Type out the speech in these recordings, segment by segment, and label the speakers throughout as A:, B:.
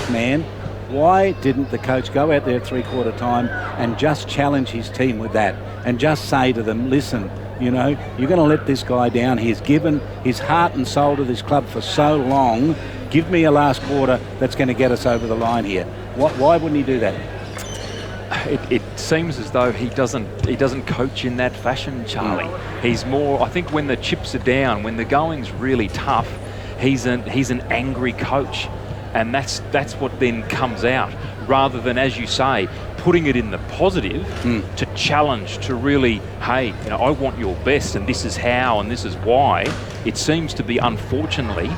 A: last man. Why didn't the coach go out there at three-quarter time and just challenge his team with that and just say to them, listen, you know, you're going to let this guy down. He's given his heart and soul to this club for so long. Give me a last quarter that's going to get us over the line here. Why wouldn't he do that?
B: It seems as though he doesn't coach in that fashion, Charlie. He's more, I think, when the chips are down, when the going's really tough, he's an angry coach. And that's what then comes out, rather than, as you say, putting it in the positive to challenge, to really, hey, you know, I want your best, and this is how, and this is why. It seems to be, unfortunately, more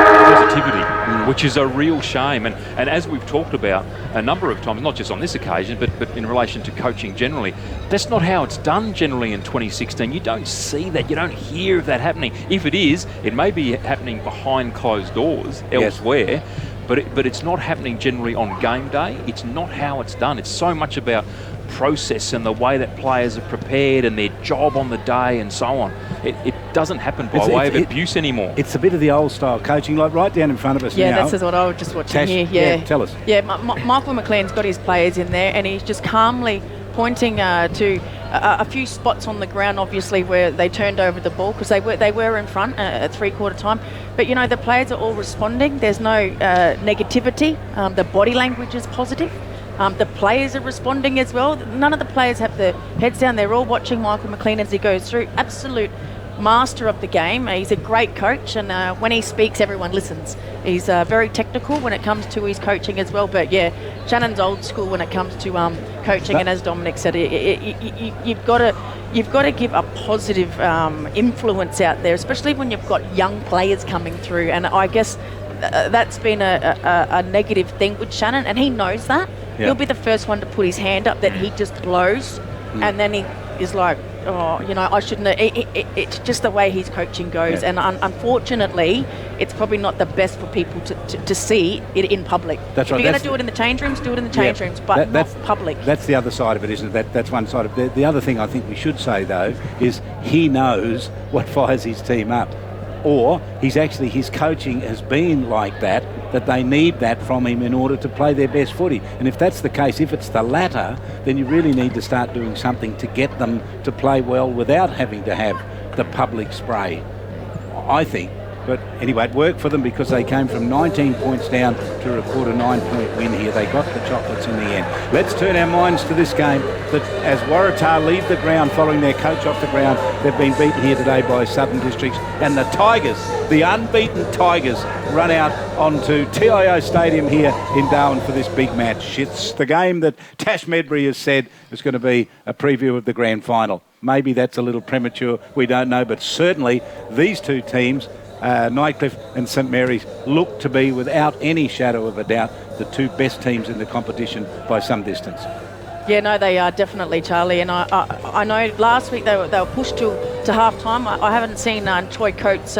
B: about positivity, which is a real shame. And as we've talked about a number of times, not just on this occasion, but in relation to coaching generally, that's not how it's done generally in 2016. You don't see that. You don't hear of that happening. If it is, it may be happening behind closed doors elsewhere, but it's not happening generally on game day. It's not how it's done. It's so much about process and the way that players are prepared and their job on the day and so on. It doesn't happen by way of abuse anymore.
A: It's a bit of the old style coaching, like right down in front of us now.
C: Yeah, that's what I was just watching
A: Tash,
C: here. Yeah,
A: tell us.
C: Yeah, Michael McLean's got his players in there, and he's just calmly pointing to a few spots on the ground, obviously, where they turned over the ball, because they were in front at three-quarter time. But, you know, the players are all responding. There's no negativity. The body language is positive. The players are responding as well. None of the players have their heads down. They're all watching Michael McLean as he goes through. Absolute master of the game. He's a great coach, and when he speaks, everyone listens. He's very technical when it comes to his coaching as well. But yeah, Shannon's old school when it comes to coaching. And as Dominic said, you've got to give a positive influence out there, especially when you've got young players coming through. And I guess that's been a negative thing with Shannon, and he knows that. Yeah. He'll be the first one to put his hand up that he just blows, and then he is like, oh, you know, I shouldn't have. It's just the way his coaching goes, and unfortunately, it's probably not the best for people to see it in public.
A: That's right.
C: If you're going to do it in the change rooms, do it in the change rooms, but not public.
A: That's the other side of it, isn't it? That's one side of it. The other thing I think we should say, though, is he knows what fires his team up. Or his coaching has been like that they need that from him in order to play their best footy. And if that's the case, if it's the latter, then you really need to start doing something to get them to play well without having to have the public spray, I think. But anyway, it worked for them because they came from 19 points down to record a 9-point win here. They got the chocolates in the end. Let's turn our minds to this game that as Waratah leave the ground following their coach off the ground, they've been beaten here today by Southern Districts. And the Tigers, the unbeaten Tigers, run out onto TIO Stadium here in Darwin for this big match. It's the game that Tash Medbury has said is going to be a preview of the grand final. Maybe that's a little premature, we don't know, but certainly these two teams, Nightcliff and St Mary's, look to be, without any shadow of a doubt, the two best teams in the competition by some distance.
C: Yeah, no, they are definitely, Charlie. And I know last week they were pushed to half time. I haven't seen Troy Coates.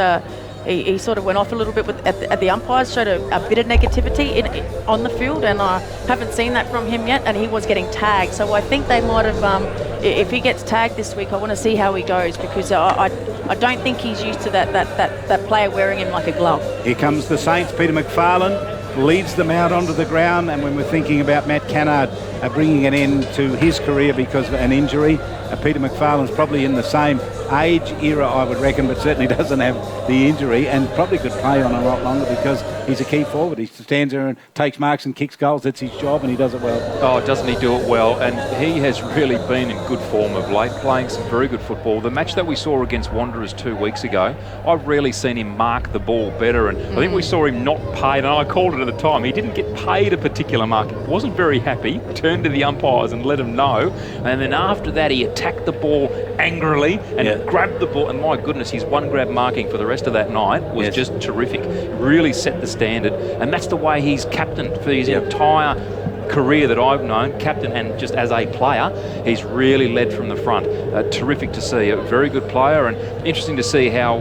C: He sort of went off a little bit at the umpires, showed a bit of negativity on the field, and I haven't seen that from him yet, and he was getting tagged. So I think they might have, if he gets tagged this week, I want to see how he goes, because I don't think he's used to that player wearing him like a glove.
A: Here comes the Saints. Peter McFarlane leads them out onto the ground, and when we're thinking about Matt Cannard bringing an end to his career because of an injury, Peter McFarlane's probably in the same age era, I would reckon, but certainly doesn't have the injury and probably could play on a lot longer because he's a key forward. He stands there and takes marks and kicks goals. That's his job, and he does it well.
B: Oh, doesn't he do it well? And he has really been in good form of late, playing some very good football. The match that we saw against Wanderers 2 weeks ago, I've really seen him mark the ball better, and I think we saw him not paid, and I called it at the time. He didn't get paid a particular mark. He wasn't very happy, turned to the umpires and let them know, and then after that he attacked the ball angrily and grabbed the ball, and my goodness, his one grab marking for the rest of that night was just terrific. Really set the standard, and that's the way he's captained for his entire career that I've known, captain and just as a player. He's really led from the front. Terrific to see, a very good player, and interesting to see how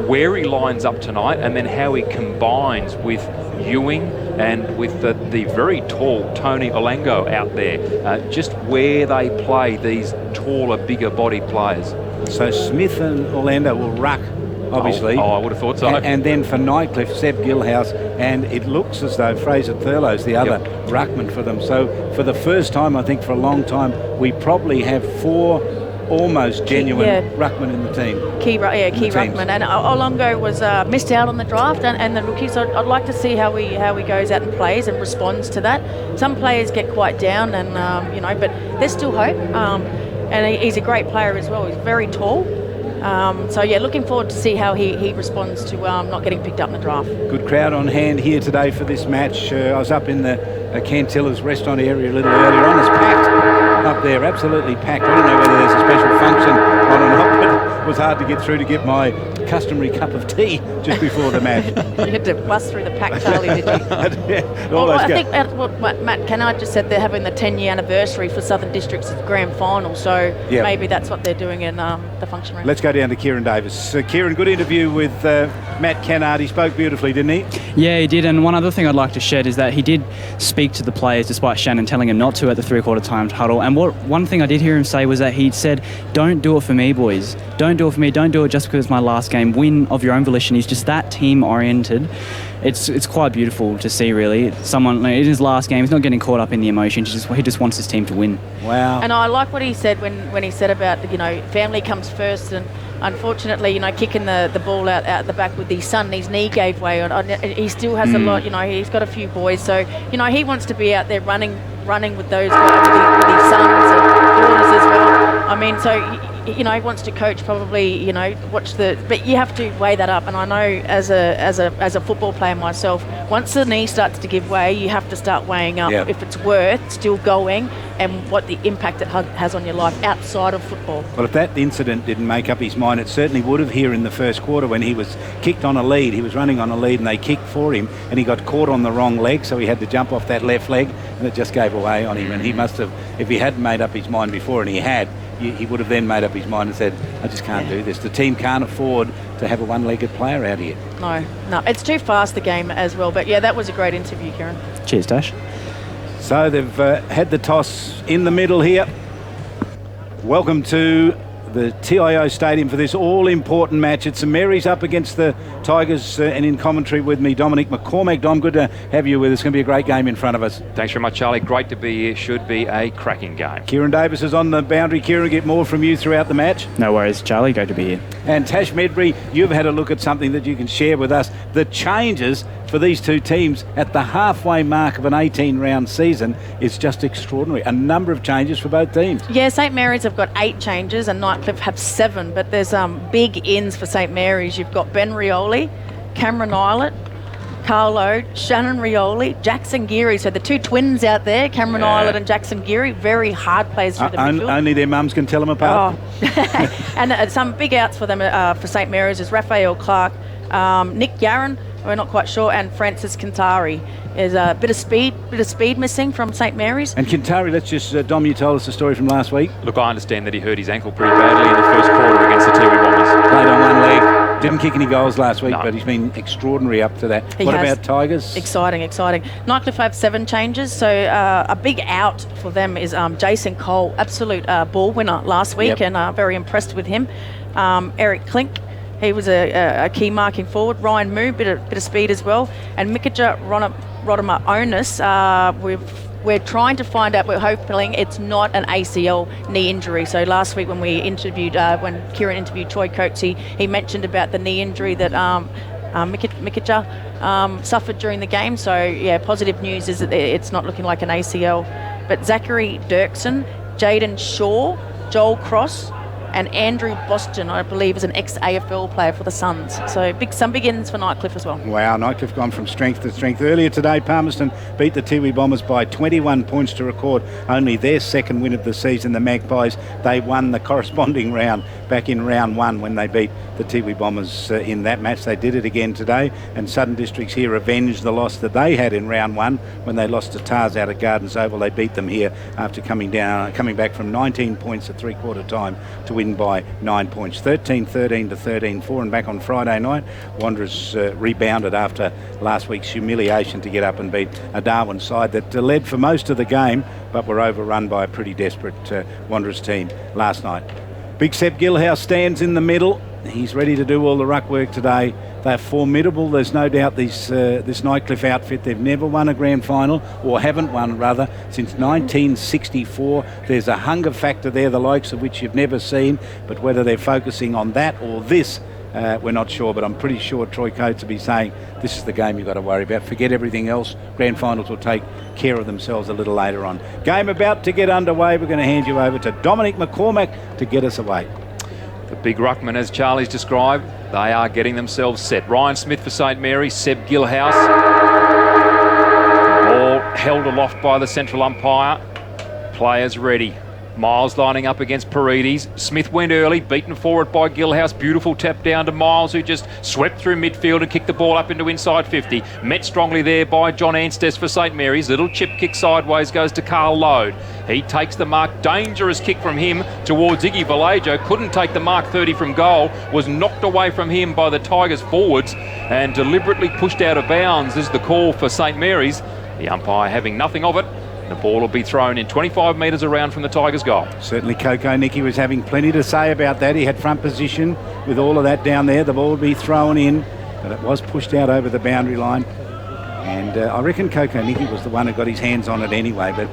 B: where he lines up tonight, and then how he combines with Ewing and with the very tall Tony Olango out there, just where they play these taller, bigger bodied players.
A: So Smith and Orlando will ruck obviously.
B: I would have thought so.
A: And then for Nightcliff, Seb Gilhouse, and it looks as though Fraser Thurlow's the other ruckman for them. So for the first time, I think for a long time, we probably have 4 almost genuine ruckman in the team.
C: Key ruckman. And Olongo was missed out on the draft and the rookie, so I'd like to see how he goes out and plays and responds to that. Some players get quite down, and but there's still hope. And he's a great player as well. He's very tall. Looking forward to see how he responds to not getting picked up in the draft.
A: Good crowd on hand here today for this match. I was up in the Cantillas restaurant area a little earlier on. It's packed up there, absolutely packed. I don't know whether there's a special function on or not, but it was hard to get through to get my customary cup of tea just before the match.
C: You had to bust through the pack, Charlie, did you? I think what Matt Kennard just said, they're having the 10-year anniversary for Southern District's grand final, so maybe that's what they're doing in the function room.
A: Let's go down to Kieran Davis. Kieran, good interview with Matt Kennard. He spoke beautifully, didn't he?
D: Yeah, he did. And one other thing I'd like to shed is that he did speak to the players despite Shannon telling him not to at the three-quarter time huddle. And one thing I did hear him say was that he said, "Don't do it for me, boys. Don't do it for me. Don't do it just because it's my last game. Win of your own volition." He's just that team-oriented. It's quite beautiful to see, really. Someone in his last game, he's not getting caught up in the emotions. He just wants his team to win.
A: Wow.
C: And I like what he said when he said about family comes first, and unfortunately kicking the ball out the back with his son, his knee gave way. He still has a lot. He's got a few boys, so he wants to be out there running with those guys, with his sons and daughters as well. I mean, so he wants to coach, probably but you have to weigh that up. And I know as a football player myself, once the knee starts to give way, you have to start weighing up if it's worth still going and what the impact it has on your life outside of football.
A: Well, if that incident didn't make up his mind, it certainly would have here in the first quarter when he was kicked on a lead. He was running on a lead and they kicked for him and he got caught on the wrong leg, so he had to jump off that left leg and it just gave away on him. And he must have, if he hadn't made up his mind before, and he had, he would have then made up his mind and said, I just can't do this. The team can't afford to have a one-legged player out here.
C: No, it's too fast, the game as well. But yeah, that was a great interview, Kieran.
D: Cheers, Dash.
A: So they've had the toss in the middle here. Welcome to the TIO Stadium for this all-important match. It's St Mary's up against the Tigers, and in commentary with me, Dominic McCormack. Dom, good to have you with us. It's going to be a great game in front of us.
B: Thanks very much, Charlie. Great to be here. Should be a cracking game.
A: Kieran Davis is on the boundary. Kieran, get more from you throughout the match.
D: No worries, Charlie. Great to be here.
A: And Tash Medbury, you've had a look at something that you can share with us. The changes for these two teams at the halfway mark of an 18-round season is just extraordinary. A number of changes for both teams.
C: Yeah, St Mary's have got 8 changes and Nightcliff have 7, but there's big ins for St Mary's. You've got Ben Rioli, Cameron Eilert, Carlo, Shannon Rioli, Jackson Geary. So the two twins out there, Cameron Eilert and Jackson Geary, very hard players through the midfield.
A: Only their mums can tell them apart.
C: And some big outs for them for St Mary's is Raphael Clark, Nick Yarran, we're not quite sure, and Francis Kintari. There's a bit of speed missing from St Mary's.
A: And Kintari, let's just, Dom, you told us the story from last week.
B: Look, I understand that he hurt his ankle pretty badly in the first quarter against the Tiwi Bombers.
A: Played on one leg. Didn't kick any goals last week, but he's been extraordinary up to that. What about Tigers?
C: Exciting. Nightcliff have 7 changes, so a big out for them is Jason Cole, absolute ball winner last week, and very impressed with him. Eric Klink, he was a key marking forward. Ryan Moo, bit of speed as well. And Mikija Rodama Onus, we're trying to find out, we're hoping it's not an ACL knee injury. So last week when we interviewed, when Kieran interviewed Troy Coates, he mentioned about the knee injury that Mikija suffered during the game. So yeah, positive news is that it's not looking like an ACL. But Zachary Dirksen, Jaden Shaw, Joel Cross, and Andrew Boston, I believe, is an ex-AFL player for the Suns. So some big ins for Nightcliff as well.
A: Wow, Nightcliff gone from strength to strength. Earlier today, Palmerston beat the Tiwi Bombers by 21 points to record only their second win of the season. The Magpies, they won the corresponding round back in round 1 when they beat the Tiwi Bombers in that match. They did it again today, and Southern Districts here avenged the loss that they had in round 1 when they lost to Tars out at Gardens Oval. They beat them here after coming back from 19 points at three-quarter time to win by 9 points, 13-13 to 13-4. And back on Friday night, Wanderers rebounded after last week's humiliation to get up and beat a Darwin side that led for most of the game, but were overrun by a pretty desperate Wanderers team last night. Big Seb Gilhouse stands in the middle. He's ready to do all the ruck work today. They're formidable. There's no doubt this Nightcliff outfit, they've never won a grand final, or haven't won rather, since 1964. There's a hunger factor there, the likes of which you've never seen, but whether they're focusing on that or this, we're not sure, but I'm pretty sure Troy Coates will be saying this is the game you've got to worry about. Forget everything else. Grand finals will take care of themselves a little later on. Game about to get underway. We're going to hand you over to Dominic McCormack to get us away.
B: The big ruckman, as Charlie's described, they are getting themselves set. Ryan Smith for St Mary's, Seb Gilhouse. Ball held aloft by the central umpire. Players ready. Miles lining up against Paredes. Smith went early, beaten forward by Gilhouse. Beautiful tap down to Miles, who just swept through midfield and kicked the ball up into inside 50. Met strongly there by John Anstess for St Mary's. Little chip kick sideways goes to Carl Lode. He takes the mark. Dangerous kick from him towards Iggy Vallejo. Couldn't take the mark 30 from goal. Was knocked away from him by the Tigers forwards and deliberately pushed out of bounds is the call for St Mary's. The umpire having nothing of it. The ball will be thrown in 25 metres around from the Tigers' goal.
A: Certainly Coco Nicky was having plenty to say about that. He had front position with all of that down there. The ball will be thrown in, but it was pushed out over the boundary line. And I reckon Coco Nicky was the one who got his hands on it anyway. But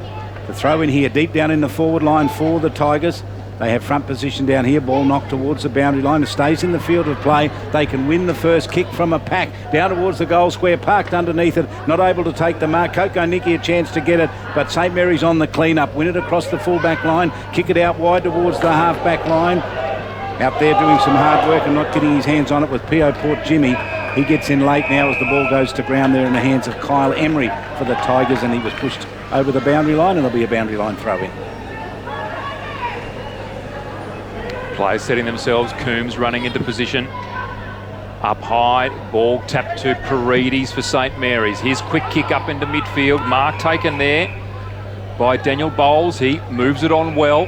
A: the throw in here deep down in the forward line for the Tigers. They have front position down here. Ball knocked towards the boundary line. It stays in the field of play. They can win the first kick from a pack. Down towards the goal square. Parked underneath it. Not able to take the mark. Coco Nicky a chance to get it. But St Mary's on the clean-up. Win it across the full-back line. Kick it out wide towards the half-back line. Out there doing some hard work and not getting his hands on it with P.O. Port Jimmy. He gets in late now as the ball goes to ground there in the hands of Kyle Emery for the Tigers. And he was pushed over the boundary line. And there'll be a boundary line throw-in.
B: Players setting themselves. Coombs running into position. Up high. Ball tapped to Paredes for St Mary's. His quick kick up into midfield. Mark taken there by Daniel Bowles. He moves it on well.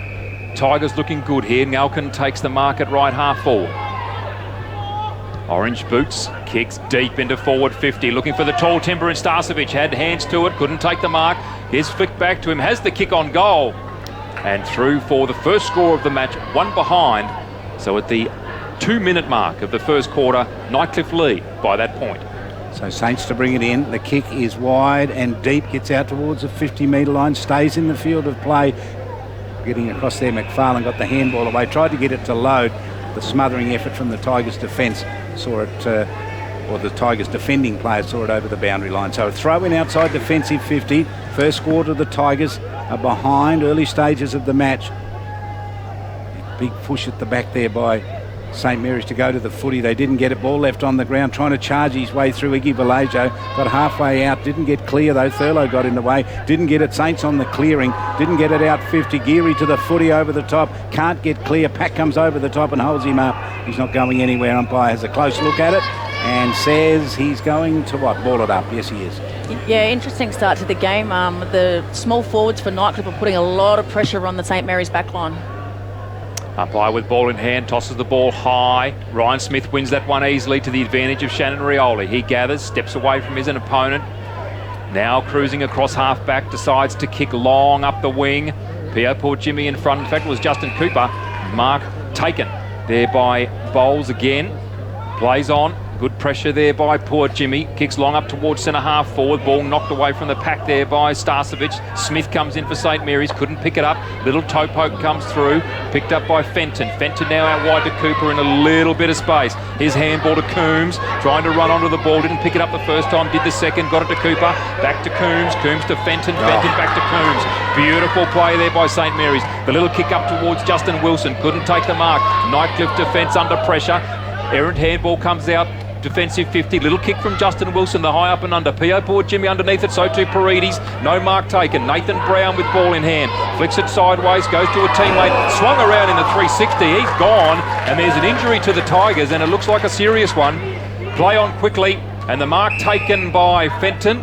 B: Tigers looking good here. Ngalkin takes the mark at right half forward. Orange boots. Kicks deep into forward 50. Looking for the tall timber in Starcevic. Had hands to it. Couldn't take the mark. Here's flicked back to him. Has the kick on goal. And through for the first score of the match, one behind. So at the 2-minute mark of the first quarter, Nightcliff lead by that point.
A: So Saints to bring it in. The kick is wide and deep, gets out towards the 50-metre line, stays in the field of play. Getting across there, McFarlane got the handball away, tried to get it to Load. The smothering effort from the Tigers' defence saw it, or the Tigers' defending players saw it over the boundary line. So a throw in outside defensive 50. First quarter, the Tigers are behind, early stages of the match. Big push at the back there by St Mary's to go to the footy. They didn't get it. Ball left on the ground, trying to charge his way through. Iggy Vallejo got halfway out, didn't get clear though. Thurlow got in the way, didn't get it. Saints on the clearing, didn't get it out 50. Geary to the footy over the top, can't get clear. Pack comes over the top and holds him up. He's not going anywhere. Umpire has a close look at it and says he's going to what? Ball it up. Yes, he is.
C: Yeah, interesting start to the game. The small forwards for Nightcliff are putting a lot of pressure on the St Mary's backline.
B: Umpire with ball in hand, tosses the ball high. Ryan Smith wins that one easily to the advantage of Shannon Rioli. He gathers, steps away from his opponent. Now cruising across half-back, decides to kick long up the wing. P.O. Port Jimmy in front. In fact, it was Justin Cooper. Mark taken there by Bowles again. Plays on. Good pressure there by Port Jimmy. Kicks long up towards centre half forward. Ball knocked away from the pack there by Starcevic. Smith comes in for St Mary's. Couldn't pick it up. Little toe poke comes through. Picked up by Fenton. Fenton now out wide to Cooper in a little bit of space. His handball to Coombs. Trying to run onto the ball. Didn't pick it up the first time. Did the second. Got it to Cooper. Back to Coombs. Coombs to Fenton. Fenton back to Coombs. Beautiful play there by St Mary's. The little kick up towards Justin Wilson. Couldn't take the mark. Nightcliff defence under pressure. Errant handball comes out. Defensive 50, little kick from Justin Wilson, the high up and under. P.O. Port Jimmy underneath it, so too Paredes. No mark taken. Nathan Brown with ball in hand. Flicks it sideways, goes to a teammate. Swung around in the 360. He's gone, and there's an injury to the Tigers, and it looks like a serious one. Play on quickly, and the mark taken by Fenton.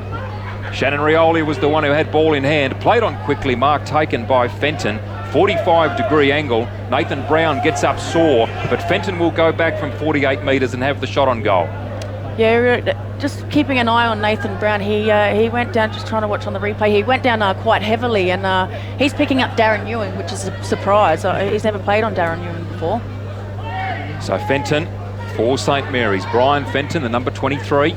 B: Shannon Rioli was the one who had ball in hand. Played on quickly, mark taken by Fenton. 45-degree angle. Nathan Brown gets up sore, but Fenton will go back from 48 metres and have the shot on goal.
C: Yeah, just keeping an eye on Nathan Brown. He went down, just trying to watch on the replay, he went down quite heavily, and he's picking up Darren Ewing, which is a surprise. He's never played on Darren Ewing before.
B: So Fenton for St Mary's. Brian Fenton, the number 23.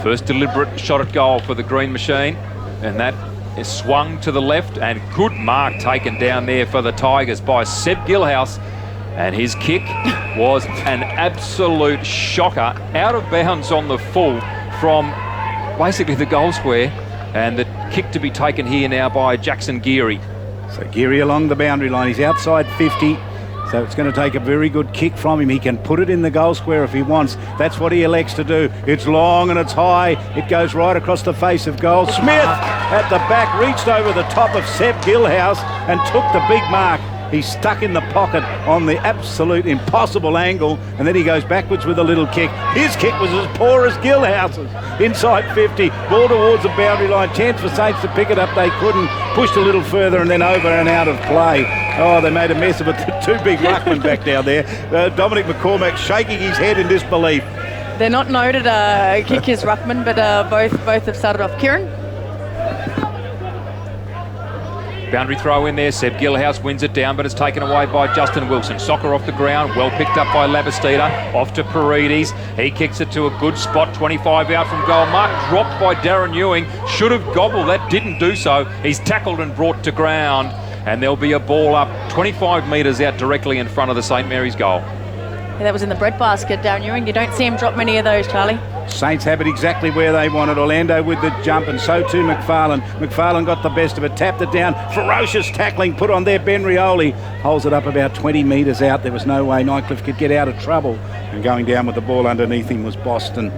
B: First deliberate shot at goal for the Green Machine, and that is swung to the left, and good mark taken down there for the Tigers by Seb Gillhouse. And his kick was an absolute shocker, out of bounds on the full from basically the goal square, and the kick to be taken here now by Jackson Geary.
A: So Geary along the boundary line, he's outside 50, so it's going to take a very good kick from him. He can put it in the goal square if he wants. That's what he elects to do. It's long and it's high. It goes right across the face of goal. Smith at the back reached over the top of Seb Gillhouse and took the big mark. He's stuck in the pocket on the absolute impossible angle, and then he goes backwards with a little kick. His kick was as poor as Gillhouse's. Inside 50, ball towards the boundary line. Chance for Saints to pick it up. They couldn't. Pushed a little further and then over and out of play. Oh, they made a mess of it. Two big ruckmen back down there. Dominic McCormack shaking his head in disbelief.
C: They're not noted kickers ruckman, but both have started off. Kieran?
B: Boundary throw in there. Seb Gillhouse wins it down, but it's taken away by Justin Wilson. Soccer off the ground, well picked up by Labastida. Off to Paredes. He kicks it to a good spot, 25 out from goal. Mark dropped by Darren Ewing. Should have gobbled that, didn't do so. He's tackled and brought to ground, and there'll be a ball up 25 metres out directly in front of the St Mary's goal.
C: Yeah, that was in the breadbasket, Darren Ewing. You don't see him drop many of those, Charlie.
A: Saints have it exactly where they wanted. Orlando with the jump, and so too McFarlane. McFarlane got the best of it, tapped it down. Ferocious tackling put on there. Ben Rioli holds it up about 20 metres out. There was no way Nightcliff could get out of trouble. And going down with the ball underneath him was Boston.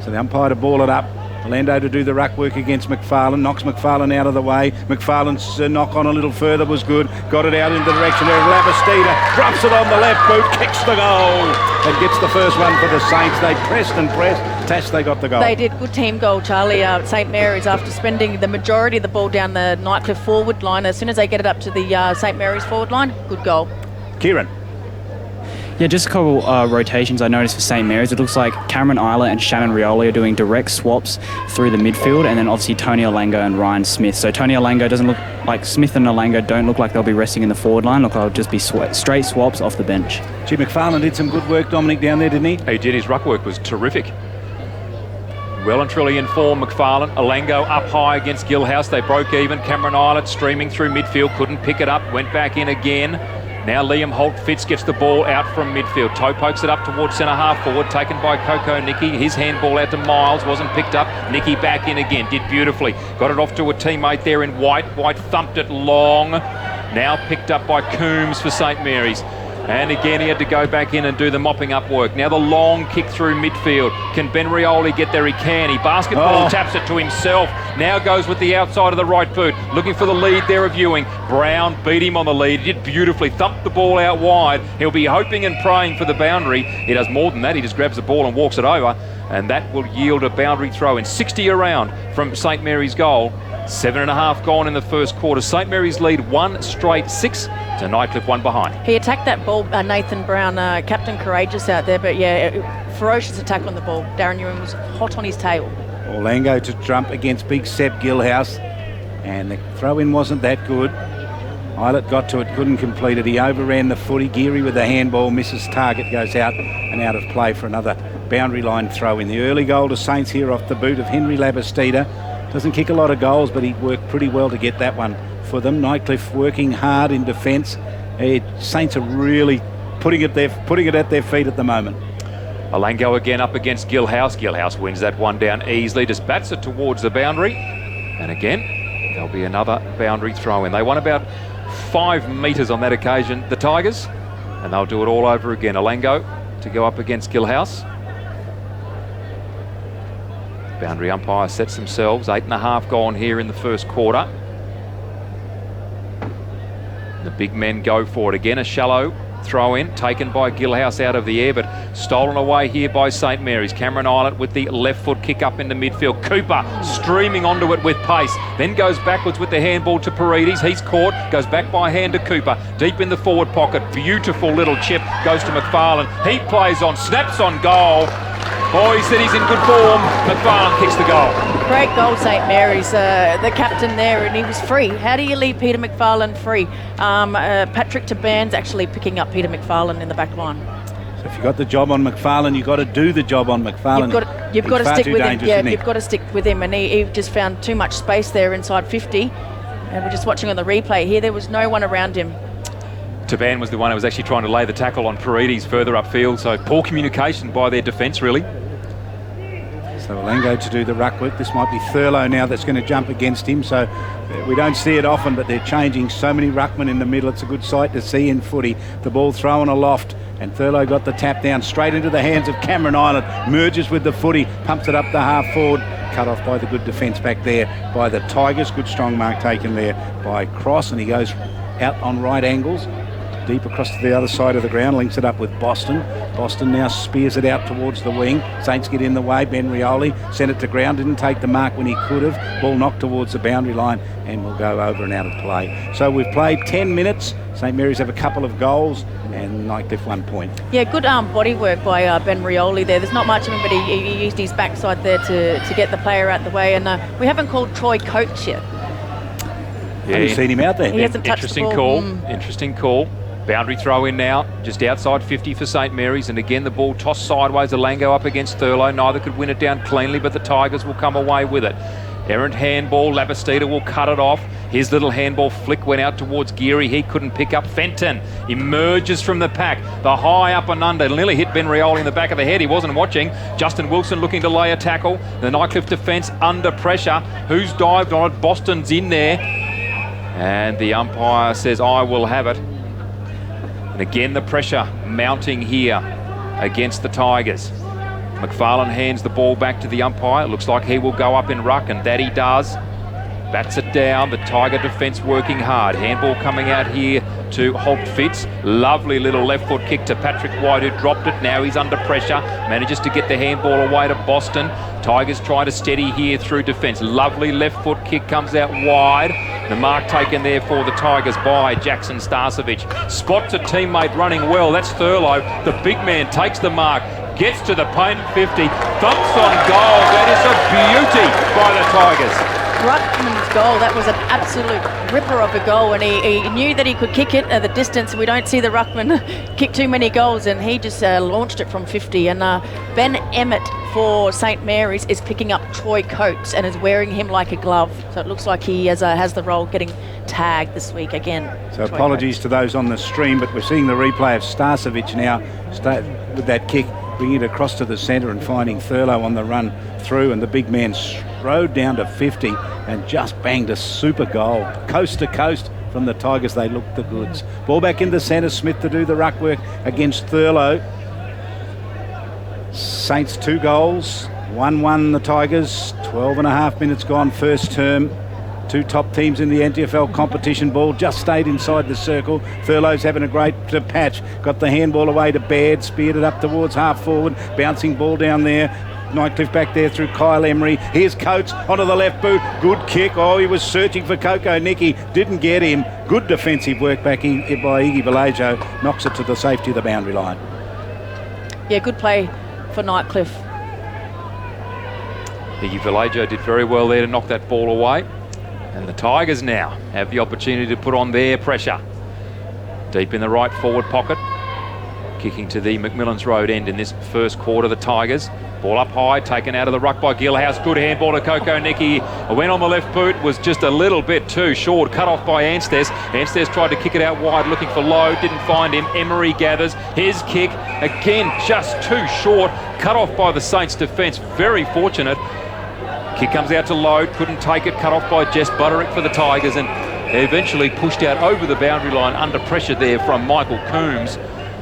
A: So the umpire to ball it up. Orlando to do the ruck work against McFarlane, knocks McFarlane out of the way. McFarlane's knock on a little further was good. Got it out in the direction of Labastida, drops it on the left boot, kicks the goal, and gets the first one for the Saints. They pressed and pressed. Tash, they got the goal.
C: They did. Good team goal, Charlie. St Mary's, after spending the majority of the ball down the Nightcliff forward line, as soon as they get it up to the St Mary's forward line, good goal.
A: Kieran.
D: Yeah, just a couple rotations I noticed for St Mary's. It looks like Cameron Isla and Shannon Rioli are doing direct swaps through the midfield, and then obviously Tony Olango and Ryan Smith. So Tony Olango doesn't look like, Smith and Olango don't look like they'll be resting in the forward line. Look, they'll just be straight swaps off the bench.
A: Gee, McFarlane did some good work, Dominic, down there, didn't he?
B: He did. His ruck work was terrific. Well and truly in form, McFarlane. Olango up high against Gillhouse. They broke even. Cameron Islet streaming through midfield, couldn't pick it up, went back in again. Now Liam Holt-Fitz gets the ball out from midfield. Toe pokes it up towards centre half forward, taken by Coco Nicky. His handball out to Miles, wasn't picked up. Nicky back in again, did beautifully. Got it off to a teammate there in White. White thumped it long. Now picked up by Coombs for St Mary's. And again, he had to go back in and do the mopping up work. Now the long kick through midfield. Can Ben Rioli get there? He can. He basketball taps it to himself. Now goes with the outside of the right boot. Looking for the lead there of Ewing. Brown beat him on the lead. He did beautifully. Thumped the ball out wide. He'll be hoping and praying for the boundary. He does more than that. He just grabs the ball and walks it over. And that will yield a boundary throw in. 60 around from St Mary's goal. 7.5 gone in the first quarter. St Mary's lead 1 straight 6 to Nightcliff 1 behind.
C: He attacked that ball, Nathan Brown, Captain Courageous out there, but yeah, ferocious attack on the ball. Darren Ewing was hot on his tail.
A: Orlando to trump against big Seb Gillhouse, and the throw-in wasn't that good. Islet got to it, couldn't complete it. He overran the footy. Geary with the handball, misses target, goes out and out of play for another boundary line throw in. The early goal to Saints here off the boot of Henry Labastida. Doesn't kick a lot of goals, but he worked pretty well to get that one for them. Nightcliff working hard in defence. Saints are really putting it at their feet at the moment.
B: Olango again up against Gillhouse. Gillhouse wins that one down easily, just bats it towards the boundary. And again, there'll be another boundary throw in. They won about 5 metres on that occasion, the Tigers, and they'll do it all over again. Olango to go up against Gillhouse. Boundary umpire sets themselves. 8.5 gone here in the first quarter. The big men go for it again. A shallow throw in taken by Gillhouse out of the air, but stolen away here by St Mary's. Cameron Islet with the left foot kick up into midfield. Cooper streaming onto it with pace, then goes backwards with the handball to Paredes. He's caught, goes back by hand to Cooper, deep in the forward pocket. Beautiful little chip, goes to McFarlane. He plays on, snaps on goal. Oh, he said he's in good form. McFarlane kicks the goal.
C: Great goal, St Mary's, the captain there, and he was free. How do you leave Peter McFarlane free? Patrick Taban's actually picking up Peter McFarlane in the back line.
A: So if you've got the job on McFarlane, you've got to do the job on McFarlane.
C: You've got to
A: He's far
C: stick
A: too
C: with him.
A: dangerous,
C: Yeah,
A: isn't he?
C: you've got to stick with him, and he just found too much space there inside 50. And we're just watching on the replay here. There was no one around him.
B: Taban was the one who was actually trying to lay the tackle on Paredes further upfield, so poor communication by their defence, really.
A: So Alango to do the ruck work. This might be Thurlow now that's going to jump against him. So we don't see it often, but they're changing so many ruckmen in the middle. It's a good sight to see in footy. The ball thrown aloft, and Thurlow got the tap down straight into the hands of Cameron Island. Merges with the footy, pumps it up the half forward. Cut off by the good defence back there by the Tigers. Good strong mark taken there by Cross, and he goes out on right angles. Deep across to the other side of the ground, links it up with Boston. Boston now spears it out towards the wing. Saints get in the way. Ben Rioli sent it to ground, didn't take the mark when he could have. Ball knocked towards the boundary line and will go over and out of play. So we've played 10 minutes. St Mary's have a couple of goals and Nightcliff 1 point.
C: Yeah, good body work by Ben Rioli there. There's not much of him, but he used his backside there to get the player out the way. And we haven't called Troy Coates yet.
A: Yeah, haven't seen him out there.
C: He hasn't touched the ball.
B: Interesting call. Boundary throw in now, just outside 50 for St Mary's, and again the ball tossed sideways. Alango up against Thurlow. Neither could win it down cleanly, but the Tigers will come away with it. Errant handball, Labastida will cut it off. His little handball flick went out towards Geary. He couldn't pick up. Fenton emerges from the pack. The high up and under nearly hit Ben Rioli in the back of the head. He wasn't watching. Justin Wilson looking to lay a tackle. The Nightcliff defence under pressure. Who's dived on it? Boston's in there. And the umpire says, I will have it. And again, the pressure mounting here against the Tigers. McFarlane hands the ball back to the umpire. It looks like he will go up in ruck, and that he does. Bats it down. The Tiger defence working hard. Handball coming out here to Holt Fitz. Lovely little left foot kick to Patrick White, who dropped it. Now he's under pressure. Manages to get the handball away to Boston. Tigers try to steady here through defence. Lovely left foot kick comes out wide. The mark taken there for the Tigers by Jackson Starcevic. Spots a teammate running well. That's Thurlow. The big man takes the mark. Gets to the paint 50. Thumps on goal. That is a beauty by the Tigers.
C: Ruckman's goal, that was an absolute ripper of a goal, and he knew that he could kick it at the distance. We don't see the ruckman kick too many goals, and he just launched it from 50. And Ben Emmett for St Mary's is picking up Troy Coates and is wearing him like a glove. So it looks like he has the role getting tagged this week again.
A: So Troy apologies Coates to those on the stream, but we're seeing the replay of Starcevic now with that kick, bringing it across to the centre and finding Thurlow on the run through, and the big man strode down to 50 and just banged a super goal. Coast to coast from the Tigers, they looked the goods. Ball back in the centre, Smith to do the ruck work against Thurlow. Saints 2 goals, 1-1 the Tigers, 12 and a half minutes gone first term. 2 top teams in the NTFL competition. Ball just stayed inside the circle. Thurlow's having a great patch. Got the handball away to Baird, speared it up towards half forward. Bouncing ball down there. Nightcliff back there through Kyle Emery. Here's Coates onto the left boot. Good kick. Oh, he was searching for Coco Nicky. Didn't get him. Good defensive work back by Iggy Vallejo. Knocks it to the safety of the boundary line.
C: Yeah, good play for Nightcliff.
B: Iggy Vallejo did very well there to knock that ball away. And the Tigers now have the opportunity to put on their pressure. Deep in the right forward pocket. Kicking to the McMillan's Road end in this first quarter, the Tigers. Ball up high, taken out of the ruck by Gillhouse. Good handball to Coco Nicky. Went on the left boot, was just a little bit too short. Cut off by Anstes. Anstes tried to kick it out wide, looking for Lowe. Didn't find him. Emery gathers. His kick, again, just too short. Cut off by the Saints defence. Very fortunate. Kick comes out to Lowe. Couldn't take it. Cut off by Jess Butterick for the Tigers, and eventually pushed out over the boundary line under pressure there from Michael Coombs.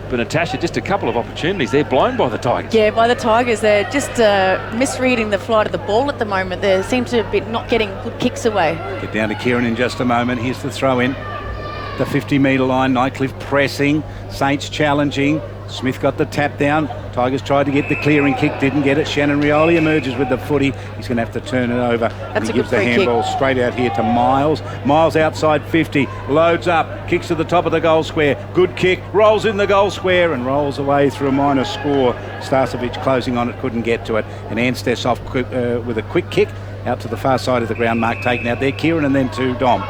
B: But Natasha, just a couple of opportunities. They're blown by the Tigers.
C: Yeah, by the Tigers. They're just misreading the flight of the ball at the moment. They seem to be not getting good kicks away.
A: Get down to Kieran in just a moment. Here's the throw in. The 50-metre line. Nightcliff pressing. Saints challenging. Smith got the tap down. Tigers tried to get the clearing kick, didn't get it. Shannon Rioli emerges with the footy. He's going to have to turn it over.
C: That's
A: he
C: a
A: gives
C: good
A: the
C: free
A: handball straight out here to Miles. Miles outside 50, loads up, kicks to the top of the goal square. Good kick, rolls in the goal square and rolls away through a minor score. Starcevic closing on it, couldn't get to it. And Anstess off with a quick kick out to the far side of the ground. Mark taken out there. Kieran and then to Dom.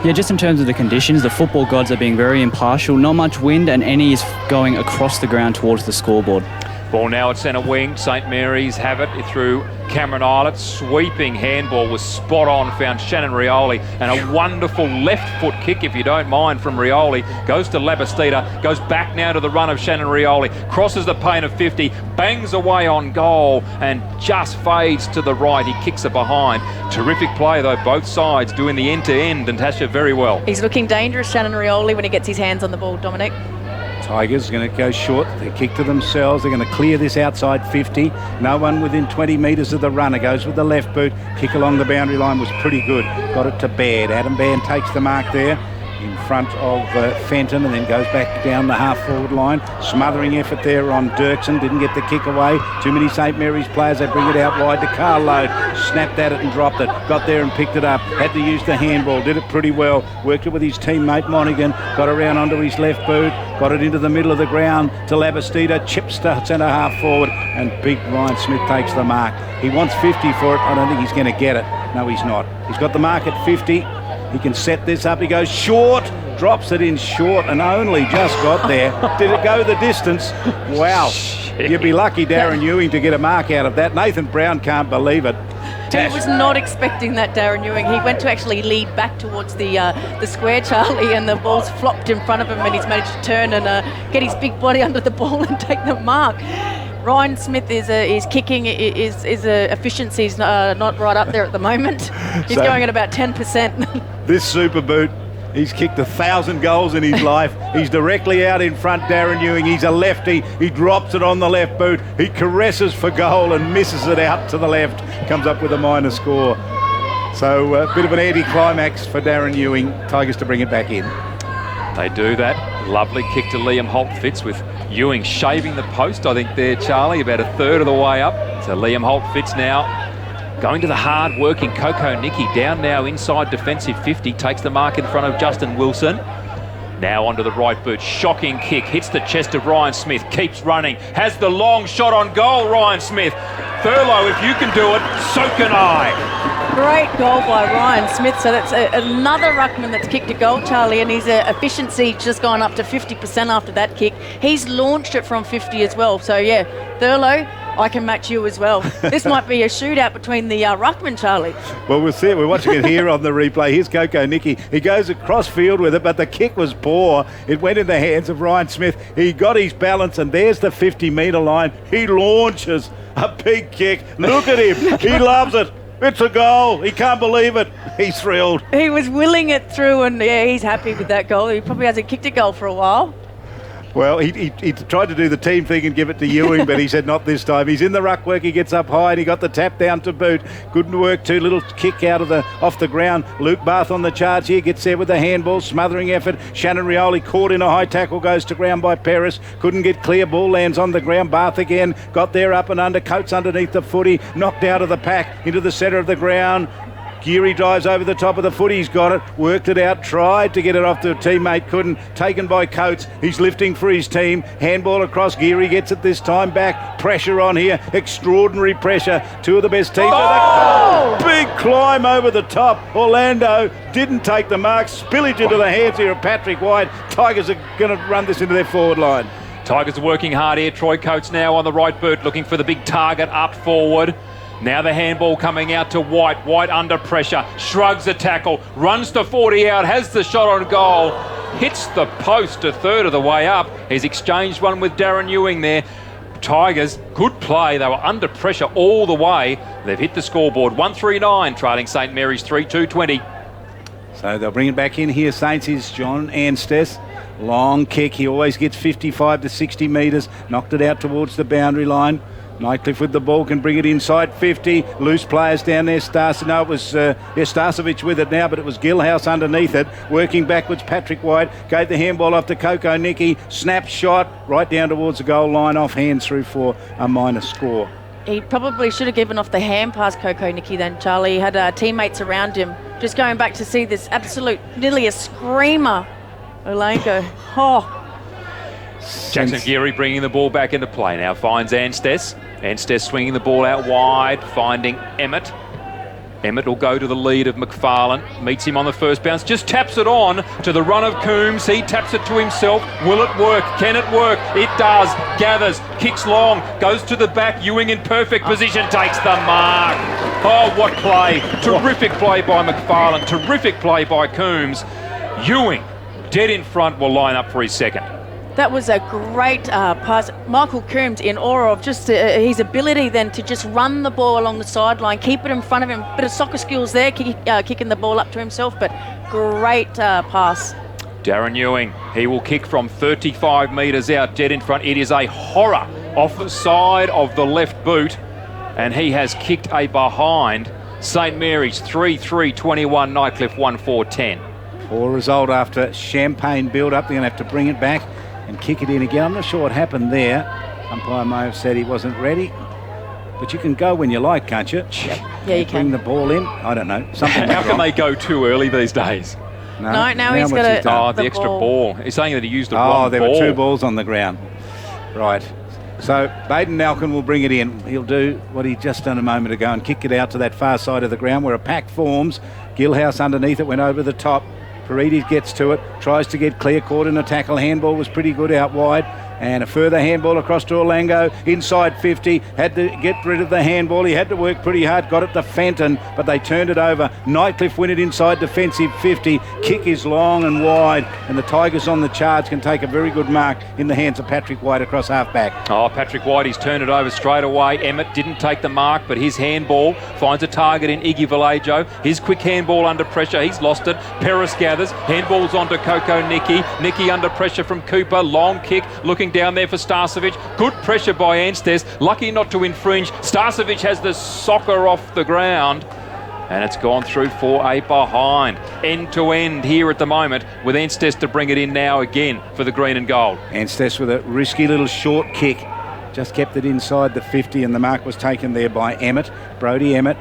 D: Yeah, just in terms of the conditions, the football gods are being very impartial. Not much wind, and any is going across the ground towards the scoreboard.
B: Ball now at centre wing. St Mary's have it through Cameron Islet. Sweeping handball was spot on. Found Shannon Rioli, and a wonderful left foot kick, if you don't mind, from Rioli. Goes to Labastida. Goes back now to the run of Shannon Rioli. Crosses the paint of 50. Bangs away on goal and just fades to the right. He kicks it behind. Terrific play though, both sides doing the end to end, and Tasha very well.
C: He's looking dangerous, Shannon Rioli, when he gets his hands on the ball, Dominic.
A: Tigers going to go short. They kick to themselves. They're going to clear this outside 50. No one within 20 metres of the runner. Goes with the left boot. Kick along the boundary line was pretty good. Got it to Baird. Adam Baird takes the mark there in front of Fenton, and then goes back down the half-forward line. Smothering effort there on Dirksen. Didn't get the kick away. Too many St Mary's players. They bring it out wide to Carlo. Snapped at it and dropped it. Got there and picked it up. Had to use the handball. Did it pretty well. Worked it with his teammate Monaghan. Got around onto his left boot. Got it into the middle of the ground to Labastida. Chips to centre half forward. And big Ryan Smith takes the mark. He wants 50 for it. I don't think he's going to get it. No, he's not. He's got the mark at 50. He can set this up. He goes short, drops it in short, and only just got there. Did it go the distance? Wow. You'd be lucky, Darren Ewing, to get a mark out of that. Nathan Brown can't believe it.
C: He was not expecting that, Darren Ewing. He went to actually lead back towards the square, Charlie, and the ball's flopped in front of him, and he's managed to turn and get his big body under the ball and take the mark. Ryan Smith is kicking, is efficiency's not right up there at the moment. He's going at about 10%.
A: This super boot, he's kicked 1,000 goals in his life. He's directly out in front, Darren Ewing. He's a lefty. He drops it on the left boot. He caresses for goal and misses it out to the left. Comes up with a minor score. So a bit of an anti-climax for Darren Ewing. Tigers to bring it back in.
B: They do that. Lovely kick to Liam Holt-Fitz with Ewing shaving the post, I think there, Charlie, about a third of the way up. So Liam Holt-Fitz now going to the hard-working Coco Nicky. Down now inside defensive 50. Takes the mark in front of Justin Wilson. Now onto the right boot. Shocking kick. Hits the chest of Ryan Smith. Keeps running. Has the long shot on goal, Ryan Smith. Thurlow, if you can do it, so can I.
C: Great goal by Ryan Smith. So that's another ruckman that's kicked a goal, Charlie, and his efficiency just gone up to 50% after that kick. He's launched it from 50 as well. So, yeah, Thurlow, I can match you as well. This might be a shootout between the ruckman, Charlie.
A: Well, we'll see it. We're watching it here on the replay. Here's Coco Nicky. He goes across field with it, but the kick was poor. It went in the hands of Ryan Smith. He got his balance, and there's the 50-metre line. He launches a big kick. Look at him. He loves it. It's a goal. He can't believe it. He's thrilled.
C: He was willing it through, and yeah, he's happy with that goal. He probably hasn't kicked a goal for a while.
A: Well, he tried to do the team thing and give it to Ewing, but he said not this time. He's in the ruck work. He gets up high and he got the tap down to boot. Good work too. Little kick out of off the ground. Luke Bath on the charge here. Gets there with the handball. Smothering effort. Shannon Rioli caught in a high tackle. Goes to ground by Paris. Couldn't get clear. Ball lands on the ground. Bath again. Got there up and under. Coates underneath the footy. Knocked out of the pack into the centre of the ground. Geary drives over the top of the foot. He's got it. Worked it out. Tried to get it off to a teammate. Couldn't. Taken by Coates. He's lifting for his team. Handball across. Geary gets it this time back. Pressure on here. Extraordinary pressure. Two of the best teams.
C: Oh!
A: Big climb over the top. Orlando didn't take the mark. Spillage into the hands here of Patrick White. Tigers are going to run this into their forward line.
B: Tigers are working hard here. Troy Coates now on the right boot, looking for the big target up forward. Now the handball coming out to White. White under pressure, shrugs a tackle, runs to 40 out, has the shot on goal, hits the post a third of the way up. He's exchanged one with Darren Ewing there. Tigers, good play. They were under pressure all the way. They've hit the scoreboard. 139, trailing St Mary's 3-2-20.
A: So they'll bring it back in here. Saints is John Anstess. Long kick. He always gets 55 to 60 metres. Knocked it out towards the boundary line. Nightcliff with the ball can bring it inside 50. Loose players down there. No, it was Starcevic with it now, but it was Gillhouse underneath it. Working backwards, Patrick White gave the handball off to Coco Nicky. Snap shot right down towards the goal line, off hands through for a minor score.
C: He probably should have given off the hand past Coco Nicky then, Charlie. He had teammates around him. Just going back to see this absolute, nearly a screamer. Olango. Oh.
B: Jackson Geary bringing the ball back into play now, finds Anstess. Anstess swinging the ball out wide, finding Emmett. Emmett will go to the lead of McFarlane, meets him on the first bounce, just taps it on to the run of Coombs. He taps it to himself. Will it work? Can it work? It does. Gathers, kicks long, goes to the back. Ewing in perfect position, takes the mark. Oh, what play. Terrific play by McFarlane. Terrific play by Coombs. Ewing, dead in front, will line up for his second.
C: That was a great pass. Michael Coombs in awe of just his ability then to just run the ball along the sideline, keep it in front of him. Bit of soccer skills there, kicking the ball up to himself, but great pass.
B: Darren Ewing, he will kick from 35 metres out, dead in front. It is a horror off the side of the left boot, and he has kicked a behind. St Mary's 3-3-21, Nightcliff 1-4-10.
A: Poor result after Champagne build-up. They're going to have to bring it back and kick it in again. I'm not sure what happened there. Umpire may have said he wasn't ready. But you can go when you like, can't you?
C: Yeah, you can.
A: Bring the ball in. I don't know. Something
B: How can they go too early these days?
C: No, now he's got
B: the extra ball. He's saying that he used the wrong ball.
A: Oh, there were two balls on the ground. Right. So Baden Nalkin will bring it in. He'll do what he just done a moment ago and kick it out to that far side of the ground where a pack forms. Gillhouse underneath it, went over the top. Paredes gets to it, tries to get clear, caught in a tackle. Handball was pretty good out wide. And a further handball across to Olango, inside 50, had to get rid of the handball. He had to work pretty hard, got it to Fenton, but they turned it over. Nightcliff win it inside defensive 50. Kick is long and wide, and the Tigers on the charge can take a very good mark in the hands of Patrick White across half-back.
B: Oh, Patrick White, he's turned it over straight away. Emmett didn't take the mark, but his handball finds a target in Iggy Vallejo. His quick handball under pressure, he's lost it. Peris gathers, handballs onto Coco Nicky. Nicky under pressure from Cooper, long kick, looking down there for Starcevic. Good pressure by Anstess, lucky not to infringe. Starcevic has the soccer off the ground, and it's gone through for a behind. End to end here at the moment, with Anstess to bring it in now again for the green and gold.
A: Anstess with a risky little short kick, just kept it inside the 50, and the mark was taken there by Emmett. Brodie Emmett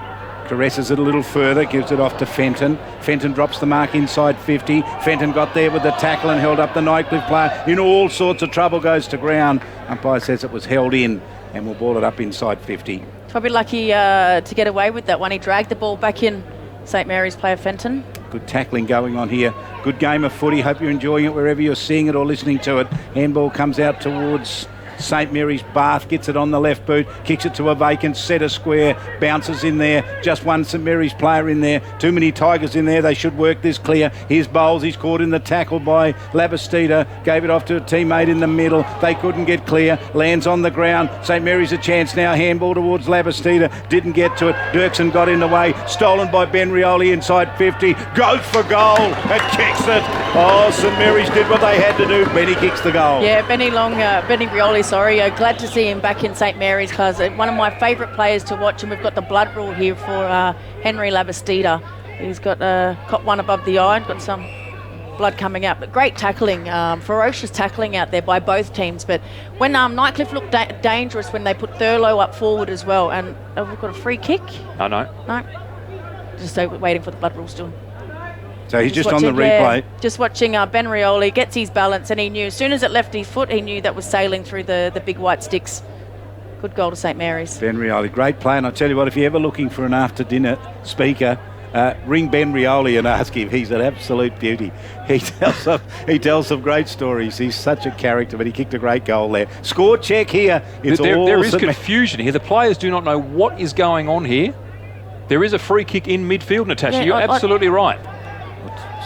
A: caresses it a little further, gives it off to Fenton. Fenton drops the mark inside 50. Fenton got there with the tackle and held up the Nightcliff player. In all sorts of trouble, goes to ground. Umpire says it was held in and will ball it up inside 50.
C: Probably lucky to get away with that one. He dragged the ball back in, St Mary's player Fenton.
A: Good tackling going on here. Good game of footy. Hope you're enjoying it wherever you're seeing it or listening to it. Handball comes out towards St Mary's. Bath gets it on the left boot, kicks it to a vacant centre square, bounces in there. Just one St Mary's player in there. Too many Tigers in there. They should work this clear. Here's Bowles. He's caught in the tackle by Labastida. Gave it off to a teammate in the middle. They couldn't get clear. Lands on the ground. St Mary's a chance now. Handball towards Labastida. Didn't get to it. Dirksen got in the way. Stolen by Ben Rioli inside 50. Goes for goal and kicks it. Oh, St Mary's did what they had to do. Benny kicks the goal.
C: Yeah, Benny Rioli, glad to see him back in St Mary's, because one of my favourite players to watch, and we've got the blood rule here for Henry Labastida. He's got caught one above the eye, got some blood coming out, but great tackling, ferocious tackling out there by both teams. But when Nightcliff looked dangerous when they put Thurlow up forward as well, and we've got a free kick.
B: Oh, no.
C: Just waiting for the blood rule still.
A: So he's just on the replay.
C: Just watching Ben Rioli, gets his balance, and he knew as soon as it left his foot, he knew that was sailing through the big white sticks. Good goal to St Mary's.
A: Ben Rioli, great play. And I tell you what, if you're ever looking for an after-dinner speaker, ring Ben Rioli and ask him. He's an absolute beauty. He tells some great stories. He's such a character, but he kicked a great goal there. Score check here.
B: There is confusion here. The players do not know what is going on here. There is a free kick in midfield, Natasha.
C: Yeah,
B: You're absolutely right.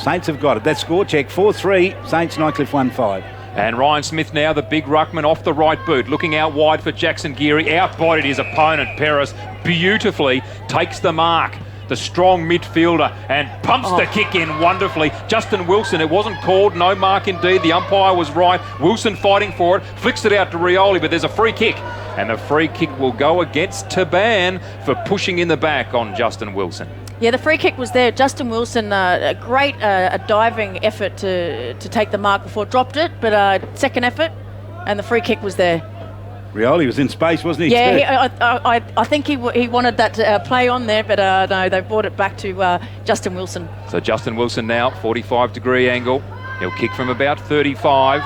A: Saints have got it. That score check, 4-3. Saints, Nightcliff 1-5.
B: And Ryan Smith now, the big ruckman off the right boot, looking out wide for Jackson Geary. Outbodied his opponent, Peris, beautifully takes the mark. the strong midfielder, and pumps the kick in wonderfully. Justin Wilson, it wasn't called, no mark indeed. The umpire was right. Wilson fighting for it, flicks it out to Rioli, but there's a free kick. And the free kick will go against Taban for pushing in the back on Justin Wilson.
C: Yeah, the free kick was there. Justin Wilson, a great diving effort to take the mark before dropped it, but second effort, and the free kick was there.
A: Rioli was in space, wasn't he?
C: Yeah, I think he wanted that play on there, but no, they brought it back to Justin Wilson.
B: So Justin Wilson now, 45-degree angle. He'll kick from about 35.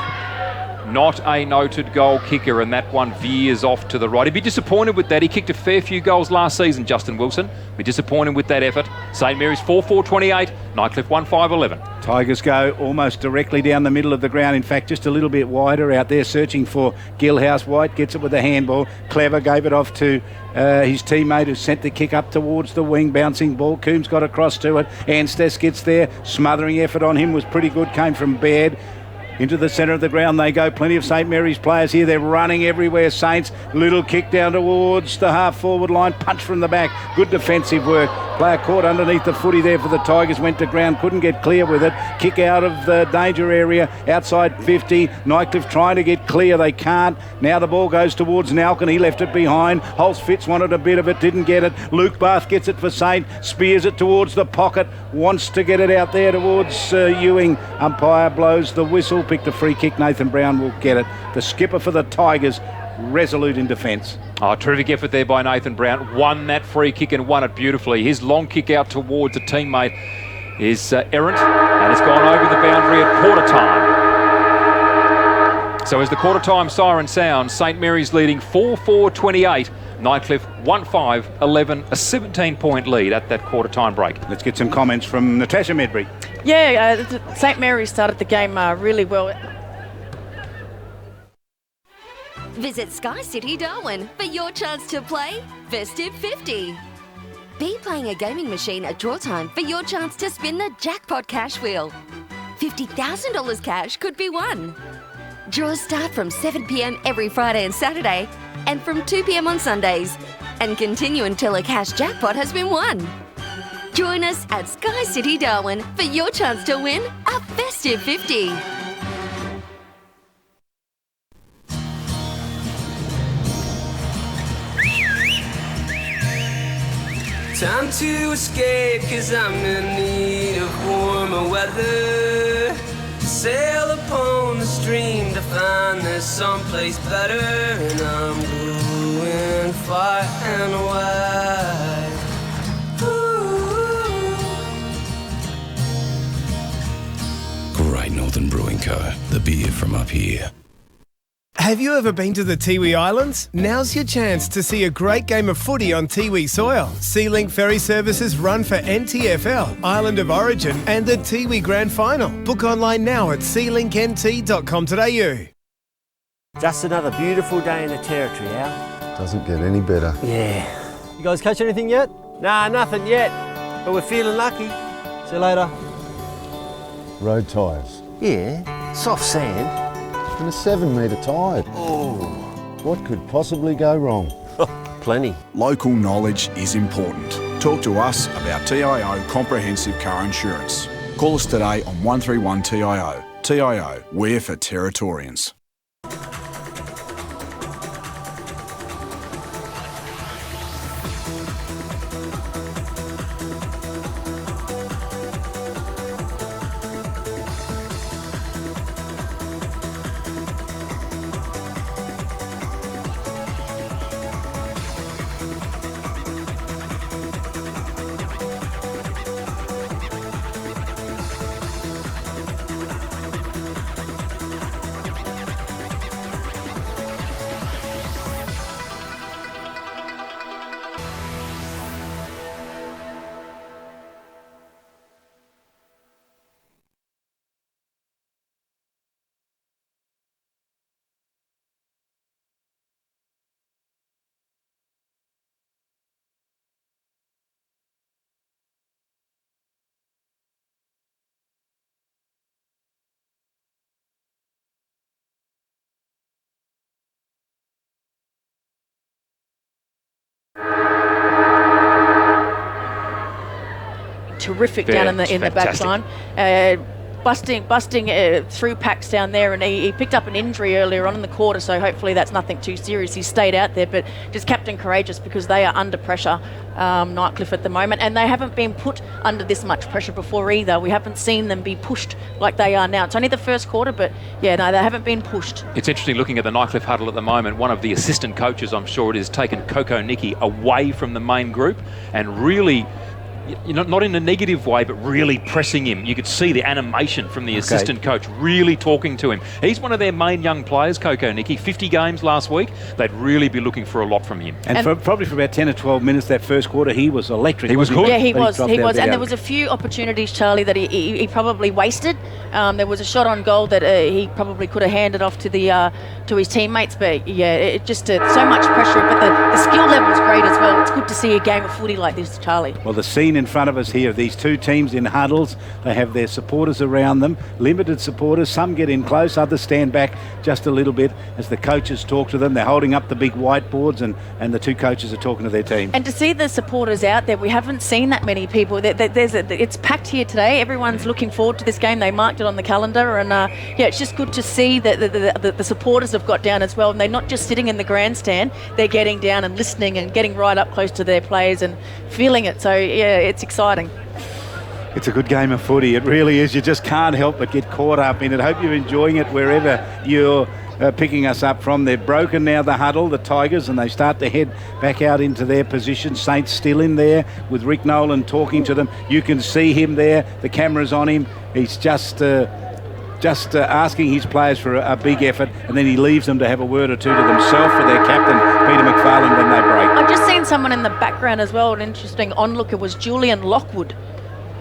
B: Not a noted goal kicker, and that one veers off to the right. He'd be disappointed with that. He kicked a fair few goals last season, Justin Wilson. Be disappointed with that effort. St Mary's 4-4-28, Nightcliff 1-5-11.
A: Tigers go almost directly down the middle of the ground. In fact, just a little bit wider out there, searching for Gilhouse. White gets it with a handball. Clever gave it off to his teammate, who sent the kick up towards the wing. Bouncing ball. Coombs got across to it. Anstess gets there. Smothering effort on him was pretty good. Came from Baird. Into the centre of the ground they go. Plenty of St Mary's players here. They're running everywhere, Saints. Little kick down towards the half-forward line. Punch from the back. Good defensive work. Player caught underneath the footy there for the Tigers. Went to ground. Couldn't get clear with it. Kick out of the danger area. Outside 50. Nightcliff trying to get clear. They can't. Now the ball goes towards Nalkin. He left it behind. Holz Fitz wanted a bit of it. Didn't get it. Luke Bath gets it for Saint. Spears it towards the pocket. Wants to get it out there towards Ewing. Umpire blows the whistle. Picked a free kick. Nathan Brown will get it. The skipper for the Tigers, resolute in defence.
B: Oh, terrific effort there by Nathan Brown. Won that free kick and won it beautifully. His long kick out towards a teammate is errant, and it's gone over the boundary at quarter time. So as the quarter time siren sounds, St Mary's leading 4-4-28. Nightcliff 1-5-11, a 17-point lead at that quarter time break.
A: Let's get some comments from Natasha Medbury.
C: Yeah, St Mary's started the game really well.
E: Visit Sky City Darwin for your chance to play Festive 50. Be playing a gaming machine at draw time for your chance to spin the jackpot cash wheel. $50,000 cash could be won. Draws start from 7 p.m. every Friday and Saturday and from 2 p.m. on Sundays, and continue until a cash jackpot has been won. Join us at Sky City Darwin for your chance to win a Festive 50.
F: Time to escape, 'cause I'm in need of warmer weather. Sail upon the stream to find there's someplace better, and I'm going far and wide. Ooh.
G: Great Northern Brewing Co., the beer from up here.
H: Have you ever been to the Tiwi Islands? Now's your chance to see a great game of footy on Tiwi soil. Sea-Link ferry services run for NTFL, Island of Origin, and the Tiwi Grand Final. Book online now at sealinknt.com.au.
I: Just another beautiful day in the Territory, Al.
J: Doesn't get any better.
I: Yeah. You guys catch anything yet? Nah, nothing yet. But we're feeling lucky. See you later.
J: Road tyres.
I: Yeah, soft sand.
J: And a 7-metre tide.
I: Oh.
J: What could possibly go wrong?
I: Plenty.
K: Local knowledge is important. Talk to us about TIO Comprehensive Car Insurance. Call us today on 131 TIO. TIO, we're for Territorians.
C: terrific down in the back line. Busting through packs down there, and he picked up an injury earlier on in the quarter, so hopefully that's nothing too serious. He stayed out there, but just Captain Courageous, because they are under pressure, Nightcliff at the moment, and they haven't been put under this much pressure before either. We haven't seen them be pushed like they are now. It's only the first quarter, but yeah, no, they haven't been pushed.
B: It's interesting looking at the Nightcliff huddle at the moment. One of the assistant coaches, I'm sure it is, taken Coco Nicky away from the main group and really, not in a negative way, but really pressing him. You could see the animation from the assistant coach really talking to him. He's one of their main young players, Coco Nicky. 50 games last week. They'd really be looking for a lot from him.
A: And probably for about 10 or 12 minutes that first quarter, he was electric.
B: He was good.
C: Yeah, he was. And there was a few opportunities, Charlie, that he probably wasted. There was a shot on goal that he probably could have handed off to his teammates. But yeah, it just so much pressure. But the skill level is great as well. It's good to see a game of footy like this, Charlie.
A: Well, the scene in front of us here, these two teams in huddles, they have their supporters around them, limited supporters, some get in close, others stand back just a little bit as the coaches talk to them. They're holding up the big whiteboards and the two coaches are talking to their team.
C: And to see the supporters out there, we haven't seen that many people. It's packed here today. Everyone's looking forward to this game. They marked it on the calendar, and it's just good to see that the supporters have got down as well, and they're not just sitting in the grandstand, they're getting down and listening and getting right up close to their players and feeling it. So yeah, it's exciting.
A: It's a good game of footy. It really is. You just can't help but get caught up in it. Hope you're enjoying it wherever you're picking us up from. They've broken now the huddle, the Tigers, and they start to head back out into their position. Saints still in there with Rick Nolan talking to them. You can see him there. The camera's on him. He's just asking his players for a big effort, and then he leaves them to have a word or two to themselves for their captain, Peter McFarland, when they break.
C: I've just seen someone in the background as well. An interesting onlooker was Julian Lockwood,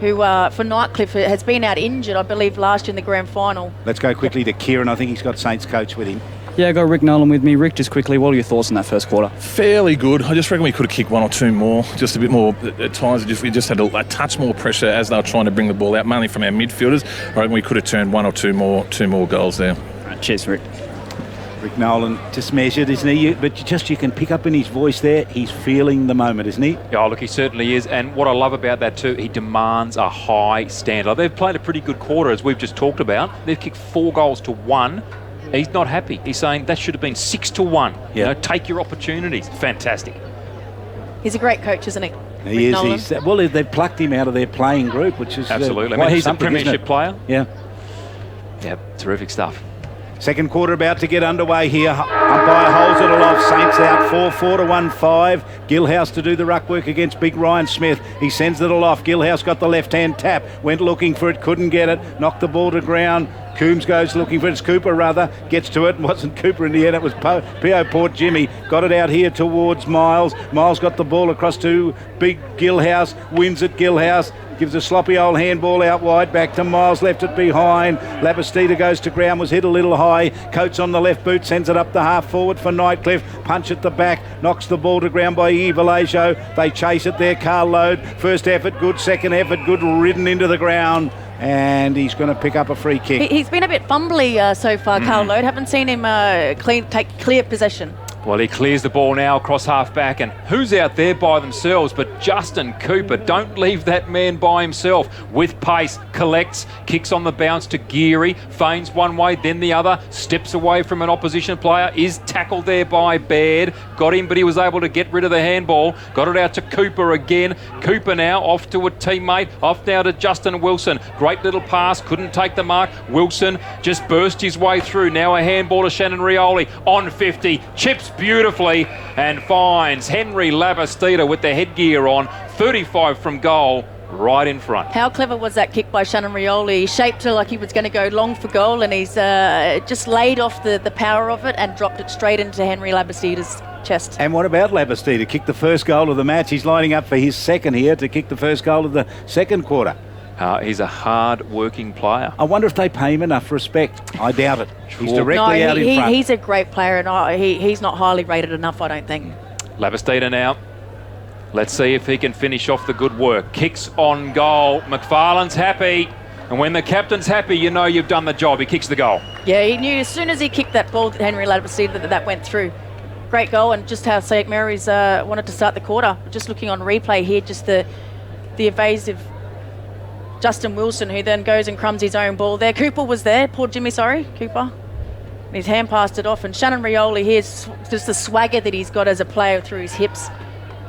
C: who for Nightcliff has been out injured, I believe, last year in the grand final.
A: Let's go quickly to Kieran. I think he's got Saints coach with him.
D: Yeah, I got Rick Nolan with me. Rick, just quickly, what are your thoughts on that first quarter?
L: Fairly good. I just reckon we could have kicked one or two more, just a bit more. At times, we just had a touch more pressure as they were trying to bring the ball out, mainly from our midfielders. I reckon we could have turned one or two more goals there.
D: Right, cheers, Rick.
A: Rick Nolan just measured, isn't he? But you can pick up in his voice there, he's feeling the moment, isn't he?
B: Yeah, look, he certainly is. And what I love about that too, he demands a high standard. They've played a pretty good quarter, as we've just talked about. They've kicked 4 goals to 1. He's not happy. He's saying that should have been 6 to 1.
A: Yeah.
B: You know, take your opportunities. Fantastic.
C: He's a great coach, isn't he?
A: He is. Well, they've plucked him out of their playing group, which is
B: absolutely. I mean, he's a premiership player.
A: Yeah.
B: Yeah, terrific stuff.
A: Second quarter about to get underway here. Umpire holds it aloft. Saints out 4-4 to 1-5. Gilhouse to do the ruck work against big Ryan Smith. He sends it aloft. Gilhouse got the left-hand tap. Went looking for it. Couldn't get it. Knocked the ball to ground. Coombs goes looking for it. It's Cooper, rather. Gets to it. It wasn't Cooper in the end. It was P.O. Port Jimmy. Got it out here towards Miles. Miles got the ball across to big Gilhouse. Wins it, Gilhouse. Gives a sloppy old handball out wide, back to Miles, left it behind. Labastida goes to ground, was hit a little high. Coates on the left boot, sends it up the half forward for Nightcliff. Punch at the back, knocks the ball to ground by Iggy Vallejo. They chase it there, Carl Load. First effort good, second effort good, ridden into the ground. And he's going to pick up a free kick.
C: He's been a bit fumbly so far, Carl Load. Haven't seen him take clear possession.
B: Well, he clears the ball now across half-back, and who's out there by themselves but Justin Cooper? Don't leave that man by himself. With pace, collects, kicks on the bounce to Geary, feigns one way, then the other, steps away from an opposition player, is tackled there by Baird. Got him, but he was able to get rid of the handball. Got it out to Cooper again. Cooper now off to a teammate, off now to Justin Wilson. Great little pass, couldn't take the mark. Wilson just burst his way through. Now a handball to Shannon Rioli on 50, chips beautifully and finds Henry Labastida with the headgear on, 35 from goal, right in front.
C: How clever was that kick by Shannon Rioli? He shaped it like he was going to go long for goal, and he's just laid off the power of it and dropped it straight into Henry Labastida's chest.
A: And what about Labastida? Kicked the first goal of the match. He's lining up for his second here to kick the first goal of the second quarter.
B: He's a hard-working player.
A: I wonder if they pay him enough respect. I doubt it. He's directly out in front.
C: He's a great player, and he's not highly rated enough, I don't think.
B: Labastida now. Let's see if he can finish off the good work. Kicks on goal. McFarland's happy. And when the captain's happy, you know you've done the job. He kicks the goal.
C: Yeah, he knew as soon as he kicked that ball, Henry Labastida, that went through. Great goal, and just how St. Mary's wanted to start the quarter. Just looking on replay here, just the evasive Justin Wilson, who then goes and crumbs his own ball there. Cooper was there. Poor Jimmy, sorry, Cooper. And his hand passed it off. And Shannon Rioli, here's just the swagger that he's got as a player through his hips.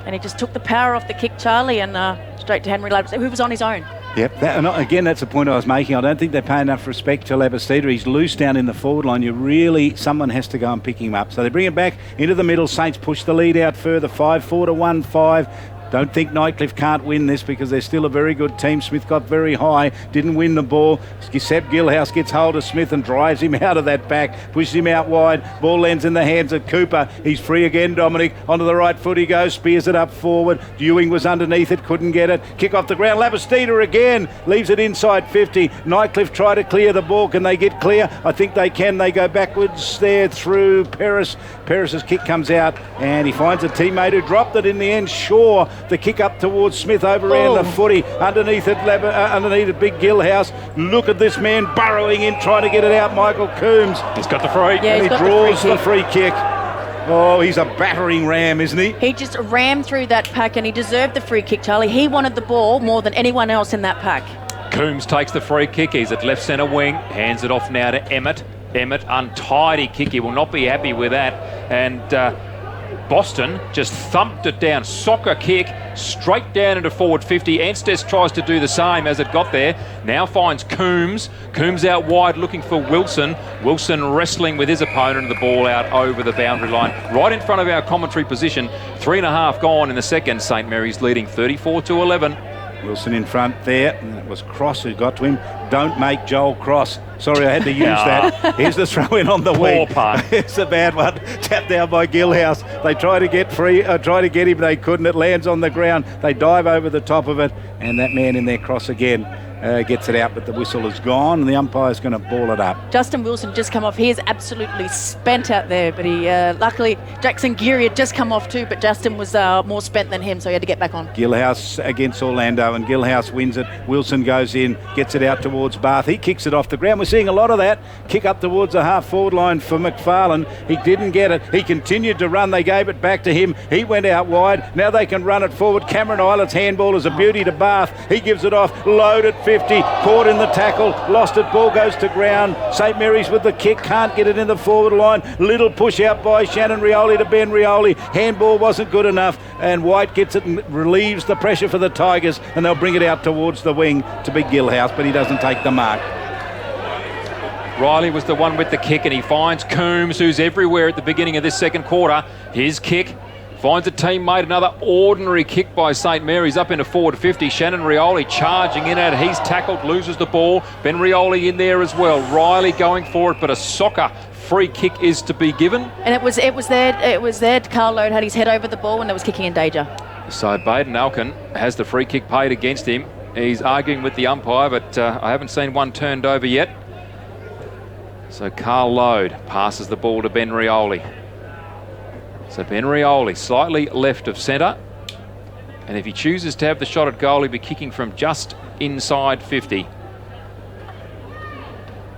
C: And he just took the power off the kick, Charlie, and straight to Henry Labastida, who was on his own.
A: Yep, again, that's the point I was making. I don't think they pay enough respect to Labastida. He's loose down in the forward line. Someone has to go and pick him up. So they bring it back into the middle. Saints push the lead out further, 5-4 to 1-5. Don't think Nightcliff can't win this because they're still a very good team. Smith got very high, didn't win the ball. Seb Gillhouse gets hold of Smith and drives him out of that back, pushes him out wide. Ball lands in the hands of Cooper. He's free again, Dominic. Onto the right foot he goes, spears it up forward. Ewing was underneath it, couldn't get it. Kick off the ground. Labastida again, leaves it inside 50. Nightcliff try to clear the ball. Can they get clear? I think they can. They go backwards there through Paris. Paris's kick comes out and he finds a teammate who dropped it in the end. Shaw, the kick up towards Smith, overran the footy, underneath it, big Gillhouse. Look at this man burrowing in, trying to get it out, Michael Coombs.
B: He's got the free.
C: Yeah,
A: and he draws the free kick. Oh, he's a battering ram, isn't he?
C: He just rammed through that pack and he deserved the free kick, Charlie. He wanted the ball more than anyone else in that pack.
B: Coombs takes the free kick. He's at left centre wing, hands it off now to Emmett. Emmett, untidy kick. He will not be happy with that. And Boston just thumped it down. Soccer kick straight down into forward 50. Anstess tries to do the same as it got there. Now finds Coombs. Coombs out wide looking for Wilson. Wilson wrestling with his opponent and the ball out over the boundary line. Right in front of our commentary position. 3.5 gone in the second. St Mary's leading 34-11.
A: Wilson in front there. And it was Cross who got to him. Don't make Joel Cross. Sorry, I had to use that. Here's the throw in on the wing. It's a bad one. Tapped down by Gillhouse. They try to get free, try to get him. They couldn't. It lands on the ground. They dive over the top of it. And that man in there, Cross again, gets it out, but the whistle is gone and the umpire's going to ball it up.
C: Justin Wilson just come off. He is absolutely spent out there, but he luckily Jackson Geary had just come off too, but Justin was more spent than him, so he had to get back on.
A: Gillhouse against Orlando, and Gillhouse wins it. Wilson goes in, gets it out towards Bath. He kicks it off the ground. We're seeing a lot of that. Kick up towards the half-forward line for McFarlane. He didn't get it. He continued to run. They gave it back to him. He went out wide. Now they can run it forward. Cameron Islet's handball is a beauty to Bath. He gives it off. Load at 50. Caught in the tackle. Lost it. Ball goes to ground. St Mary's with the kick. Can't get it in the forward line. Little push out by Shannon Rioli to Ben Rioli. Handball wasn't good enough. And White gets it and relieves the pressure for the Tigers. And they'll bring it out towards the wing to Big Gillhouse, but he doesn't take the mark.
B: Riley was the one with the kick, and he finds Coombs, who's everywhere at the beginning of this second quarter. His kick finds a teammate. Another ordinary kick by St Mary's up into forward 50. Shannon Rioli charging in at it. He's tackled, loses the ball. Ben Rioli in there as well. Riley going for it, but a soccer free kick is to be given.
C: And it was there. Carl Load had his head over the ball when there was kicking in danger.
B: So Baden Alkin has the free kick paid against him. He's arguing with the umpire, but I haven't seen one turned over yet. So Carl Load passes the ball to Ben Rioli. So Ben Rioli slightly left of centre. And if he chooses to have the shot at goal, he'll be kicking from just inside 50.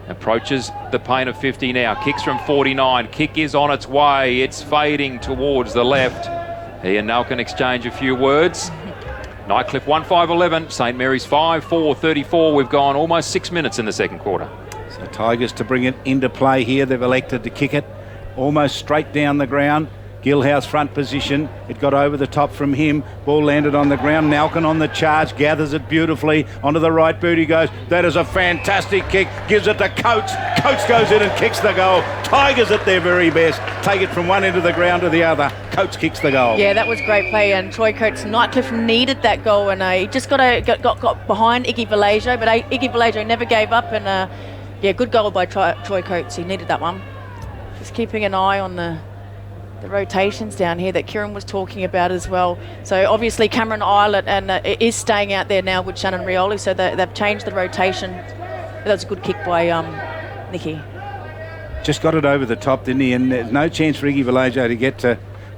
B: Approaches the paint of 50 now. Kicks from 49. Kick is on its way. It's fading towards the left. He and Nalkin exchange a few words. Nightcliff 1-5-11. St Mary's 5-4-34. We've gone almost 6 minutes in the second quarter.
A: So Tigers to bring it into play here. They've elected to kick it almost straight down the ground. Gillhouse front position. It got over the top from him. Ball landed on the ground. Nalkin on the charge. Gathers it beautifully. Onto the right boot he goes. That is a fantastic kick. Gives it to Coates. Coates goes in and kicks the goal. Tigers at their very best. Take it from one end of the ground to the other. Coates kicks the goal.
C: Yeah, that was great play. And Troy Coates, Nightcliff needed that goal. And he just got behind Iggy Vallejo. But Iggy Vallejo never gave up. And yeah, good goal by Troy Coates. He needed that one. Just keeping an eye on the rotations down here that Kieran was talking about as well. So obviously Cameron Islet is staying out there now with Shannon Rioli, so they've changed the rotation. That was a good kick by Nicky.
A: Just got it over the top, didn't he? And there's no chance for Iggy Vallejo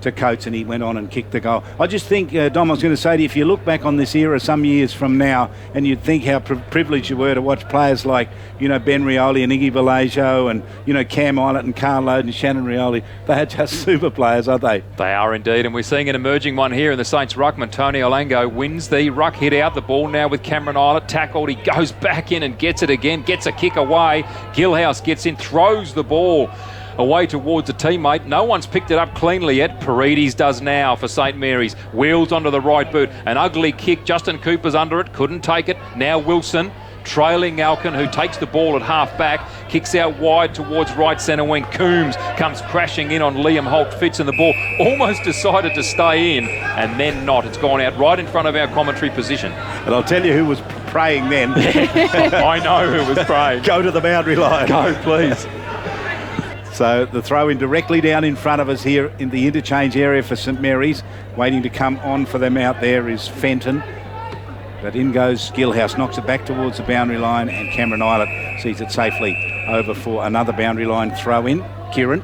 A: to to Coates, and he went on and kicked the goal. I just think, Dom, I was going to say to you, if you look back on this era some years from now, and you'd think how privileged you were to watch players like, Ben Rioli and Iggy Vallejo and, Cam Eilert and Carl Lode and Shannon Rioli, they are just super players, aren't they?
B: They are indeed, and we're seeing an emerging one here in the Saints ruckman. Tony Olango wins the ruck hit out. The ball now with Cameron Eilert, tackled. He goes back in and gets it again, gets a kick away. Gilhouse gets in, throws the ball away towards a teammate. No one's picked it up cleanly yet. Paredes does now for St Mary's. Wheels onto the right boot. An ugly kick. Justin Cooper's under it. Couldn't take it. Now Wilson trailing Alkin, who takes the ball at half back, kicks out wide towards right centre wing. Coombs comes crashing in on Liam Holt, fits in the ball, almost decided to stay in, and then not. It's gone out right in front of our commentary position.
A: And I'll tell you who was praying then.
B: I know who was praying.
A: Go to the boundary line.
B: Go, please.
A: So the throw in directly down in front of us here in the interchange area for St Mary's. Waiting to come on for them out there is Fenton. But in goes Gilhouse, knocks it back towards the boundary line, and Cameron Eilert sees it safely over for another boundary line throw in. Kieran?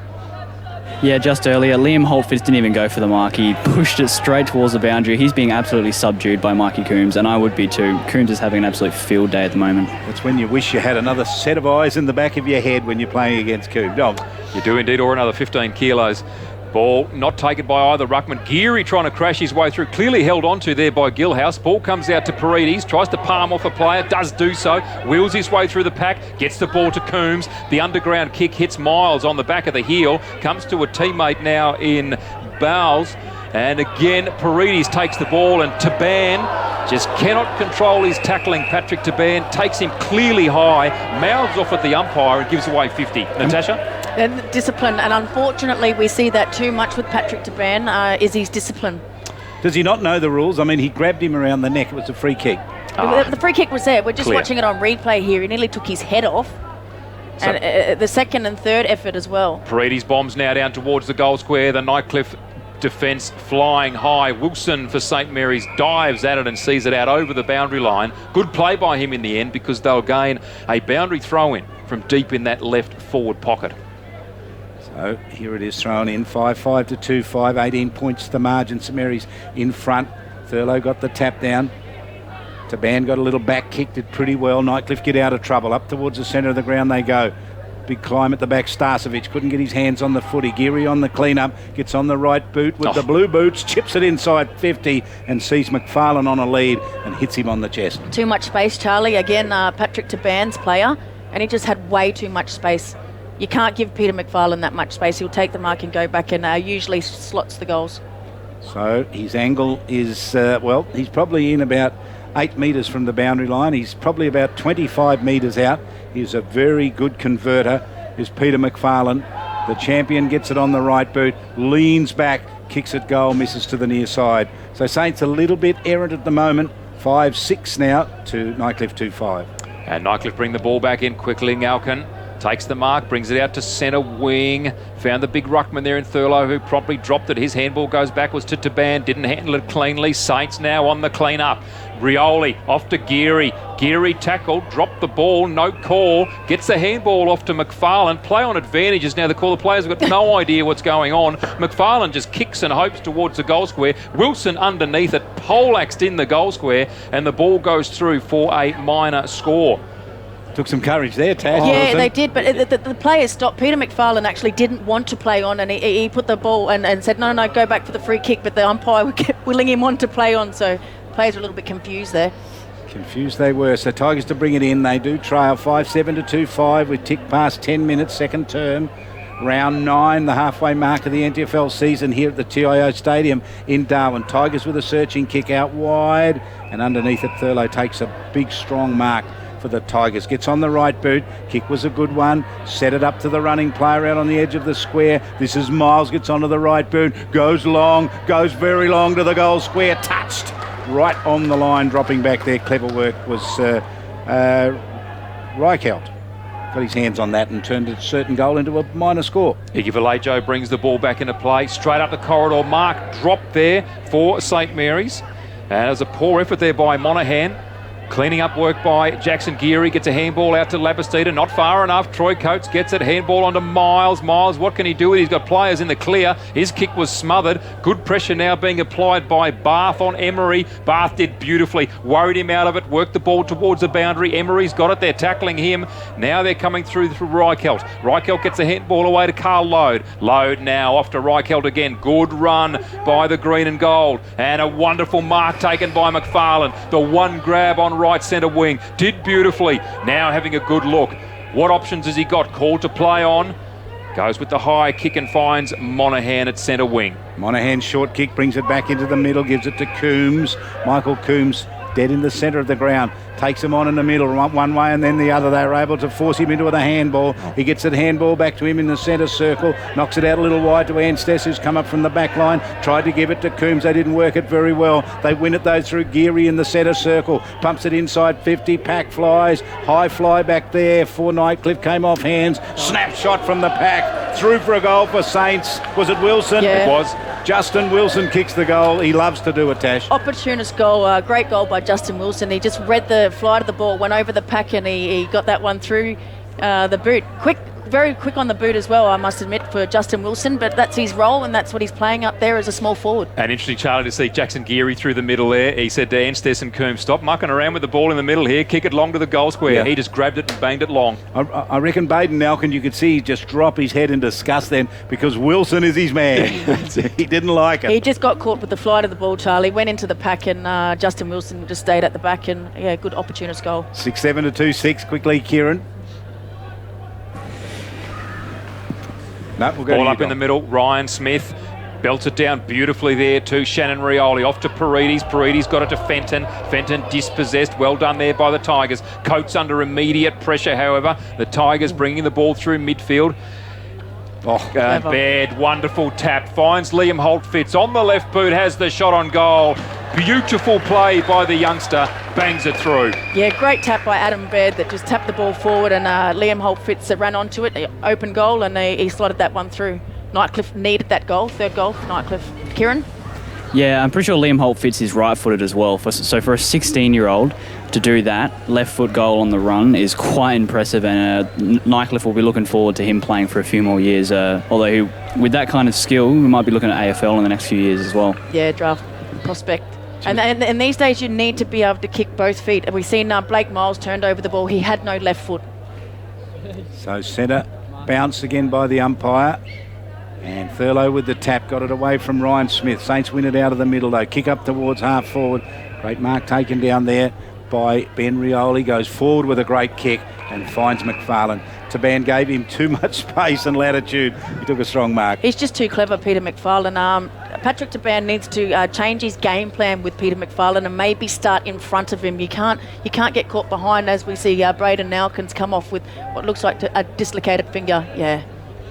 D: Yeah, just earlier, Liam Holtfitz didn't even go for the mark. He pushed it straight towards the boundary. He's being absolutely subdued by Mikey Coombs, and I would be too. Coombs is having an absolute field day at the moment.
A: That's when you wish you had another set of eyes in the back of your head when you're playing against Coombs. Dogs.
B: You do indeed, or another 15 kilos. Ball not taken by either ruckman. Geary trying to crash his way through, clearly held onto there by Gilhouse. Ball comes out to Paredes, tries to palm off a player, does do so, wheels his way through the pack, gets the ball to Coombs. The underground kick hits Miles on the back of the heel, comes to a teammate now in Bowles. And again, Paredes takes the ball, and Taban just cannot control his tackling. Patrick Taban takes him clearly high, mouths off at the umpire and gives away 50. Natasha?
C: And discipline, and unfortunately we see that too much with Patrick Taban, is his discipline.
A: Does he not know the rules? I mean, he grabbed him around the neck. It was a free kick.
C: The free kick was there. We're just
B: Clear.
C: watching it on replay here. He nearly took his head off. And the second and third effort as well.
B: Paredes bombs now down towards the goal square. The Nightcliff defence flying high. Wilson for St Mary's dives at it and sees it out over the boundary line. Good play by him in the end, because they'll gain a boundary throw in from deep in that left forward pocket.
A: So here it is thrown in, 5-5 to 2-5, 18 points the margin. St Mary's in front. Thurlow got the tap down. Taban got a little back kick, did pretty well. Nightcliff get out of trouble. Up towards the centre of the ground they go. Big climb at the back. Starcevic couldn't get his hands on the footy. Geary on the clean-up, gets on the right boot with the blue boots, chips it inside 50 and sees McFarlane on a lead and hits him on the chest.
C: Too much space, Charlie. Again, Patrick Taban's player, and he just had way too much space. You can't give Peter McFarlane that much space. He'll take the mark and go back, and usually slots the goals.
A: So his angle is, he's probably in about 8 metres from the boundary line. He's probably about 25 metres out. He's a very good converter, is Peter McFarlane. The champion gets it on the right boot, leans back, kicks it goal, misses to the near side. So Saints a little bit errant at the moment. 5-6 now to Nightcliff 2-5.
B: And Nightcliff bring the ball back in quickly. Ngalkin takes the mark, brings it out to centre wing. Found the big ruckman there in Thurlow, who promptly dropped it. His handball goes backwards to Taban, didn't handle it cleanly. Saints now on the clean-up. Rioli off to Geary. Geary tackled, dropped the ball, no call. Gets the handball off to McFarlane. Play on advantages now. The call. The players have got no idea what's going on. McFarlane just kicks and hopes towards the goal square. Wilson underneath it, poleaxed in the goal square, and the ball goes through for a minor score.
A: Took some courage there, Tash.
C: Yeah, they did, but the players stopped. Peter McFarlane actually didn't want to play on, and he put the ball and said, no, go back for the free kick, but the umpire kept willing him on to play on, so players were a little bit confused there.
A: Confused they were. So Tigers to bring it in. They do trail 5-7 to 2-5. We've ticked past 10 minutes, second term. Round 9, the halfway mark of the NTFL season here at the TIO Stadium in Darwin. Tigers with a searching kick out wide, and underneath it Thurlow takes a big strong mark for the Tigers. Gets on the right boot. Kick was a good one. Set it up to the running player out on the edge of the square. This is Miles. Gets onto the right boot. Goes long. Goes very long to the goal square. Touched. Right on the line. Dropping back there. Clever work was Reichelt. Got his hands on that and turned a certain goal into a minor score.
B: Iggy Vallejo brings the ball back into play. Straight up the corridor. Mark dropped there for St Mary's. And it was a poor effort there by Monaghan. Cleaning up work by Jackson Geary, gets a handball out to Labastida, not far enough. Troy Coates gets it, handball onto Miles. Miles, what can he do with it? He's got players in the clear. His kick was smothered. Good pressure now being applied by Bath on Emery. Bath did beautifully, worried him out of it, worked the ball towards the boundary. Emery's got it, they're tackling him. Now they're coming through Reichelt. Reichelt gets a handball away to Carl Lode. Lode now off to Reichelt again. Good run by the green and gold. And a wonderful mark taken by McFarlane. The one grab on right centre wing. Did beautifully. Now having a good look. What options has he got? Called to play on. Goes with the high kick and finds Monaghan at centre wing.
A: Monaghan's short kick brings it back into the middle, gives it to Coombs. Michael Coombs dead in the centre of the ground. Takes him on in the middle, one way and then the other. They were able to force him into the handball. He gets that handball back to him in the centre circle, knocks it out a little wide to Anstess, who's come up from the back line, tried to give it to Coombs. They didn't work it very well. They win it though through Geary in the centre circle, pumps it inside 50, Pack flies, high fly back there for Nightcliff, came off hands, snapshot from the Pack, through for a goal for Saints. Was it Wilson?
C: Yeah.
B: It was.
A: Justin Wilson kicks the goal. He loves to do it, Tash.
C: Opportunist goal, great goal by Justin Wilson. He just read the flight of the ball, went over the Pack, and he got that one through the boot. Very quick on the boot as well, I must admit, for Justin Wilson, but that's his role and that's what he's playing up there as a small forward.
B: And interesting, Charlie, to see Jackson Geary through the middle there. He said to Anstess and Coombs, stop mucking around with the ball in the middle here, kick it long to the goal square.
A: Yeah.
B: He just grabbed it and banged it long.
A: I reckon Baden Nalkin, you could see just drop his head in disgust then, because Wilson is his man. He didn't like it.
C: He just got caught with the flight of the ball, Charlie, went into the Pack, and Justin Wilson just stayed at the back, and yeah, good opportunist goal.
A: 6-7 to 2-6 quickly, Kieran. No, we'll go
B: Ball up in the middle, Ryan Smith belts it down beautifully there to Shannon Rioli, off to Paredes. Paredes got it to Fenton. Fenton dispossessed, well done there by the Tigers. Coates under immediate pressure, however. The Tigers bringing the ball through midfield. Baird, wonderful tap, finds Liam Holt-Fitz on the left boot, has the shot on goal. Beautiful play by the youngster, bangs it through.
C: Yeah, great tap by Adam Baird that just tapped the ball forward, and Liam Holt-Fitz ran onto it, open goal, and he slotted that one through. Nightcliff needed that goal, third goal for Nightcliff. Kieran?
D: Yeah, I'm pretty sure Liam Holt-Fitz is right-footed as well. So for a 16-year-old to do that, left-foot goal on the run is quite impressive, and Nightcliff will be looking forward to him playing for a few more years. Although with that kind of skill, we might be looking at AFL in the next few years as well.
C: Yeah, draft prospect. And these days you need to be able to kick both feet. And we've seen Blake Miles turned over the ball. He had no left foot.
A: So centre bounce again by the umpire. And Thurlow with the tap, got it away from Ryan Smith. Saints win it out of the middle though. Kick up towards half forward. Great mark taken down there by Ben Rioli. Goes forward with a great kick and finds McFarlane. Taban gave him too much space and latitude. He took a strong mark.
C: He's just too clever, Peter McFarlane. Patrick Taban needs to change his game plan with Peter McFarlane and maybe start in front of him. You can't get caught behind, as we see Braden Nalkins come off with what looks like a dislocated finger. Yeah,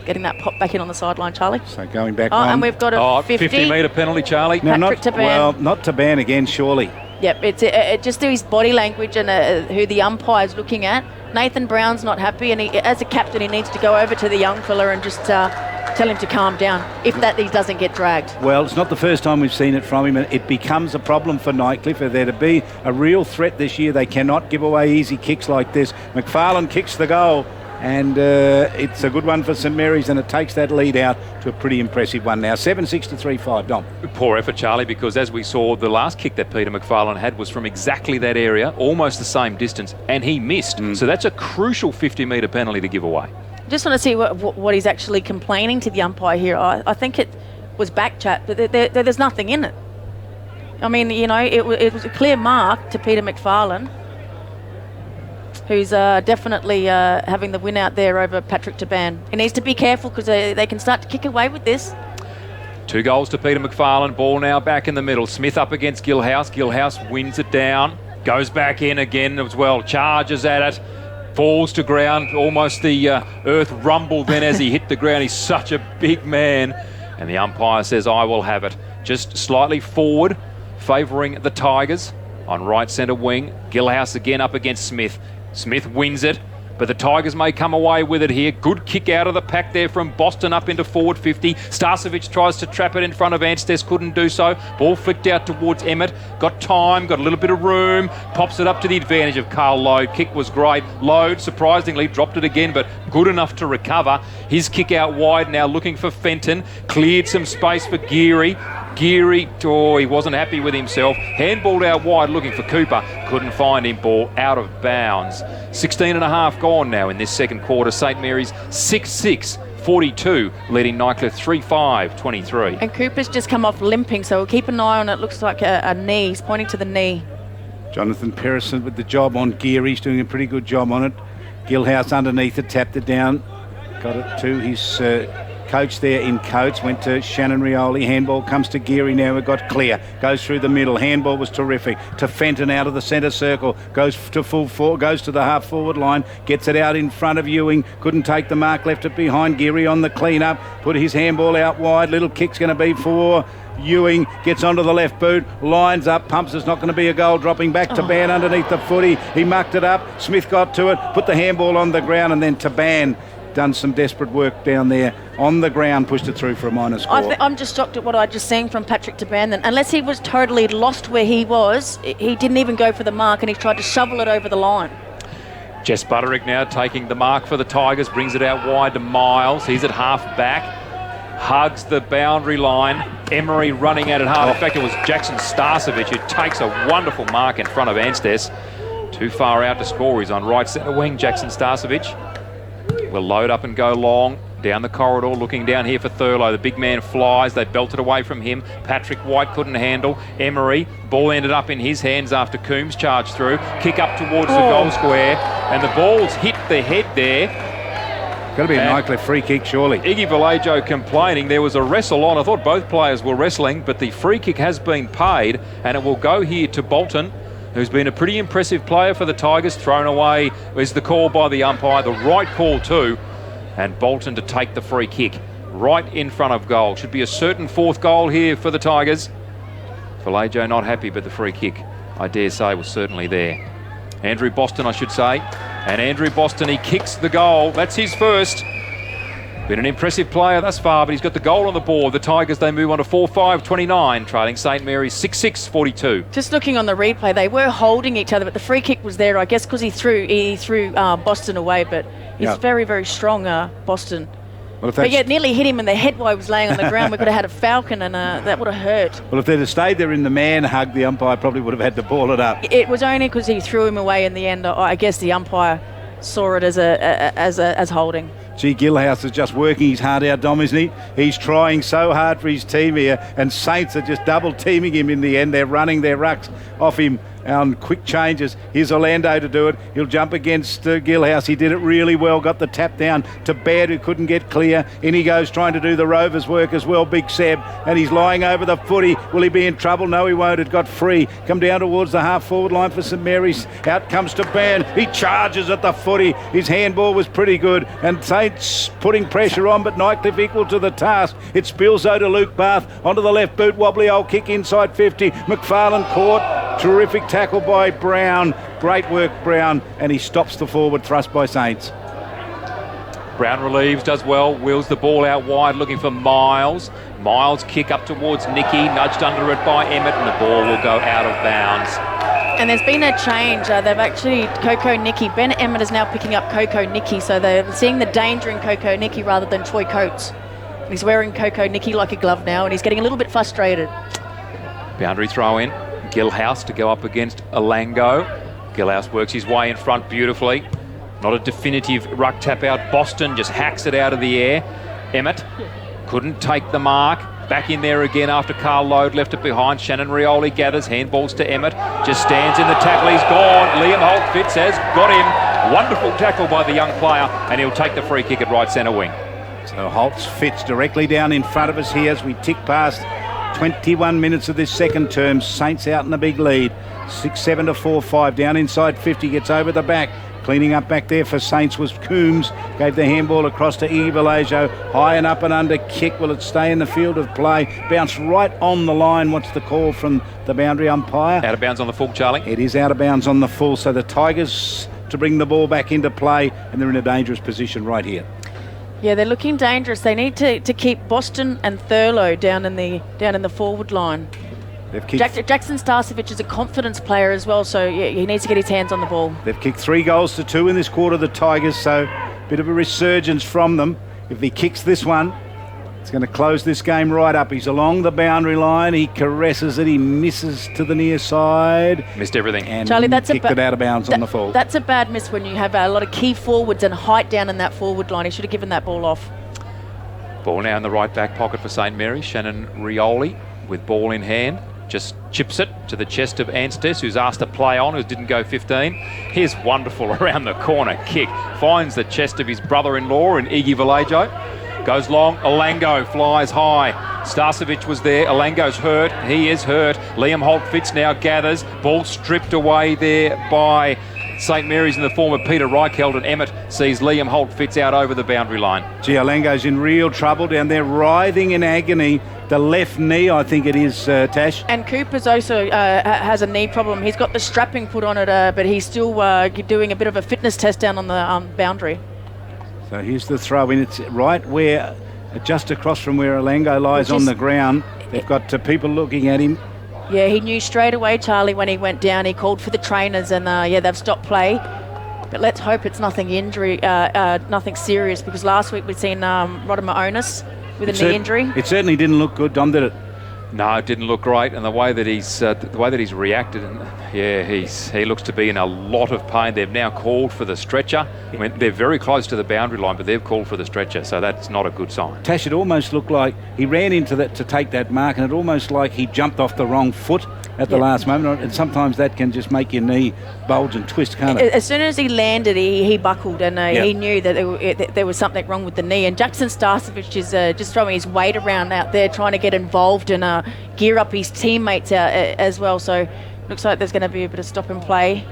C: getting that pop back in on the sideline, Charlie.
A: So going back
C: and we've got a
B: 50-metre penalty, Charlie.
A: No,
C: Patrick Taban.
A: Well, not Taban again, surely.
C: Yep, it's just his body language and who the umpire's looking at. Nathan Brown's not happy, and as a captain, he needs to go over to the young fella and just tell him to calm down, if that he doesn't get dragged.
A: Well, it's not the first time we've seen it from him, and it becomes a problem for Nightcliff. For there to be a real threat this year, they cannot give away easy kicks like this. McFarlane kicks the goal, and it's a good one for St Mary's, and it takes that lead out to a pretty impressive one now. 7-6 to 3-5, Dom.
B: Poor effort, Charlie, because as we saw, the last kick that Peter McFarlane had was from exactly that area, almost the same distance, and he missed. So that's a crucial 50-metre penalty to give away.
C: Just want to see what he's actually complaining to the umpire here. I think it was back chat, but there's nothing in it. I mean, you know, it was a clear mark to Peter McFarlane, who's definitely having the win out there over Patrick Taban. He needs to be careful because they can start to kick away with this.
B: 2 goals to Peter McFarlane. Ball now back in the middle. Smith up against Gilhouse. Gilhouse wins it down. Goes back in again as well. Charges at it. Falls to ground. Almost the earth rumbled then as he hit the ground. He's such a big man. And the umpire says, I will have it. Just slightly forward, favouring the Tigers. On right centre wing. Gilhouse again up against Smith. Smith wins it. but the Tigers may come away with it here. Good kick out of the pack there from Boston up into forward 50. Starcevic tries to trap it in front of Anstess, couldn't do so. Ball flicked out towards Emmett. Got time, got a little bit of room. Pops it up to the advantage of Carl Load. Kick was great. Load, surprisingly, dropped it again, but good enough to recover. His kick out wide now, looking for Fenton. Cleared some space for Geary. Geary, he wasn't happy with himself. Handballed out wide looking for Cooper. Couldn't find him. Ball out of bounds. 16 and a half gone now in this second quarter. St Mary's 6-6-42, leading Nightcliff 3-5-23.
C: And Cooper's just come off limping, so we'll keep an eye on it. Looks like a knee. He's pointing to the knee.
A: Jonathan Perrison with the job on Geary. He's doing a pretty good job on it. Gilhouse underneath it, tapped it down. Got it to his coach there in Coates, went to Shannon Rioli. Handball comes to Geary now. It got clear. Goes through the middle. Handball was terrific. To Fenton out of the centre circle. Goes to goes to the half forward line. Gets it out in front of Ewing. Couldn't take the mark. Left it behind. Geary on the clean up. Put his handball out wide. Little kick's going to be for Ewing. Gets onto the left boot. Lines up. Pumps. It's not going to be a goal. Dropping back to Ban underneath the footy. He mucked it up. Smith got to it. Put the handball on the ground, and then to Ban done some desperate work down there on the ground, pushed it through for a minor score.
C: I'm just shocked at what I just seen from Patrick Taban. Unless he was totally lost where he was, he didn't even go for the mark, and he tried to shovel it over the line.
B: Jess Butterick now taking the mark for the Tigers, brings it out wide to Miles. He's at half back, hugs the boundary line. Emery running at it hard. In fact, it was Jackson Starcevic who takes a wonderful mark in front of Anstess. Too far out to score. He's on right centre wing, Jackson Starcevic. Will load up and go long down the corridor, looking down here for Thurlow. The big man flies. They belted away from him. Patrick White couldn't handle. Emery, ball ended up in his hands after Coombs charged through. Kick up towards the goal square, and the ball's hit the head there.
A: Got to be a Nightcliff free kick, surely.
B: Iggy Vallejo complaining. There was a wrestle on. I thought both players were wrestling, but the free kick has been paid, and it will go here to Bolton, who's been a pretty impressive player for the Tigers. Thrown away is the call by the umpire. The right call too. And Bolton to take the free kick right in front of goal. Should be a certain fourth goal here for the Tigers. Vallejo not happy, but the free kick, I dare say, was certainly there. Andrew Boston, I should say. And Andrew Boston, he kicks the goal. That's his first. Been an impressive player thus far, but he's got the goal on the board. The Tigers, they move on to 4-5-29, trailing St Mary's 6-6-42.
C: Just looking on the replay, they were holding each other, but the free kick was there, I guess, because he threw Boston away. But he's very, very strong, Boston. Well, but yeah, nearly hit him in the head while he was laying on the ground. We could have had a falcon, and that would have hurt.
A: Well, if they'd have stayed there in the man hug, the umpire probably would have had to ball it up.
C: It was only because he threw him away in the end. I guess the umpire saw it as holding.
A: Gee, Gilhouse is just working his heart out, Dom, isn't he? He's trying so hard for his team here, and Saints are just double teaming him in the end. They're running their rucks off him on quick changes. Here's Orlando to do it. He'll jump against Gilhouse. He did it really well. Got the tap down to Baird, who couldn't get clear. In he goes, trying to do the Rovers work as well, Big Seb. And he's lying over the footy. Will he be in trouble? No, he won't. It got free. Come down towards the half-forward line for St Mary's. Out comes to Ban. He charges at the footy. His handball was pretty good. And Saints putting pressure on, but Nightcliff equal to the task. It spills out to Luke Bath. Onto the left boot. Wobbly old kick inside 50. McFarlane caught. Terrific tackle by Brown. Great work, Brown. And he stops the forward thrust by Saints.
B: Brown relieves, does well, wheels the ball out wide, looking for Miles. Miles kick up towards Nicky, nudged under it by Emmett, and the ball will go out of bounds.
C: And there's been a change. They've actually, Coco Nicky, Ben Emmett is now picking up Coco Nicky, so they're seeing the danger in Coco Nicky rather than Troy Coates. He's wearing Coco Nicky like a glove now, and he's getting a little bit frustrated.
B: Boundary throw in. Gilhouse to go up against Alango. Gilhouse works his way in front beautifully. Not a definitive ruck tap out. Boston just hacks it out of the air. Emmett couldn't take the mark. Back in there again after Carl Load left it behind. Shannon Rioli gathers, handballs to Emmett. Just stands in the tackle. He's gone. Liam Holt Fitz has got him. Wonderful tackle by the young player, and he'll take the free kick at right centre wing.
A: So Holtz Fitz directly down in front of us here as we tick past 21 minutes of this second term. Saints out in the big lead. 6-7 to 4-5. Down inside 50. Gets over the back. Cleaning up back there for Saints was Coombs. Gave the handball across to Iggy Vallejo. High and up and under kick. Will it stay in the field of play? Bounce right on the line. What's the call from the boundary umpire?
B: Out of bounds on the full, Charlie.
A: It is out of bounds on the full. So the Tigers to bring the ball back into play, and they're in a dangerous position right here.
C: Yeah, they're looking dangerous. They need to keep Boston and Thurlow down in the forward line. Jackson Starcevic is a confidence player as well, so yeah, he needs to get his hands on the ball.
A: They've kicked 3 goals to 2 in this quarter, the Tigers, so a bit of a resurgence from them. If he kicks this one, it's going to close this game right up. He's along the boundary line. He caresses it. He misses to the near side.
B: Missed everything.
A: And
C: Charlie,
A: kicked it out of bounds on the fall.
C: That's a bad miss when you have a lot of key forwards and height down in that forward line. He should have given that ball off.
B: Ball now in the right back pocket for St Mary's. Shannon Rioli with ball in hand. Just chips it to the chest of Anstis, who's asked to play on, who didn't go 15. Here's wonderful around the corner kick. Finds the chest of his brother-in-law in Iggy Vallejo. Goes long. Alango flies high. Starcevic was there. Alango's hurt. He is hurt. Liam Holt-Fitz now gathers. Ball stripped away there by St Mary's in the form of Peter Reichelt, and Emmett sees Liam Holt-Fitz out over the boundary line.
A: Gee, Alango's in real trouble down there, writhing in agony. The left knee, I think it is, Tash.
C: And Cooper's also has a knee problem. He's got the strapping put on it, but he's still doing a bit of a fitness test down on the boundary.
A: So here's the throw in. It's right where, just across from where Alango lies on the ground. They've got people looking at him.
C: Yeah, he knew straight away, Charlie, when he went down. He called for the trainers, and they've stopped play. But let's hope it's nothing serious, because last week we'd seen Rodimer Onus with a knee injury.
A: It certainly didn't look good, Dom, did it?
B: No, it didn't look great, and the way that he's reacted, and yeah, he looks to be in a lot of pain. They've now called for the stretcher. I mean, they're very close to the boundary line, but they've called for the stretcher, so that's not a good sign.
A: Tash, it almost looked like he ran into that to take that mark, and it almost like he jumped off the wrong foot at the last moment, and sometimes that can just make your knee bulge and twist, can't it?
C: As soon as he landed, he buckled, and he knew that there was something wrong with the knee. And Jackson Starcevic is just throwing his weight around out there, trying to get involved and gear up his teammates as well. So looks like there's going to be a bit of stop and play.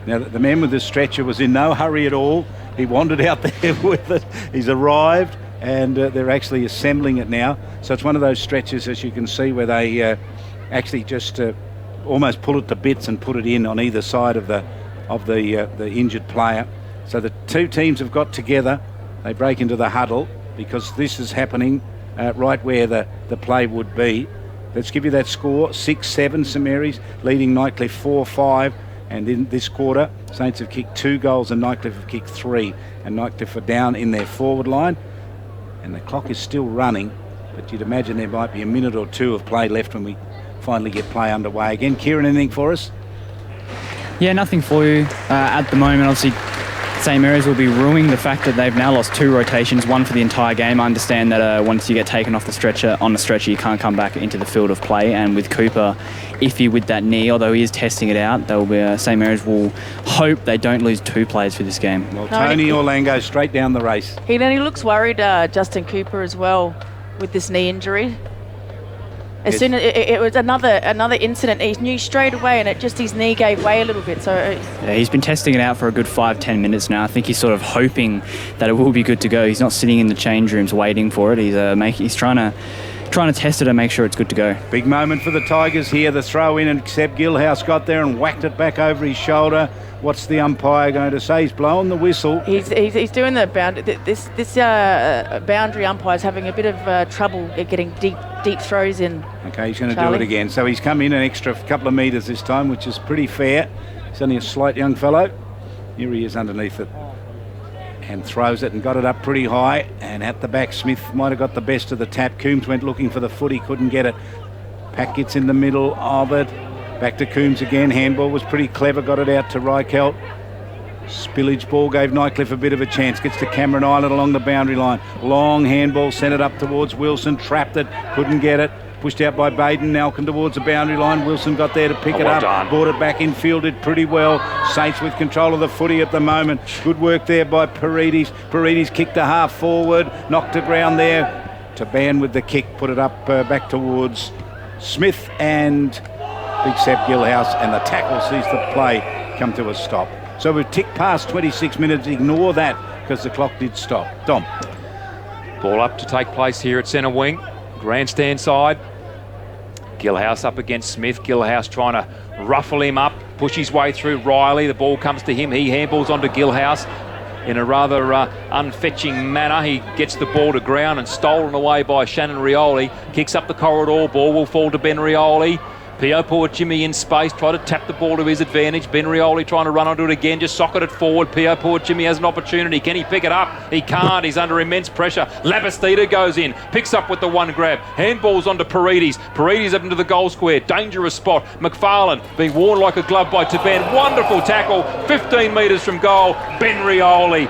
A: Now, the man with the stretcher was in no hurry at all. He wandered out there with it. He's arrived, and they're actually assembling it now. So it's one of those stretchers, as you can see, where they actually just almost pull it to bits and put it in on either side of the injured player. So the two teams have got together. They break into the huddle because this is happening right where the play would be. Let's give you that score: 6-7 St Mary's leading Nightcliff 4-5. And in this quarter, Saints have kicked 2 goals and Nightcliff have kicked 3. And Nightcliff are down in their forward line. And the clock is still running, but you'd imagine there might be a minute or 2 of play left when we finally get play underway again. Kieran, anything for us?
D: Yeah, nothing for you at the moment. Obviously, St Mary's will be ruining the fact that they've now lost 2 rotations, 1 for the entire game. I understand that once you get taken off the stretcher, you can't come back into the field of play. And with Cooper iffy with that knee, although he is testing it out, St Mary's will hope they don't lose 2 players for this game.
A: Well, Tony Orlango straight down the race.
C: He looks worried, Justin Cooper, as well, with this knee injury. As soon as it was another incident, he knew straight away, and his knee gave way a little bit. So
D: yeah, he's been testing it out for a good 5-10 minutes now. I think he's sort of hoping that it will be good to go. He's not sitting in the change rooms waiting for it. He's trying to test it and make sure it's good to go.
A: Big moment for the Tigers here. The throw in, and Seb Gilhouse got there and whacked it back over his shoulder. What's the umpire going to say? He's blowing the whistle.
C: He's doing the boundary. This boundary umpire is having a bit of trouble getting deep throws in.
A: Okay, he's going to do it again. So he's come in an extra couple of metres this time, which is pretty fair. He's only a slight young fellow. Here he is underneath it. And throws it and got it up pretty high. And at the back, Smith might have got the best of the tap. Coombs went looking for the foot. He couldn't get it. Pack gets in the middle of it. Back to Coombs again. Handball was pretty clever. Got it out to Reichelt. Spillage ball gave Nightcliff a bit of a chance. Gets to Cameron Island along the boundary line. Long handball sent it up towards Wilson. Trapped it. Couldn't get it. Pushed out by Baden. Nalkin towards the boundary line. Wilson got there to pick it up. Brought it back in. Fielded pretty well. Saints with control of the footy at the moment. Good work there by Paredes. Paredes kicked a half forward. Knocked it round there. Taban with the kick. Put it up back towards Smith and Big Seb Gilhouse, and the tackle sees the play come to a stop. So we've ticked past 26 minutes. Ignore that because the clock did stop. Dom.
B: Ball up to take place here at centre wing. Grandstand side. Gillhouse up against Smith. Gillhouse trying to ruffle him up, push his way through Riley. The ball comes to him. He handballs onto Gillhouse in a rather unfetching manner. He gets the ball to ground and stolen away by Shannon Rioli. Kicks up the corridor. Ball will fall to Ben Rioli. Pio Jimmy in space, try to tap the ball to his advantage. Ben Rioli trying to run onto it again, just socket it forward. Pio Jimmy has an opportunity. Can he pick it up? He can't. He's under immense pressure. Labastida goes in, picks up with the one grab. Handballs onto Paredes. Paredes up into the goal square. Dangerous spot. McFarlane being worn like a glove by Taban. Wonderful tackle. 15 metres from goal. Ben Rioli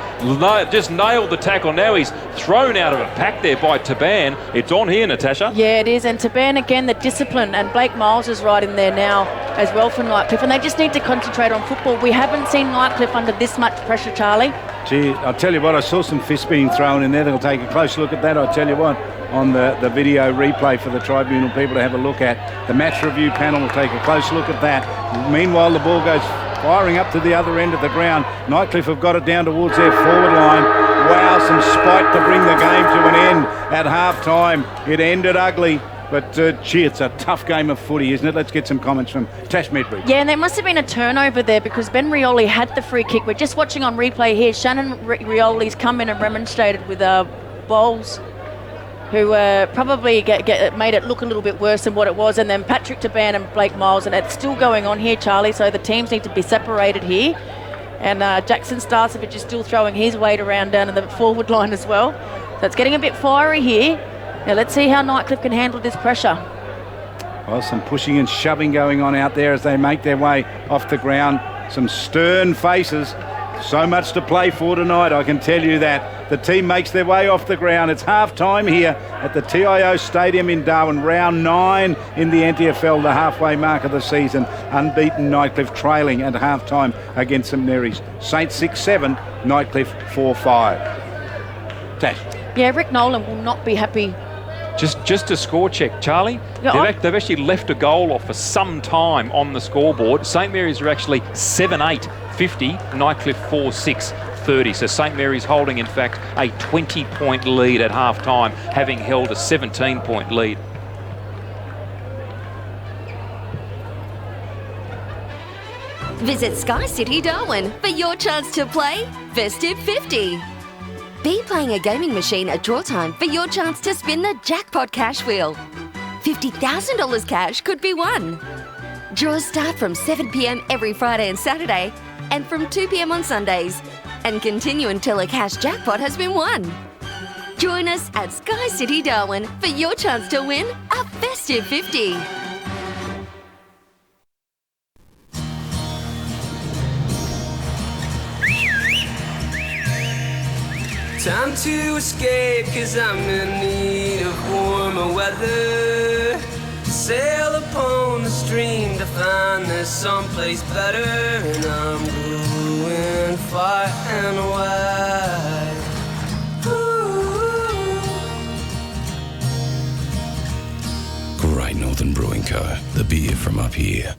B: just nailed the tackle. Now he's thrown out of a pack there by Taban. It's on here, Natasha.
C: Yeah, it is. And Taban again, the discipline. And Blake Miles is right in there now as well for Nightcliff, and they just need to concentrate on football. We haven't seen Nightcliff under this much pressure, Charlie.
A: Gee, I'll tell you what, I saw some fists being thrown in there. They'll take a close look at that. I'll tell you what, on the video replay for the tribunal people to have a look at. The match review panel will take a close look at that. Meanwhile, the ball goes firing up to the other end of the ground. Nightcliff have got it down towards their forward line. Wow, some spite to bring the game to an end at half-time. It ended ugly. But, gee, it's a tough game of footy, isn't it? Let's get some comments from Tash Medbridge.
C: Yeah, and there must have been a turnover there because Ben Rioli had the free kick. We're just watching on replay here. Shannon Rioli's come in and remonstrated with Bowles, who probably made it look a little bit worse than what it was. And then Patrick Taban and Blake Miles, and it's still going on here, Charlie, so the teams need to be separated here. And Jackson Starcevich is still throwing his weight around down in the forward line as well. So it's getting a bit fiery here. Now let's see how Nightcliff can handle this pressure.
A: Well, some pushing and shoving going on out there as they make their way off the ground. Some stern faces. So much to play for tonight, I can tell you that. The team makes their way off the ground. It's half-time here at the TIO Stadium in Darwin. Round 9 in the NTFL, the halfway mark of the season. Unbeaten Nightcliff trailing at half-time against St Mary's. Saints 6-7, Nightcliff 4-5. Tash.
C: Yeah, Rick Nolan will not be happy.
B: Just a score check, Charlie.
C: Yeah,
B: They've actually left a goal off for some time on the scoreboard. St Mary's are actually 7-8, 50, Nightcliff 4-6, 30. So St Mary's holding, in fact, a 20-point lead at half-time, having held a 17-point lead.
E: Visit Sky City Darwin for your chance to play Festive 50. Be playing a gaming machine at draw time for your chance to spin the jackpot cash wheel. $50,000 cash could be won. Draws start from 7 p.m. every Friday and Saturday and from 2 p.m. on Sundays and continue until a cash jackpot has been won. Join us at Sky City Darwin for your chance to win a Festive 50.
F: Time to escape, cause I'm in need of warmer weather. Sail upon the stream to find there's someplace better. And I'm going far and wide.
G: Great Northern Brewing Co. The beer from up here.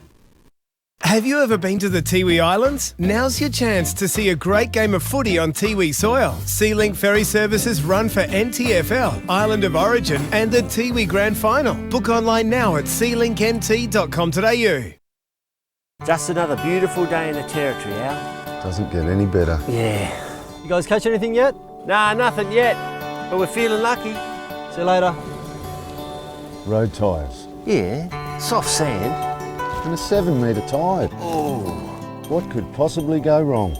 H: Have you ever been to the Tiwi Islands? Now's your chance to see a great game of footy on Tiwi soil. Sea-Link ferry services run for NTFL, Island of Origin and the Tiwi Grand Final. Book online now at sealinknt.com.au.
I: Just another beautiful day in the territory, Al.
J: Doesn't get any better.
I: Yeah. You guys catch anything yet? Nah, nothing yet. But we're feeling lucky. See you later.
J: Road tyres
I: Yeah, soft sand.
J: and a 7-metre tide.
I: Oh.
J: What could possibly go wrong?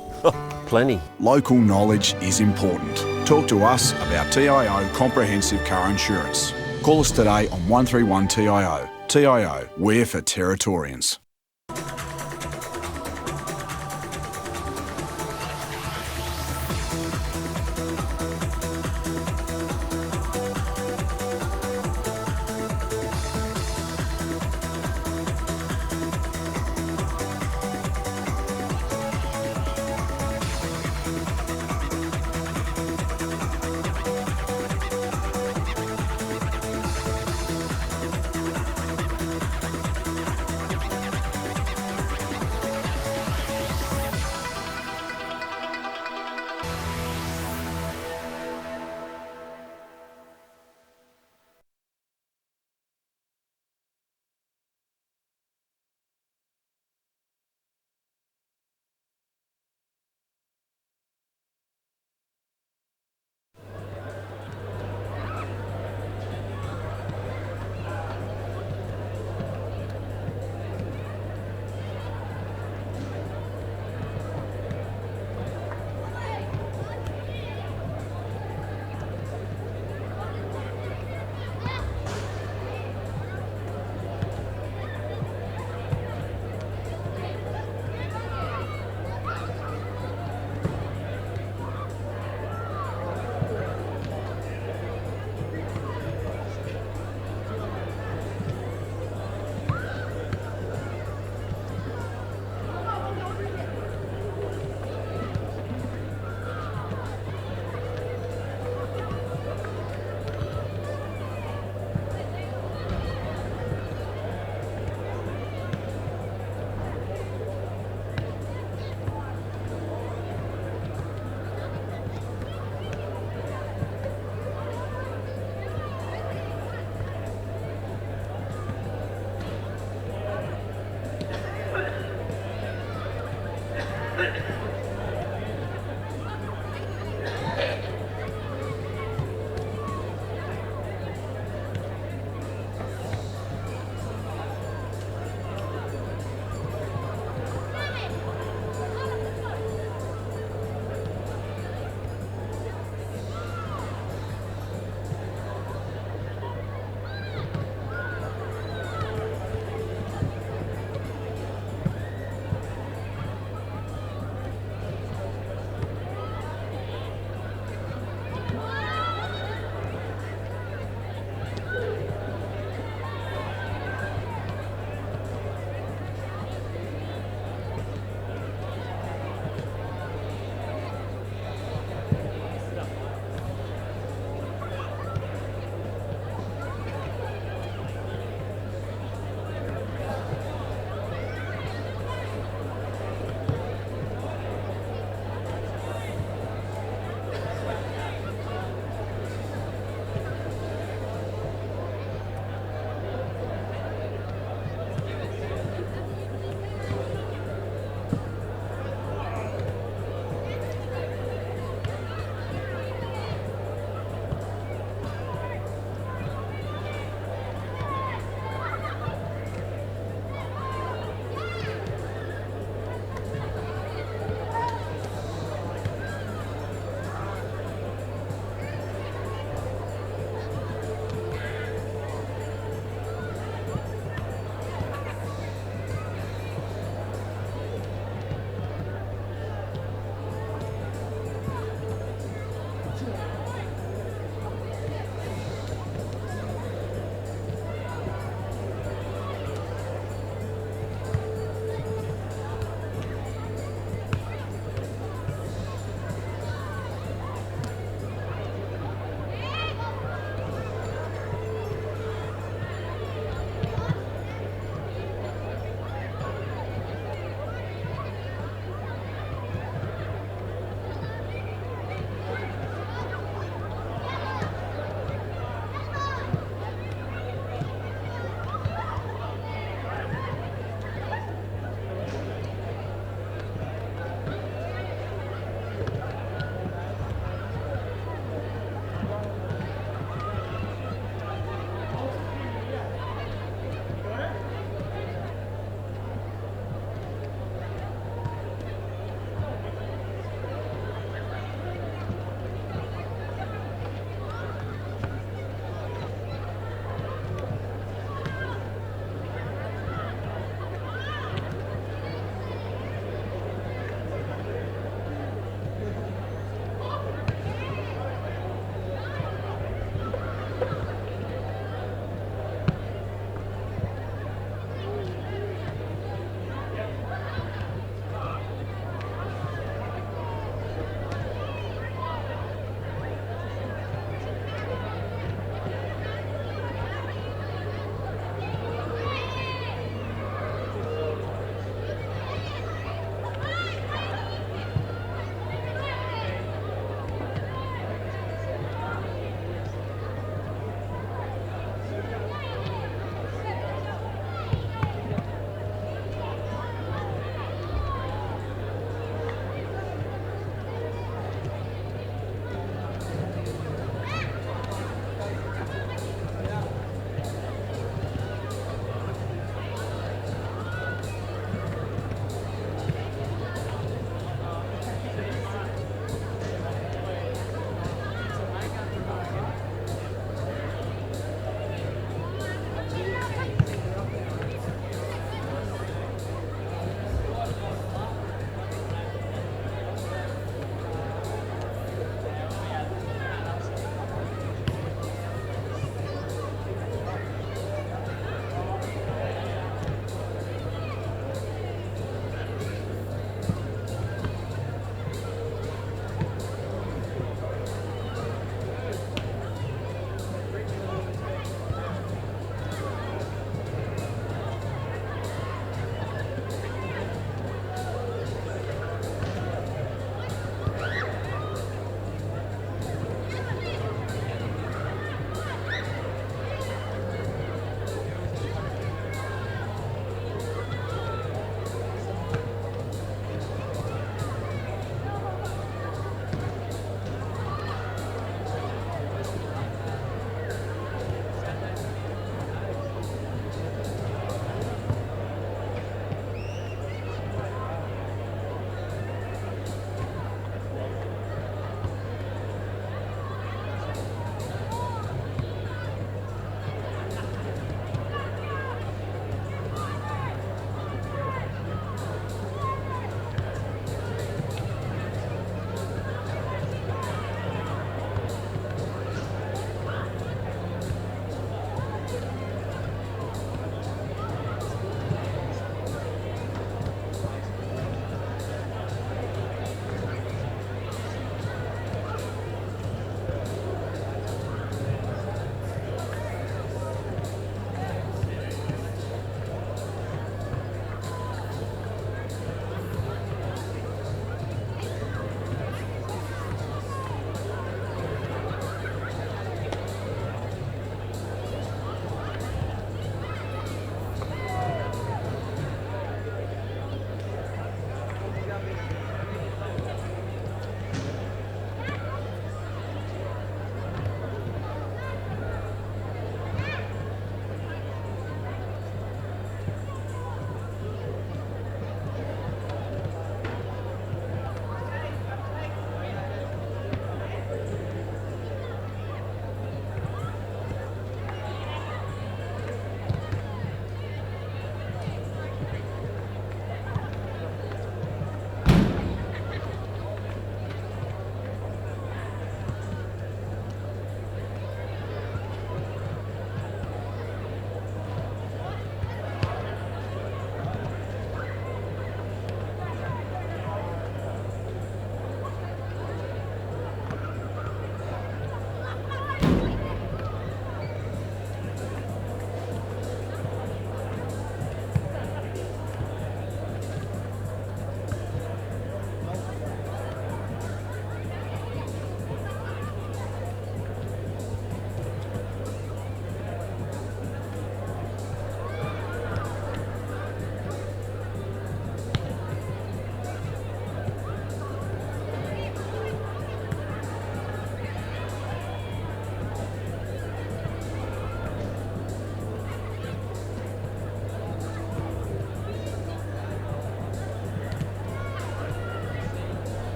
I: Plenty.
K: Local knowledge is important. Talk to us about TIO Comprehensive Car Insurance. Call us today on 131 TIO. TIO, we're for Territorians.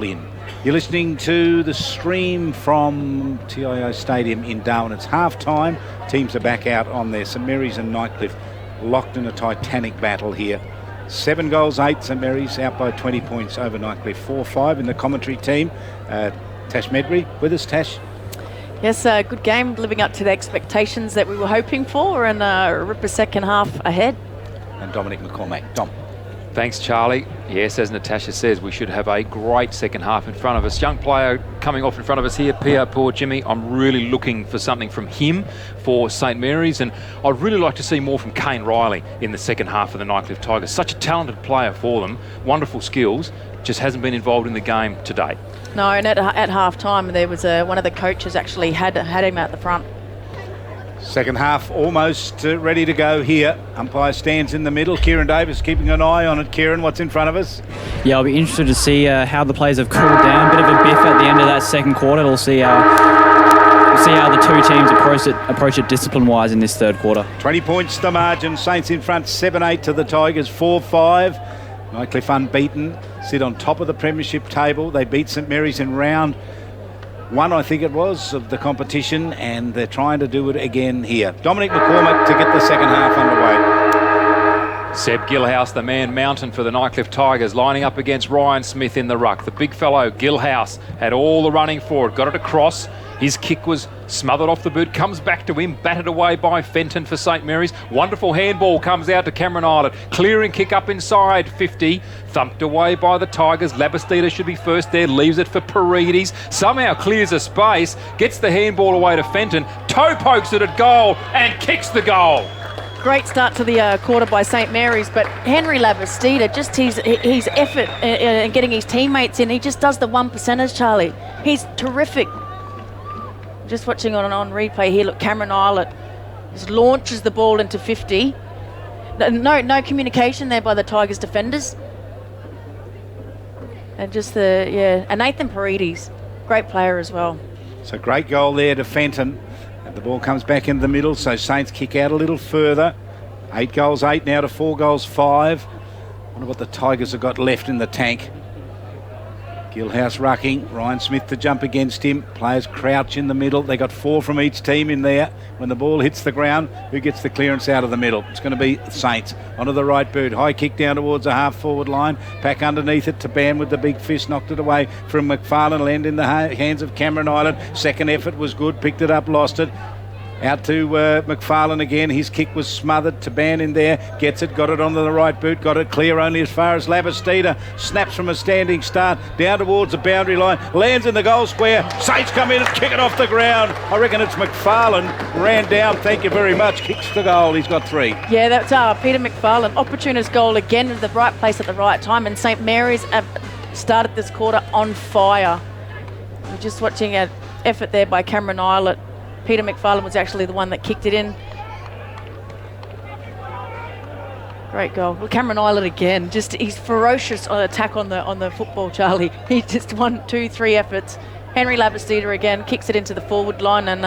A: Flynn. You're listening to the stream from TIO Stadium in Darwin. It's half-time. Teams are back out on there. St Mary's and Nightcliff locked in a titanic battle here. 7 goals, 8. St Mary's out by 20 points over Nightcliff. 4-5 in the commentary team. Tash Medbury with us. Tash.
C: Yes, good game, living up to the expectations that we were hoping for, and rip a second half ahead.
A: And Dominic McCormack. Dom.
B: Thanks, Charlie. Yes, as Natasha says, we should have a great second half in front of us. Young player coming off in front of us here, Pio Poor Jimmy. I'm really looking for something from him for St Mary's, and I'd really like to see more from Kane Riley in the second half of the Nightcliff Tigers. Such a talented player for them, wonderful skills, just hasn't been involved in the game to date.
C: No, and at half time there was one of the coaches actually had him out the front.
A: Second half almost ready to go here. Umpire stands in the middle. Kieran Davis keeping an eye on it. Kieran, what's in front of us?
D: Yeah, I'll be interested to see how the players have cooled down. Bit of a biff at the end of that second quarter. We'll see how the two teams approach it discipline-wise in this third quarter.
A: 20 points the margin. Saints in front, 7-8 to the Tigers, 4-5. Nightcliff unbeaten, sit on top of the premiership table. They beat St Mary's in round 1, I think it was, of the competition, and they're trying to do it again here. Dominic McCormack to get the second half underway.
B: Seb Gilhouse, the man mountain for the Nightcliff Tigers, lining up against Ryan Smith in the ruck. The big fellow, Gilhouse, had all the running forward, got it across. His kick was smothered off the boot, comes back to him, batted away by Fenton for St Mary's. Wonderful handball comes out to Cameron Islet. Clearing kick up inside 50, thumped away by the Tigers. Labastida should be first there, leaves it for Paredes. Somehow clears a space, gets the handball away to Fenton, toe pokes it at goal and kicks the goal.
C: Great start to the quarter by St Mary's, but Henry Labastida, just his effort in getting his teammates in, he just does the 1%ers, Charlie. He's terrific. Just watching on replay here, look, Cameron Islet just launches the ball into 50. No communication there by the Tigers defenders. And just and Nathan Paredes, great player as well.
A: So great goal there to Fenton. And the ball comes back into the middle, so Saints kick out a little further. 8 goals, 8 now to 4 goals, 5. Wonder what the Tigers have got left in the tank. Gilhouse rucking, Ryan Smith to jump against him. Players crouch in the middle. They got 4 from each team in there. When the ball hits the ground, who gets the clearance out of the middle? It's going to be Saints. Onto the right boot. High kick down towards the half-forward line. Back underneath it to Ban with the big fist. Knocked it away from McFarlane. Land in the hands of Cameron Island. Second effort was good. Picked it up, lost it. Out to McFarlane again. His kick was smothered to Ban in there. Gets it, got it onto the right boot. Got it clear only as far as Labastida. Snaps from a standing start. Down towards the boundary line. Lands in the goal square. Saints come in and kick it off the ground. I reckon it's McFarlane. Ran down, thank you very much. Kicks the goal. He's got 3.
C: Yeah, that's Peter McFarlane. Opportunist goal again in the right place at the right time. And St Mary's have started this quarter on fire. We're just watching an effort there by Cameron Islet. Peter McFarlane was actually the one that kicked it in. Great goal. Well, Cameron Islet again. Just his ferocious attack on the football, Charlie. He just 1, 2, 3 efforts. Henry Labastida again kicks it into the forward line, and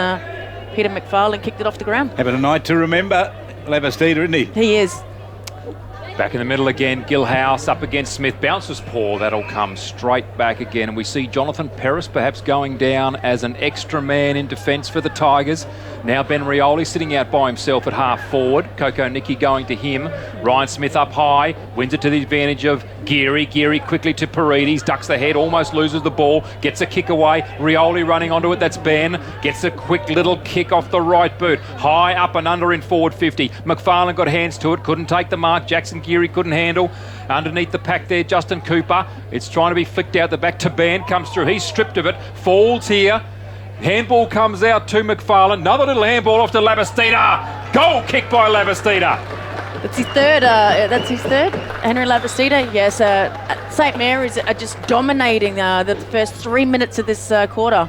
C: Peter McFarlane kicked it off the ground.
A: Having a night to remember, Labastida, isn't he?
C: He is.
B: Back in the middle again, Gilhouse up against Smith. Bounces poor, that'll come straight back again. And we see Jonathan Peris perhaps going down as an extra man in defence for the Tigers. Now Ben Rioli sitting out by himself at half forward. Coco Nicky going to him. Ryan Smith up high, wins it to the advantage of Geary. Geary quickly to Paredes, ducks the head, almost loses the ball, gets a kick away. Rioli running onto it, that's Ben. Gets a quick little kick off the right boot. High up and under in forward 50. McFarlane got hands to it, couldn't take the mark. Jackson Geary couldn't handle. Underneath the pack there, Justin Cooper. It's trying to be flicked out the back to Ben, comes through. He's stripped of it, falls here. Handball comes out to McFarlane. Another little handball off to Labastida. Goal kick by Labastida.
C: That's his third. Henry Labastida, yes. St Mary's are just dominating the first 3 minutes of this quarter.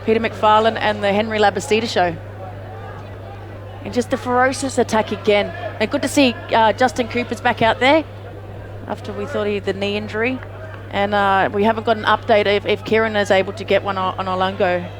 C: Peter McFarlane and the Henry Labastida show. And just the ferocious attack again. And good to see Justin Cooper's back out there after we thought he had the knee injury. And we haven't got an update if Kieran is able to get one on Olungo.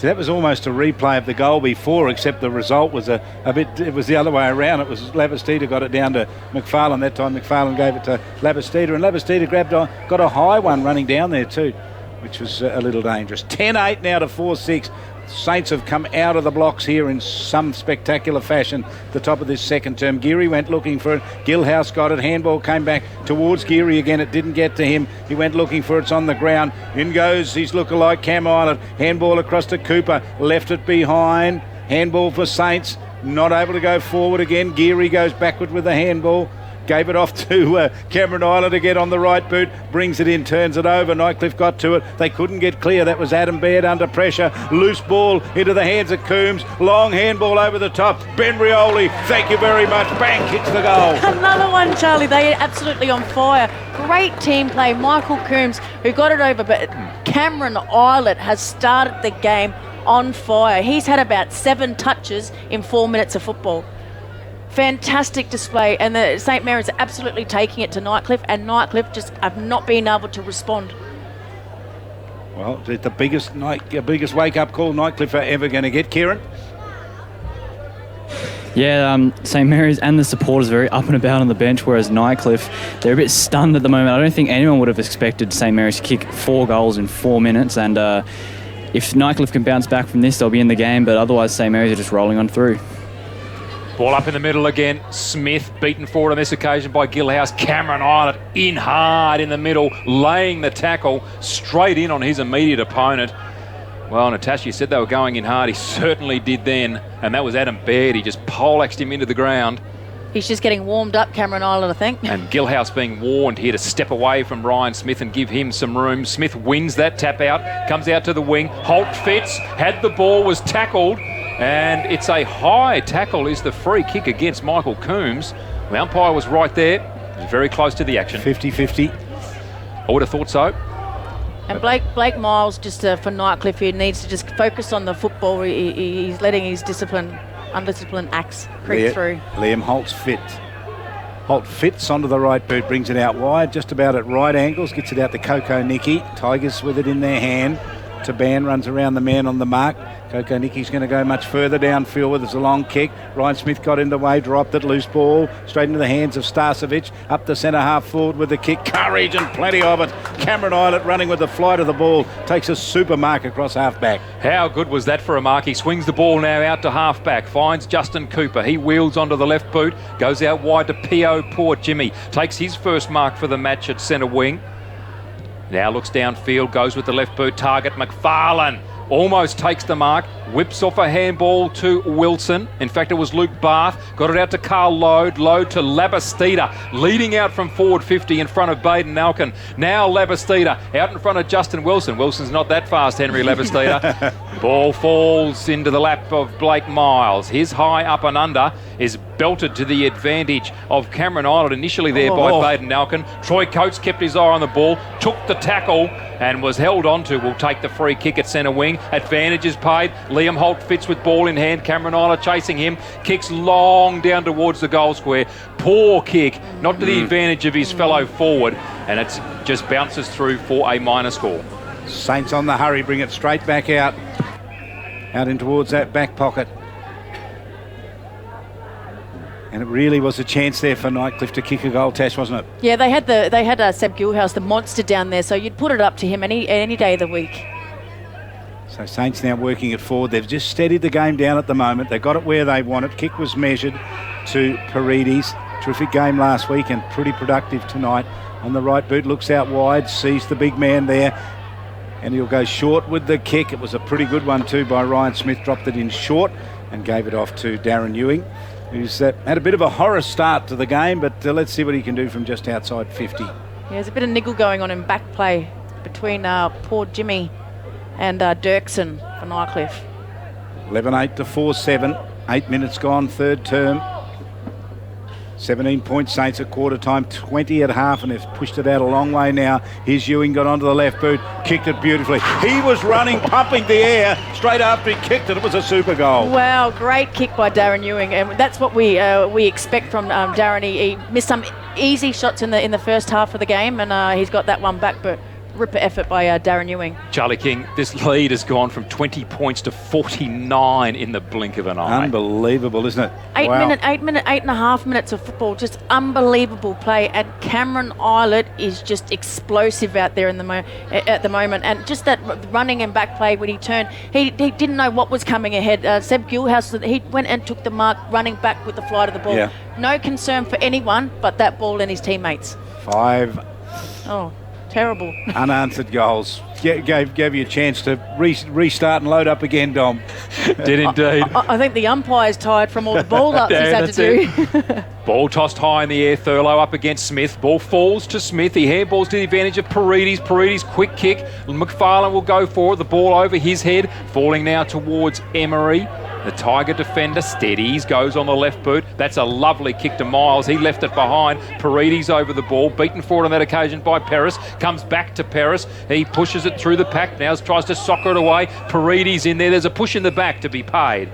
A: So that was almost a replay of the goal before, except the result was it was the other way around. It was Labastida got it down to McFarlane. That time McFarlane gave it to Labastida, and Labastida got a high one running down there too, which was a little dangerous. 10-8 now to 4-6. Saints have come out of the blocks here in some spectacular fashion. The top of this second term. Geary went looking for it. Gilhouse got it. Handball came back towards Geary again. It didn't get to him. He went looking for it. It's on the ground. In goes his lookalike Cam Island. Handball across to Cooper. Left it behind. Handball for Saints. Not able to go forward again. Geary goes backward with the handball. Gave it off to Cameron Island to get on the right boot. Brings it in, turns it over. Nightcliff got to it. They couldn't get clear. That was Adam Baird under pressure. Loose ball into the hands of Coombs. Long handball over the top. Ben Rioli, thank you very much. Bang, kicks the goal.
C: Another one, Charlie. They are absolutely on fire. Great team play. Michael Coombs, who got it over, but Cameron Island has started the game on fire. He's had about 7 touches in 4 minutes of football. Fantastic display, and the St Mary's are absolutely taking it to Nightcliff, and Nightcliff just have not been able to respond.
A: Well, it's the biggest wake-up call Nightcliff are ever going to get. Kieran?
D: Yeah, St Mary's and the supporters are very up and about on the bench, whereas Nightcliff, they're a bit stunned at the moment. I don't think anyone would have expected St Mary's to kick 4 goals in 4 minutes, and if Nightcliff can bounce back from this, they'll be in the game, but otherwise St Mary's are just rolling on through.
B: Ball up in the middle again. Smith beaten forward on this occasion by Gilhouse. Cameron Island in hard in the middle, laying the tackle straight in on his immediate opponent. Well, Natasha said they were going in hard. He certainly did then, and that was Adam Baird. He just poleaxed him into the ground.
C: He's just getting warmed up, Cameron Island, I think.
B: And Gilhouse being warned here to step away from Ryan Smith and give him some room. Smith wins that tap out, comes out to the wing. Holt Fitz had the ball, was tackled. And it's a high tackle is the free kick against Michael Coombs. The umpire was right there. He was very close to the action.
A: 50-50.
B: I would have thought so.
C: And Blake Miles, just for Nightcliff, he needs to just focus on the football. He's letting his undisciplined acts creep through.
A: Liam Holt's fit. Holt fits onto the right boot, brings it out wide, just about at right angles, gets it out to Coco Nicky. Tigers with it in their hand. Taban runs around the man on the mark. Coco Nicky's going to go much further downfield with a long kick. Ryan Smith got in the way, dropped it, loose ball, straight into the hands of Starcevic. Up the centre half forward with the kick. Courage and plenty of it. Cameron Islet running with the flight of the ball. Takes a super mark across half back.
B: How good was that for a mark? He swings the ball now out to half back. Finds Justin Cooper. He wheels onto the left boot. Goes out wide to P.O. Port Jimmy. Takes his first mark for the match at centre wing. Now looks downfield, goes with the left boot target. McFarlane almost takes the mark, whips off a handball to Wilson. In fact, it was Luke Barth. Got it out to Carl Load to Labastida, leading out from forward 50 in front of Baden Alkin. Now Labastida out in front of Justin Wilson. Wilson's not that fast, Henry Labastida. Ball falls into the lap of Blake Miles. His high up and under is belted to the advantage of Cameron Island, initially there by Baden Alkin. Troy Coates kept his eye on the ball, took the tackle and was held on to. Will take the free kick at centre wing. Advantage is paid. Liam Holt fits with ball in hand. Cameron Island chasing him. Kicks long down towards the goal square. Poor kick, not to the advantage of his fellow forward, and it just bounces through for a minor score.
A: Saints on the hurry, bring it straight back out in towards that back pocket. And it really was a chance there for Nightcliff to kick a goal, Tash, wasn't it?
C: Yeah, they had Seb Gilhouse, the monster, down there, so you'd put it up to him any day of the week.
A: So Saints now working it forward. They've just steadied the game down at the moment. They got it where they want it. Kick was measured to Paredes. Terrific game last week and pretty productive tonight. On the right boot, looks out wide, sees the big man there, and he'll go short with the kick. It was a pretty good one too by Ryan Smith. Dropped it in short and gave it off to Darren Ewing, who's had a bit of a horror start to the game, but let's see what he can do from just outside 50.
C: Yeah, there's a bit of niggle going on in back play between poor Jimmy and Dirksen for Nightcliff.
A: 11-8 to 4-7. 8 minutes gone, third term. 17 points Saints at quarter time, 20 at half, and they've pushed it out a long way now. Here's Ewing, got onto the left boot, kicked it beautifully. He was running, pumping the air straight after he kicked it. It was a super goal.
C: Wow, great kick by Darren Ewing, and that's what we expect from Darren. He missed some easy shots in the first half of the game, and he's got that one back, but ripper effort by Darren Ewing.
B: Charlie King, this lead has gone from 20 points to 49 in the blink of an eye.
A: Unbelievable, isn't it?
C: 8.5 minutes of football, just unbelievable play. And Cameron Islet is just explosive out there at the moment. And just that running and back play when he turned, he didn't know what was coming ahead. Seb Gilhouse, he went and took the mark running back with the flight of the ball.
A: Yeah.
C: No concern for anyone but that ball and his teammates.
A: 5
C: terrible
A: unanswered goals. Gave you a chance to restart and load up again, Dom.
B: Did indeed.
C: I think the umpire's tired from all the ball ups he's had to do.
B: Ball tossed high in the air. Thurlow up against Smith. Ball falls to Smith. He handballs to the advantage of Paredes. Paredes quick kick. McFarlane will go for it. The ball over his head. Falling now towards Emery. The Tiger defender steadies, goes on the left boot. That's a lovely kick to Miles. He left it behind. Paredes over the ball, beaten forward on that occasion by Paris. Comes back to Paris. He pushes it through the pack. Now tries to soccer it away. Paredes in there. There's a push in the back to be paid.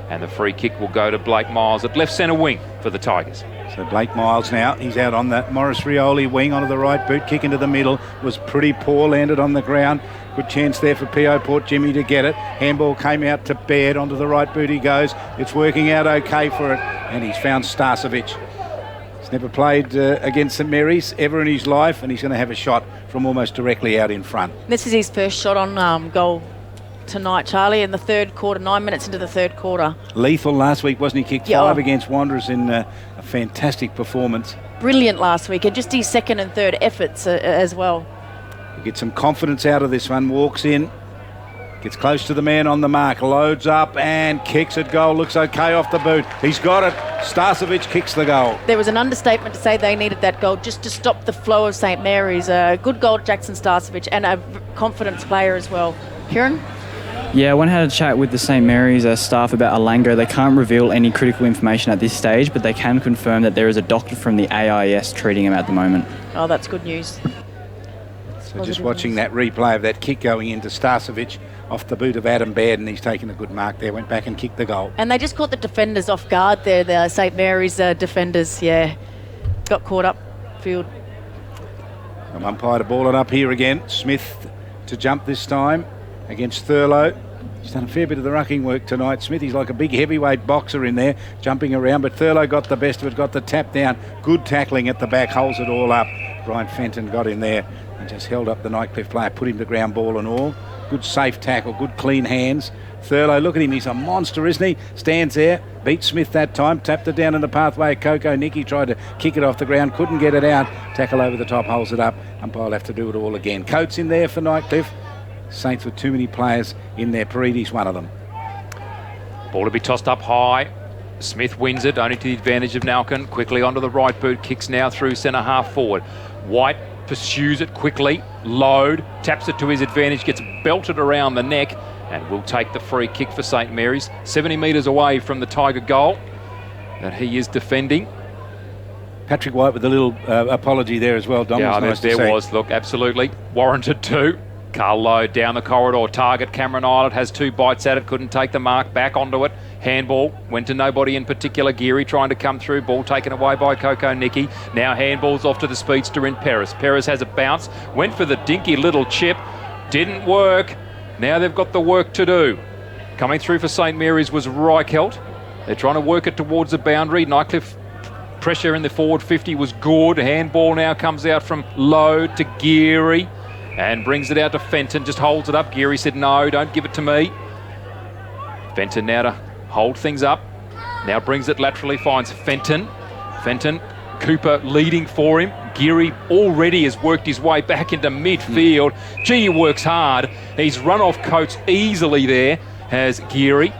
B: And the free kick will go to Blake Miles at left centre wing for the Tigers.
A: So Blake Miles now, he's out on that Morris Rioli wing onto the right boot, kick into the middle, was pretty poor, landed on the ground. Good chance there for P.O. Port Jimmy to get it. Handball came out to Baird, onto the right boot he goes. It's working out okay for it, and he's found Starcevic. He's never played against St Mary's ever in his life, and he's going to have a shot from almost directly out in front.
C: This is his first shot on goal tonight, Charlie, in the third quarter, 9 minutes into the third quarter.
A: Lethal last week, wasn't he? Kicked 5 against Wanderers in a fantastic performance.
C: Brilliant last week, and just his second and third efforts as well.
A: He gets some confidence out of this one, walks in, gets close to the man on the mark, loads up and kicks it goal. Looks okay off the boot. He's got it. Starcevic kicks the goal.
C: There was an understatement to say they needed that goal just to stop the flow of St Mary's. A good goal, Jackson Starcevic, and a confidence player as well. Kieran?
D: Yeah, I went and had a chat with the St Mary's staff about Alango. They can't reveal any critical information at this stage, but they can confirm that there is a doctor from the AIS treating him at the moment.
C: Oh, that's good news.
A: So just watching that replay of that kick going into Starcevic off the boot of Adam Baird, and he's taken a good mark there, went back and kicked the goal.
C: And they just caught the defenders off guard there, the St Mary's defenders, got caught up field.
A: An umpire to ball it up here again. Smith to jump this time against Thurlow. He's done a fair bit of the rucking work tonight. Smith, he's like a big heavyweight boxer in there, jumping around, but Thurlow got the best of it, got the tap down. Good tackling at the back, holds it all up. Brian Fenton got in there and just held up the Nightcliff player, put him to ground, ball and all. Good safe tackle, good clean hands. Thurlow, look at him, he's a monster, isn't he? Stands there, beat Smith that time, tapped it down in the pathway. Coco Nicky tried to kick it off the ground, couldn't get it out. Tackle over the top, holds it up. Umpire will have to do it all again. Coates in there for Nightcliff. Saints with too many players in there. Paredes, one of them.
B: Ball to be tossed up high. Smith wins it, only to the advantage of Nalkin. Quickly onto the right boot, kicks now through centre half forward. White pursues it quickly, load, taps it to his advantage, gets belted around the neck, and will take the free kick for St Mary's. 70 metres away from the Tiger goal that he is defending.
A: Patrick White with a little apology there as well, Dom.
B: Yeah,
A: nice
B: there was. Look, absolutely warranted too. Carl Lowe down the corridor, target Cameron Islet, has 2 bites at it, couldn't take the mark, back onto it. Handball, went to nobody in particular. Geary trying to come through, ball taken away by Coco Nicky. Now handballs off to the speedster in Paris. Paris has a bounce, went for the dinky little chip, didn't work. Now they've got the work to do. Coming through for St Mary's was Reichelt. They're trying to work it towards the boundary. Nightcliff pressure in the forward 50 was good. Handball now comes out from Lowe to Geary and brings it out to Fenton, just holds it up. Geary said, no, don't give it to me. Fenton now to hold things up. Now brings it laterally, finds Fenton. Fenton, Cooper leading for him. Geary already has worked his way back into midfield. Gee, he works hard. He's run off Coates easily there, has Geary.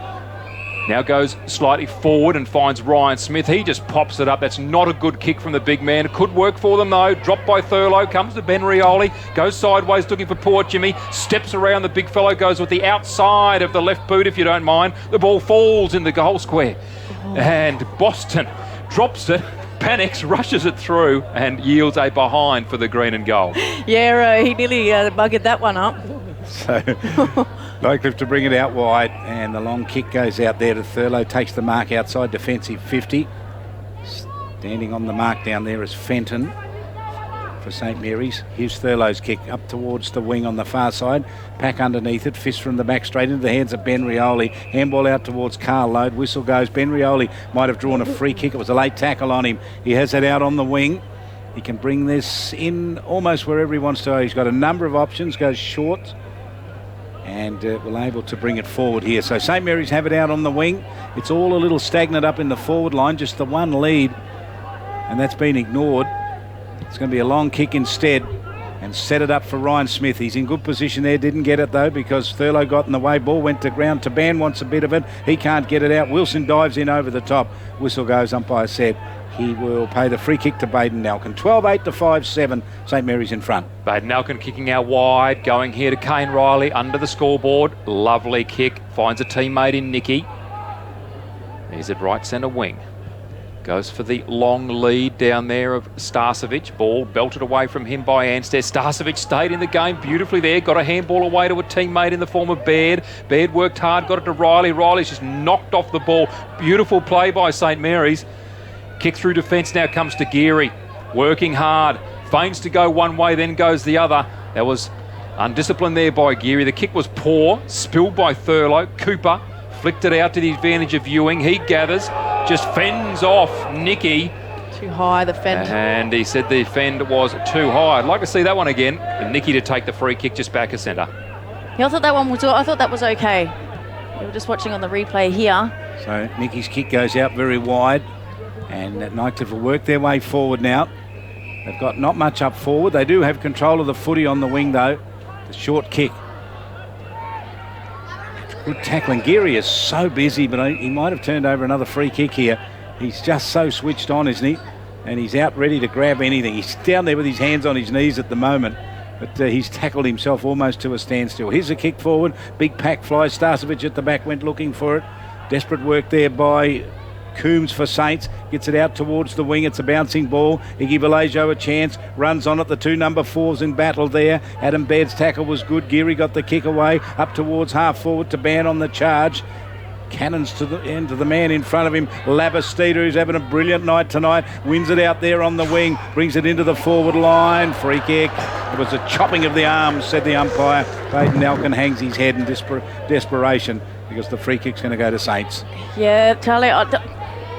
B: Now goes slightly forward and finds Ryan Smith. He just pops it up. That's not a good kick from the big man. It could work for them though. Dropped by Thurlow. Comes to Ben Rioli. Goes sideways looking for Port Jimmy. Steps around the big fellow. Goes with the outside of the left boot if you don't mind. The ball falls in the goal square. And Boston drops it. Panics, rushes it through and yields a behind for the green and gold.
C: Yeah, he nearly buggered that one up.
A: So Nightcliff to bring it out wide, and the long kick goes out there to Thurlow, takes the mark outside defensive 50. Standing on the mark down there is Fenton. for St Mary's. Here's Thurlow's kick up towards the wing on the far side. Pack underneath it. Fist from the back straight into the hands of Ben Rioli. Handball out towards Carl Load. Whistle goes. Ben Rioli might have drawn a free kick. It was a late tackle on him. He has it out on the wing. He can bring this in almost wherever he wants to. He's got a number of options. Goes short. And we're able to bring it forward here. So St Mary's have it out on the wing. It's all a little stagnant up in the forward line. Just the one lead. And that's been ignored. It's going to be a long kick instead and set it up for Ryan Smith. He's in good position there. Didn't get it though because Thurlow got in the way. Ball went to ground. Taban wants a bit of it. He can't get it out. Wilson dives in over the top. Whistle goes. Umpire said he will pay the free kick to Baden Nalkin. 12-8 to 5-7. St Mary's in front.
B: Baden Nalkin kicking out wide. Going here to Kane Riley under the scoreboard. Lovely kick. Finds a teammate in Nicky. He's at right centre wing. Goes for the long lead down there of Starcevic. Ball belted away from him by Anstead. Starcevic stayed in the game beautifully there. Got a handball away to a teammate in the form of Baird. Baird worked hard, got it to Riley. Riley's just knocked off the ball. Beautiful play by St Mary's. Kick through defence now comes to Geary. Working hard. Feigns to go one way, then goes the other. That was undisciplined there by Geary. The kick was poor. Spilled by Thurlow. Cooper flicked it out to the advantage of Ewing. He gathers. Just fends off Nicky.
C: Too high, the fend.
B: And he said the fend was too high. I'd like to see that one again. And Nicky to take the free kick just back of centre.
C: Yeah, I thought that was okay. We were just watching on the replay here.
A: So Nicky's kick goes out very wide. And Nightcliff will work their way forward now. They've got not much up forward. They do have control of the footy on the wing though. The short kick. Good tackling. Geary is so busy, but he might have turned over another free kick here. He's just so switched on, isn't he? And he's out ready to grab anything. He's down there with his hands on his knees at the moment, but he's tackled himself almost to a standstill. Here's a kick forward. Big pack flies. Starcevic at the back went looking for it. Desperate work there by Coombs for Saints. Gets it out towards the wing. It's a bouncing ball. Iggy Vallejo a chance. Runs on it. The two number 4s in battle there. Adam Baird's tackle was good. Geary got the kick away. Up towards half forward to Ban on the charge. Cannons to the end of the man in front of him. Labastida, who's having a brilliant night tonight, wins it out there on the wing. Brings it into the forward line. Free kick. It was a chopping of the arms, said the umpire. Baden Nalkin hangs his head in desperation because the free kick's going to go to Saints.
C: Yeah, Charlie,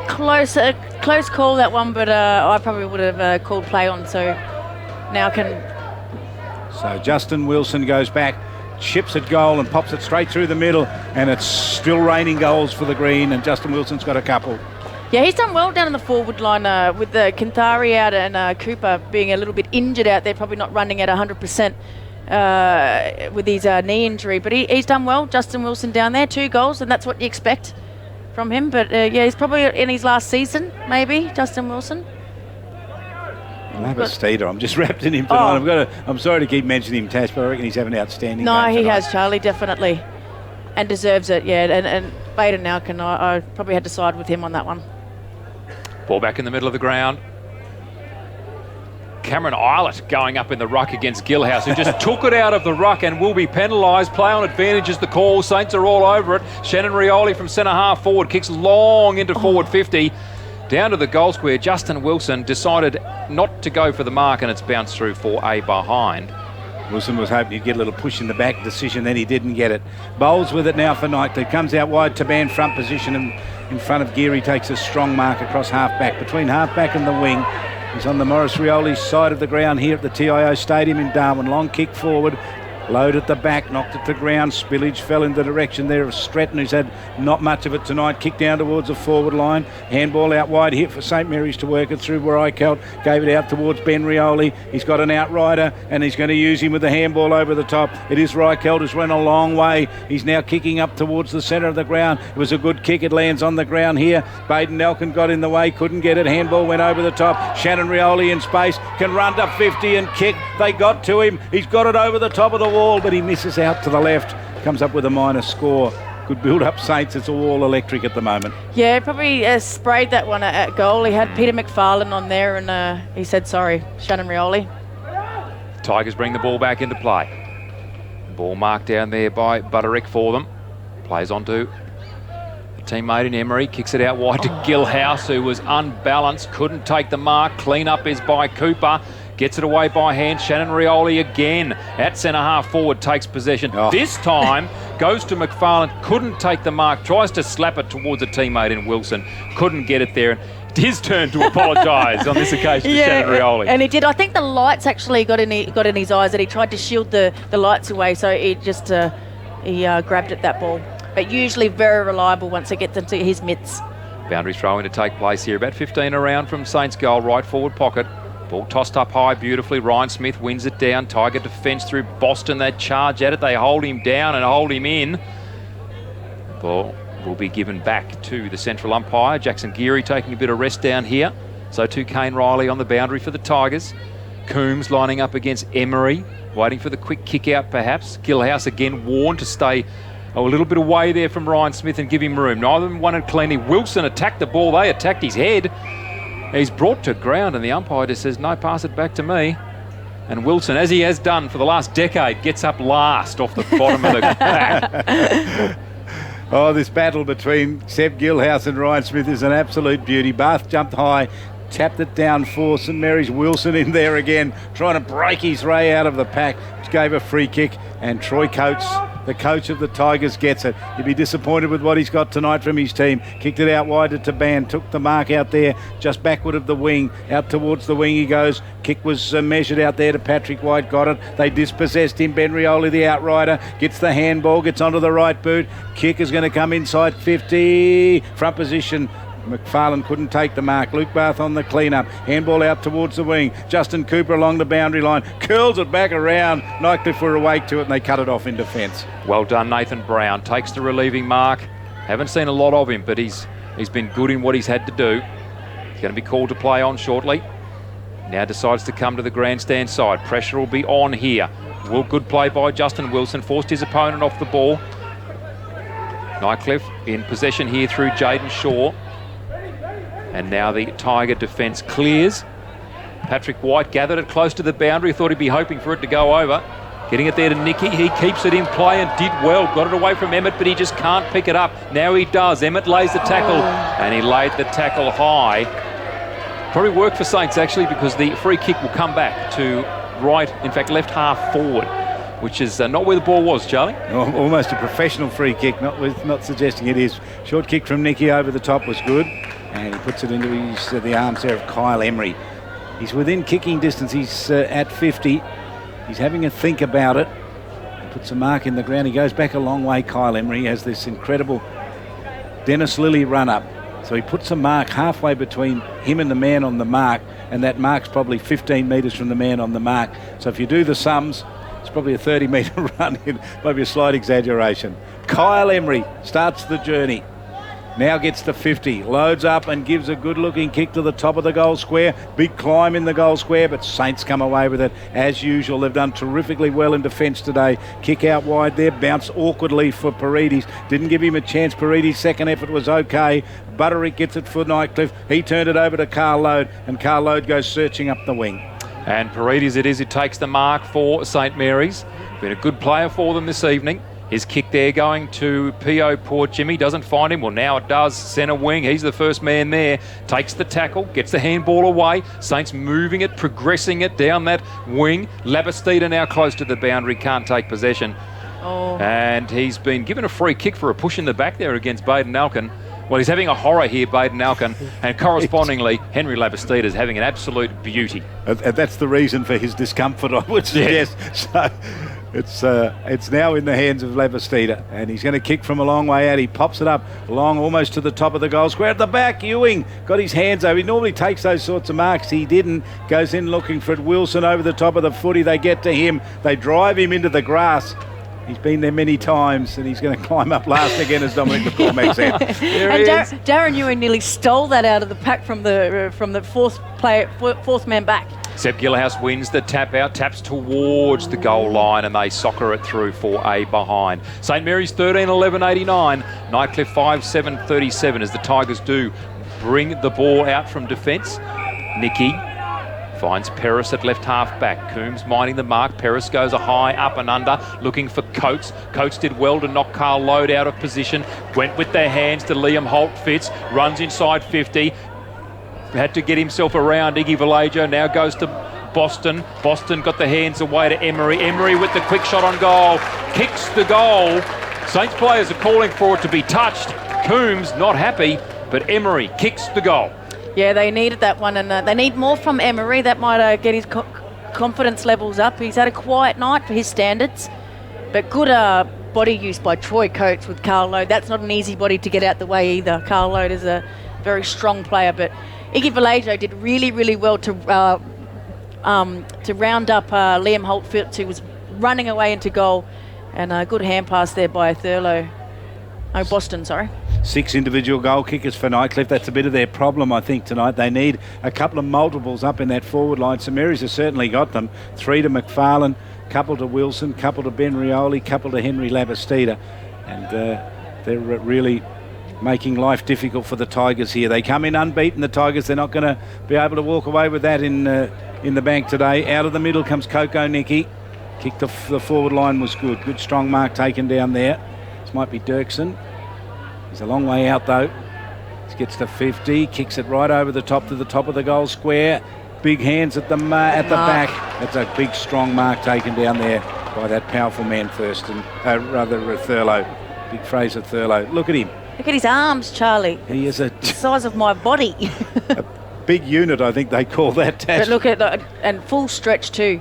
C: close call that one, but I probably would have called play on, so now
A: So Justin Wilson goes back, chips at goal and pops it straight through the middle, and it's still raining goals for the Green, and Justin Wilson's got a couple.
C: Yeah, he's done well down in the forward line with the Kintari out and Cooper being a little bit injured out there, probably not running at 100% with his knee injury, but he's done well. Justin Wilson down there, 2 goals, and that's what you expect from him, but yeah, he's probably in his last season, maybe, Justin Wilson.
A: Labastida, I'm just wrapped in him tonight. I'm sorry to keep mentioning him, Tash, but I reckon he's having an outstanding game
C: he
A: tonight.
C: has, Charlie, definitely, and deserves it, yeah, and Baden Nalkin, I probably had to side with him on that one.
B: Ball back in the middle of the ground. Cameron Eilert going up in the ruck against Gilhouse, who just took it out of the ruck and will be penalised. Play on advantage is the call. Saints are all over it. Shannon Rioli from centre half forward kicks long into forward 50. Down to the goal square. Justin Wilson decided not to go for the mark, and it's bounced through for a behind.
A: Wilson was hoping he'd get a little push in the back decision, then he didn't get it. Bowles with it now for Nightcliff. Comes out wide to Ban front position and in front of Geary, takes a strong mark across half-back. Between half-back and the wing. He's on the Morris Rioli's side of the ground here at the TIO Stadium in Darwin. Long kick forward. Load at the back, knocked it to ground. Spillage fell in the direction there of Stratton, who's had not much of it tonight. Kick down towards the forward line. Handball out wide here for St Mary's to work it through. Reichelt gave it out towards Ben Rioli. He's got an outrider and he's going to use him with the handball over the top. It is Reichelt who's run a long way. He's now kicking up towards the centre of the ground. It was a good kick. It lands on the ground here. Baden Nalkin got in the way, couldn't get it. Handball went over the top. Shannon Rioli in space, can run to 50 and kick. They got to him. He's got it over the top of the wall, but he misses out to the left. Comes up with a minor score. Good build-up, Saints. It's all electric at the moment.
C: Yeah, probably sprayed that one at goal. He had Peter McFarlane on there, and he said sorry, Shannon Rioli.
B: Tigers bring the ball back into play. Ball marked down there by Butterick for them. Plays on to teammate in Emery, kicks it out wide to Gilhouse, who was unbalanced, couldn't take the mark. Clean up is by Cooper. Gets it away by hand. Shannon Rioli again at centre half forward, takes possession. This time goes to McFarlane, couldn't take the mark, tries to slap it towards a teammate in Wilson, couldn't get it there. His turn to apologise on this occasion to Shannon Rioli.
C: And he did. I think the lights actually got in his eyes, and he tried to shield the lights away, so he just grabbed at that ball. But usually very reliable once it gets into his mitts.
B: Boundary throw-in to take place here. About 15 around from Saints' goal, right forward pocket. Ball tossed up high beautifully. Ryan Smith wins it down. Tiger defence through Boston. They charge at it. They hold him down and hold him in. Ball will be given back to the central umpire. Jackson Geary taking a bit of rest down here. So too Kane Riley on the boundary for the Tigers. Coombs lining up against Emery, waiting for the quick kick out perhaps. Gillhouse again warned to stay a little bit away there from Ryan Smith and give him room. Neither of them wanted cleanly. Wilson attacked the ball. They attacked his head. He's brought to ground and the umpire just says, no, pass it back to me. And Wilson, as he has done for the last decade, gets up last off the bottom of the pack.
A: Oh, this battle between Seb Gillhouse and Ryan Smith is an absolute beauty. Bath jumped high, tapped it down for St Mary's. Wilson in there again, trying to break his way out of the pack, which gave a free kick. And Troy Coates, the coach of the Tigers, gets it. He'd be disappointed with what he's got tonight from his team. Kicked it out wide to Taban, took the mark out there, just backward of the wing. Out towards the wing he goes. Kick was measured out there to Patrick White, got it. They dispossessed him. Ben Rioli, the outrider, gets the handball, gets onto the right boot. Kick is going to come inside 50. Front position. McFarlane couldn't take the mark. Luke Bath on the clean-up. Handball out towards the wing. Justin Cooper along the boundary line. Curls it back around. Nightcliff were awake to it and they cut it off in defence.
B: Well done, Nathan Brown. Takes the relieving mark. Haven't seen a lot of him, but he's been good in what he's had to do. He's going to be called to play on shortly. Now decides to come to the grandstand side. Pressure will be on here. Well, good play by Justin Wilson. Forced his opponent off the ball. Nightcliff in possession here through Jaden Shaw. And now the Tiger defence clears. Patrick White gathered it close to the boundary. Thought he'd be hoping for it to go over. Getting it there to Nicky. He keeps it in play and did well. Got it away from Emmett, but he just can't pick it up. Now he does. Emmett lays the tackle, and he laid the tackle high. Probably worked for Saints, actually, because the free kick will come back to right, in fact, left half forward, which is not where the ball was, Charlie.
A: Almost a professional free kick, not suggesting it is. Short kick from Nicky over the top was good. And he puts it into the arms there of Kyle Emery. He's within kicking distance. He's at 50. He's having a think about it. He puts a mark in the ground. He goes back a long way, Kyle Emery. He has this incredible Dennis Lilly run-up. So he puts a mark halfway between him and the man on the mark, and that mark's probably 15 metres from the man on the mark. So if you do the sums, it's probably a 30-metre run in, maybe a slight exaggeration. Kyle Emery starts the journey. Now gets to 50, loads up and gives a good-looking kick to the top of the goal square. Big climb in the goal square, but Saints come away with it as usual. They've done terrifically well in defence today. Kick out wide there, bounced awkwardly for Paredes. Didn't give him a chance. Paredes' second effort was okay. Butterick gets it for Nightcliff. He turned it over to Carl Lode, and Carl Lode goes searching up the wing.
B: And Paredes it is who takes the mark for St Mary's. Been a good player for them this evening. His kick there going to P.O. Port Jimmy. Doesn't find him. Well, now it does. Centre wing. He's the first man there. Takes the tackle. Gets the handball away. Saints moving it, progressing it down that wing. Labastida now close to the boundary. Can't take possession. And he's been given a free kick for a push in the back there against Baden Alkin. Well, he's having a horror here, Baden Alkin. And correspondingly, Henry Labastida is having an absolute beauty.
A: That's the reason for his discomfort, I would suggest. Yeah. So it's now in the hands of Labastida, and he's going to kick from a long way out. He pops it up along almost to the top of the goal square. At the back, Ewing got his hands over. He normally takes those sorts of marks. He didn't. Goes in looking for it. Wilson over the top of the footy. They get to him. They drive him into the grass. He's been there many times, and he's going to climb up last again, as Dominic McCormack said.
C: And Darren Ewing nearly stole that out of the pack from the fourth man back.
B: Seb Gillhouse wins the tap out, taps towards the goal line, and they soccer it through for a behind. St Mary's 13-11-89, Nightcliff 5-7-37 as the Tigers do bring the ball out from defence. Nicky finds Peris at left half back. Coombs minding the mark. Peris goes a high up and under, looking for Coates. Coates did well to knock Carl Lode out of position. Went with their hands to Liam Holt-Fitz. Runs inside 50. Had to get himself around Iggy Vallejo. Now goes to Boston. Boston got the hands away to Emery. Emery with the quick shot on goal. Kicks the goal. Saints players are calling for it to be touched. Coombs not happy, but Emery kicks the goal.
C: Yeah, they needed that one, and they need more from Emery. That might get his confidence levels up. He's had a quiet night for his standards, but good body use by Troy Coates with Carl Lowe. That's not an easy body to get out the way either. Carl Lowe is a very strong player, but Iggy Vallejo did really, really well to round up Liam Holtfield, who was running away into goal, and a good hand pass there by Boston, sorry.
A: 6 individual goal kickers for Nightcliff. That's a bit of their problem, I think, tonight. They need a couple of multiples up in that forward line. St Mary's has certainly got them. 3 to McFarlane, couple to Wilson, couple to Ben Rioli, couple to Henry Labastida. And they're really making life difficult for the Tigers here. They come in unbeaten, the Tigers. They're not going to be able to walk away with that in the bank today. Out of the middle comes Coco Nicky. Kick the forward line was good. Good strong mark taken down there. This might be Dirksen. He's a long way out though. He gets to 50, kicks it right over the top to the top of the goal square. Big hands at the back. That's a big strong mark taken down there by that powerful man Thurston, Thurlow. Big Fraser Thurlow. Look at him.
C: Look at his arms, Charlie.
A: He is
C: the size of my body.
A: A big unit, I think they call that. Tash.
C: But look at that, and full stretch too.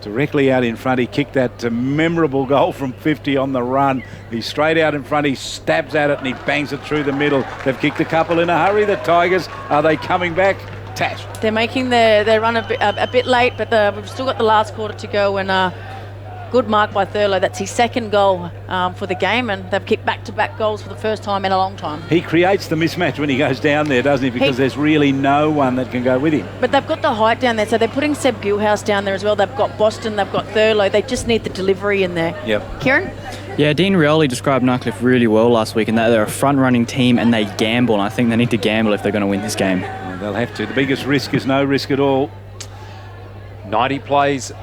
A: Directly out in front, he kicked that memorable goal from 50 on the run. He's straight out in front, he stabs at it and he bangs it through the middle. They've kicked a couple in a hurry, the Tigers. Are they coming back? Tash.
C: They're making their run a bit late, but we've still got the last quarter to go, and good mark by Thurlow. That's his second goal for the game, and they've kicked back-to-back goals for the first time in a long time.
A: He creates the mismatch when he goes down there, doesn't he? Because there's really no one that can go with him.
C: But they've got the height down there, so they're putting Seb Gilhouse down there as well. They've got Boston, they've got Thurlow. They just need the delivery in there.
A: Yep.
C: Kieran?
D: Yeah, Dean Rioli described Nightcliff really well last week, and that they're a front-running team and they gamble, and I think they need to gamble if they're going to win this game.
A: Well, they'll have to. The biggest risk is no risk at all.
B: 90 plays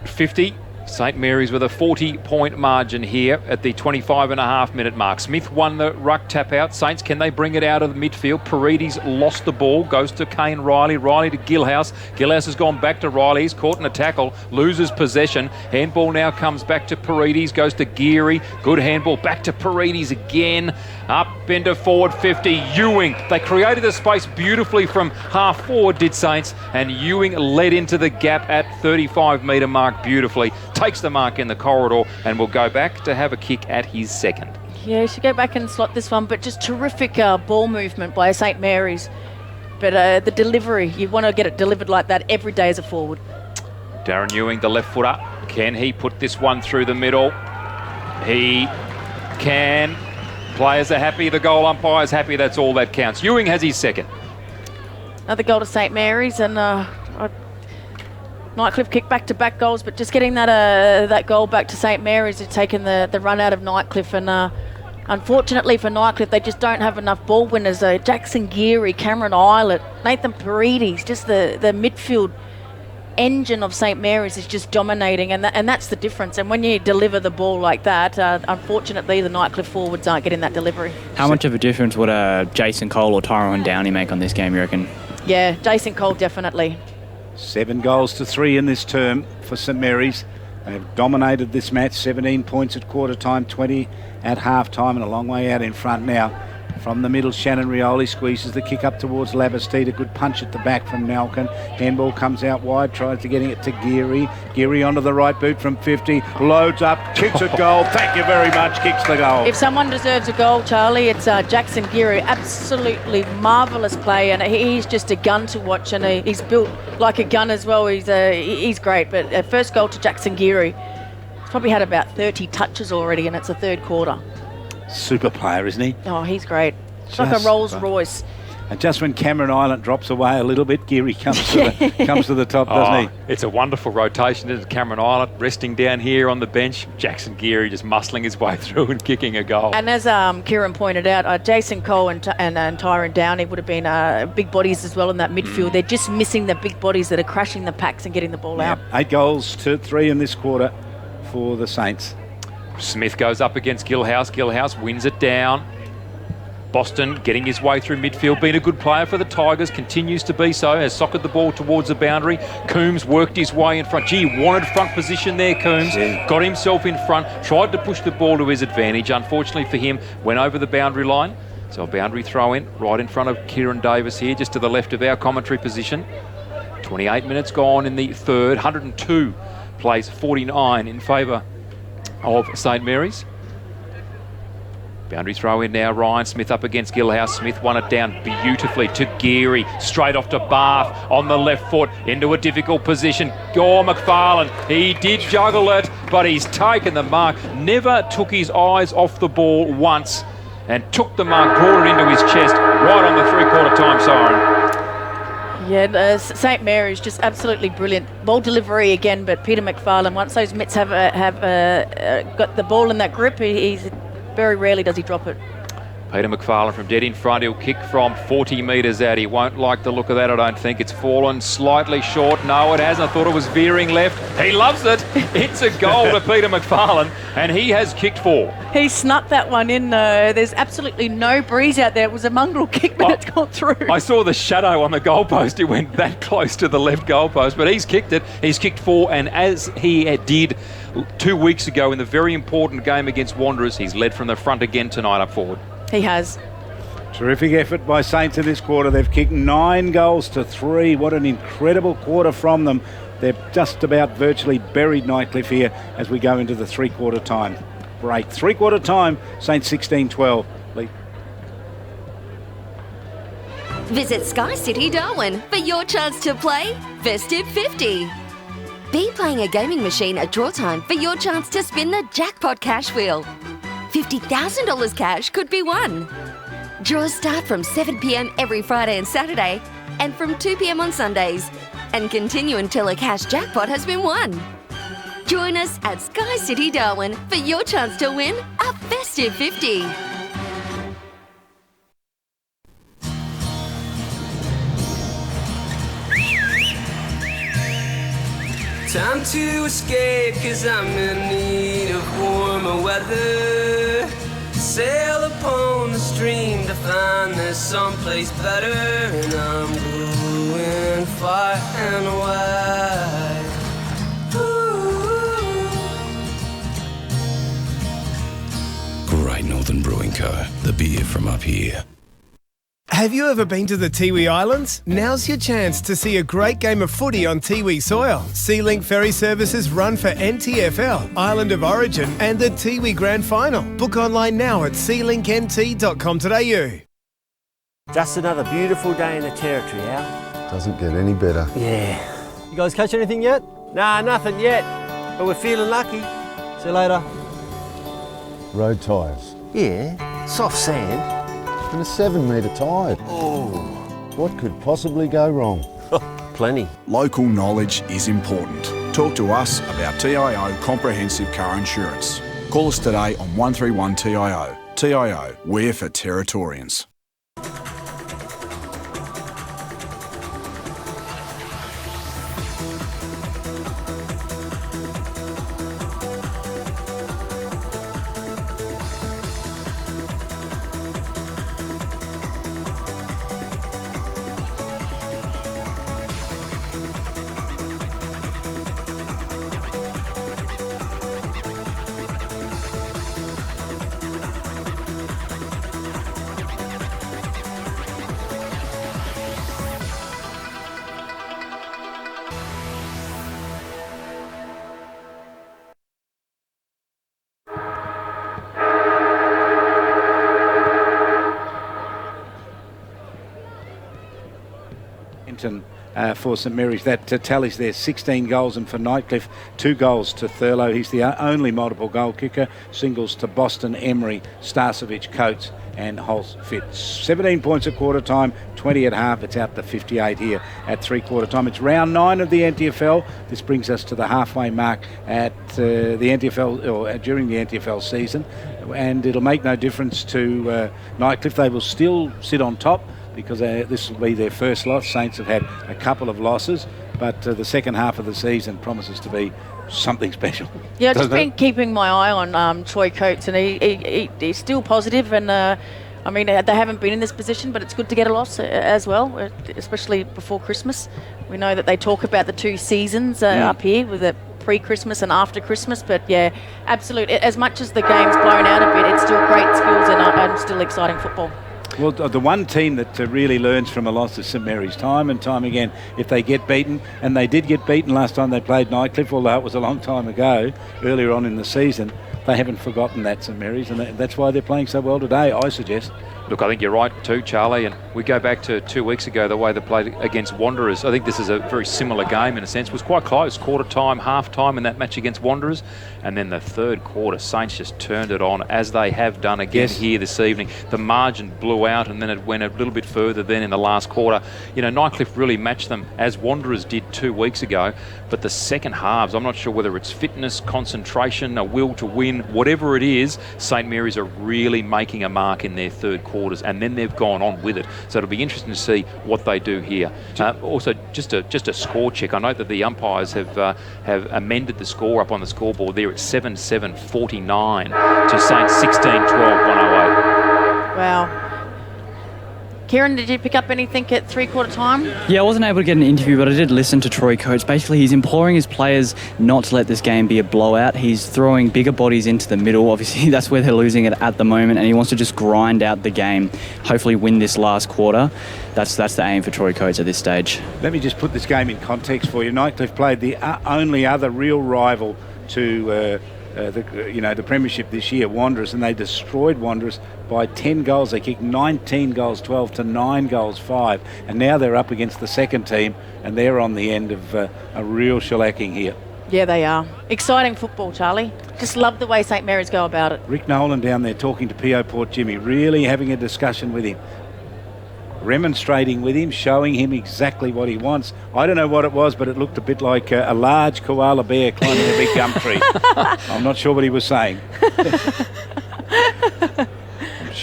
B: 50. St Mary's with a 40-point margin here at the 25.5-minute mark. Smith won the ruck tap out. Saints, can they bring it out of the midfield? Paredes lost the ball, goes to Kane Riley. Riley to Gilhouse. Gilhouse has gone back to Riley. He's caught in a tackle, loses possession. Handball now comes back to Paredes, goes to Geary. Good handball, back to Paredes again. Up into forward 50. Ewing. They created the space beautifully from half forward, did Saints, and Ewing led into the gap at 35-metre mark beautifully. Takes the mark in the corridor and will go back to have a kick at his second.
C: Yeah, he should go back and slot this one, but just terrific ball movement by St Mary's. But the delivery, you want to get it delivered like that every day as a forward.
B: Darren Ewing, the left footer. Can he put this one through the middle? He can. Players are happy, the goal umpire's happy, that's all that counts. Ewing has his second.
C: Another goal to St Mary's, and Nightcliff kicked back-to-back goals, but just getting that goal back to St Mary's has taken the run out of Nightcliff, and unfortunately for Nightcliff, they just don't have enough ball winners. Jackson Geary, Cameron Eilert, Nathan Paredes, just the midfield engine of St Mary's is just dominating, and that's the difference. And when you deliver the ball like that, unfortunately the Nightcliff forwards aren't getting that delivery.
D: How much of a difference would Jason Cole or Tyrone Downey make on this game, you reckon?
C: Yeah, Jason Cole definitely.
A: 7 goals to 3 in this term for St Mary's. They have dominated this match. 17 points at quarter time, 20 at half time, and a long way out in front now. From the middle, Shannon Rioli squeezes the kick up towards Labastide. A good punch at the back from Malkin. Handball comes out wide, tries to getting it to Geary. Geary onto the right boot from 50. Loads up, kicks a goal. Thank you very much, kicks the goal.
C: If someone deserves a goal, Charlie, it's Jackson Geary. Absolutely marvellous play, and he's just a gun to watch, and he's built like a gun as well. He's great, but first goal to Jackson Geary. He's probably had about 30 touches already, and it's the third quarter.
A: Super player, isn't he?
C: Oh, he's great. It's like a Rolls Royce.
A: And just when Cameron Island drops away a little bit, Geary comes to the top, doesn't he?
B: It's a wonderful rotation. There's Cameron Island resting down here on the bench. Jackson Geary just muscling his way through and kicking a goal.
C: And as Kieran pointed out, Jason Cole and Tyrone Downey would have been big bodies as well in that midfield. They're just missing the big bodies that are crashing the packs and getting the ball out.
A: 8 goals to 3 in this quarter for the Saints.
B: Smith goes up against Gilhouse. Gilhouse wins it down. Boston getting his way through midfield, being a good player for the Tigers, continues to be so, has socketed the ball towards the boundary. Coombs worked his way in front. Gee, wanted front position there, Coombs. Got himself in front, tried to push the ball to his advantage. Unfortunately for him, went over the boundary line. So a boundary throw in right in front of Kieran Davis here, just to the left of our commentary position. 28 minutes gone in the third. 102 plays 49 in favour of St Mary's. Boundary throw in now, Ryan Smith up against Gillhouse. Smith won it down beautifully to Geary, straight off to Bath on the left foot, into a difficult position. McFarlane, he did juggle it, but he's taken the mark. Never took his eyes off the ball once, and took the mark, brought it into his chest, right on the three-quarter time siren.
C: Yeah, St Mary's just absolutely brilliant. Ball delivery again, but Peter McFarlane, once those mitts have got the ball in that grip, he's very rarely does he drop it.
B: Peter McFarlane from dead in front. He'll kick from 40 metres out. He won't like the look of that, I don't think. It's fallen slightly short. No, it hasn't. I thought it was veering left. He loves it. It's a goal to Peter McFarlane, and he has kicked 4.
C: He snuck that one in. There's absolutely no breeze out there. It was a mongrel kick, but it's gone through.
B: I saw the shadow on the goalpost. It went that close to the left goalpost, but he's kicked it. He's kicked 4, and as he did 2 weeks ago in the very important game against Wanderers, he's led from the front again tonight up forward.
C: He has.
A: Terrific effort by Saints in this quarter. They've kicked 9 goals to 3. What an incredible quarter from them. They've just about virtually buried Nightcliff here as we go into the three-quarter time break. Three-quarter time, Saints 16-12. Lee.
E: Visit Sky City Darwin for your chance to play Festive 50. Be playing a gaming machine at draw time for your chance to spin the jackpot cash wheel. $50,000 cash could be won. Draws start from 7 p.m. every Friday and Saturday, and from 2 p.m. on Sundays, and continue until a cash jackpot has been won. Join us at Sky City Darwin for your chance to win a Festive 50.
F: Time to escape, cause I'm in need of warmer weather. Sail upon the stream to find there's someplace better. And I'm going far and wide.
G: Great Northern Brewing Co. The beer from up here.
H: Have you ever been to the Tiwi Islands? Now's your chance to see a great game of footy on Tiwi soil. Sea-Link ferry services run for NTFL, Island of Origin, and the Tiwi Grand Final. Book online now at sealinknt.com.au.
I: Just another beautiful day in the Territory, Al.
J: Doesn't get any better.
I: Yeah. You guys catch anything yet? Nah, nothing yet. But we're feeling lucky. See you later.
J: Road tyres.
I: Yeah, soft sand.
J: And a 7-metre tide.
I: Oh.
J: What could possibly go wrong?
I: Plenty.
K: Local knowledge is important. Talk to us about TIO Comprehensive Car Insurance. Call us today on 131 TIO. TIO, we're for Territorians.
A: For St Mary's, that tallies there 16 goals, and for Nightcliff 2 goals to Thurlow. He's the only multiple goal kicker. Singles to Boston, Emery, Starcevic, Coates and Holtz-Fitz. 17 points at quarter time, 20 at half. It's out to 58 here at three-quarter time. It's round 9 of the NTFL. This brings us to the halfway mark at the NTFL, or during the NTFL season, and it'll make no difference to Nightcliff. They will still sit on top, because this will be their first loss. Saints have had a couple of losses, but the second half of the season promises to be something special. Yeah,
C: I've just been keeping my eye on Troy Coates, and he's still positive, and I mean, they haven't been in this position, but it's good to get a loss as well, especially before Christmas. We know that they talk about the 2 seasons up here with the pre-Christmas and after Christmas, but yeah, absolutely. As much as the game's blown out a bit, it's still great skills and still exciting football.
A: Well, the one team that really learns from a loss is St Mary's, time and time again. If they get beaten, and they did get beaten last time they played Nightcliff, although it was a long time ago, earlier on in the season, they haven't forgotten that, St Mary's, and that's why they're playing so well today, I suggest.
B: Look, I think you're right too, Charlie, and we go back to 2 weeks ago, the way they played against Wanderers. I think this is a very similar game in a sense. It was quite close, quarter time, half time in that match against Wanderers, and then the third quarter, Saints just turned it on, as they have done again here this evening. The margin blew out, and then it went a little bit further then in the last quarter. You know, Nightcliff really matched them, as Wanderers did 2 weeks ago, but the second halves, I'm not sure whether it's fitness, concentration, a will to win, whatever it is, St Mary's are really making a mark in their third quarters, and then they've gone on with it. So it'll be interesting to see what they do here. Also, just a score check. I know that the umpires have amended the score up on the scoreboard. They're at 7-7-49 to Saints 16-12-108.
C: Wow. Kieran, did you pick up anything at 3/4 time?
D: Yeah, I wasn't able to get an interview, but I did listen to Troy Coates. Basically, he's imploring his players not to let this game be a blowout. He's throwing bigger bodies into the middle. Obviously, that's where they're losing it at the moment, and he wants to just grind out the game, hopefully win this last quarter. That's the aim for Troy Coates at this stage.
A: Let me just put this game in context for you. Nightcliff played the only other real rival to the Premiership this year, Wanderers, and they destroyed Wanderers by 10 goals. They kicked 19 goals, 12 to 9 goals, 5. And now they're up against the second team, and they're on the end of a real shellacking here.
C: Yeah, they are. Exciting football, Charlie. Just love the way St Mary's go about it.
A: Rick Nolan down there talking to P.O. Port Jimmy, really having a discussion with him, remonstrating with him, showing him exactly what he wants. I don't know what it was, but it looked a bit like a large koala bear climbing a big gum tree. I'm not sure what he was saying.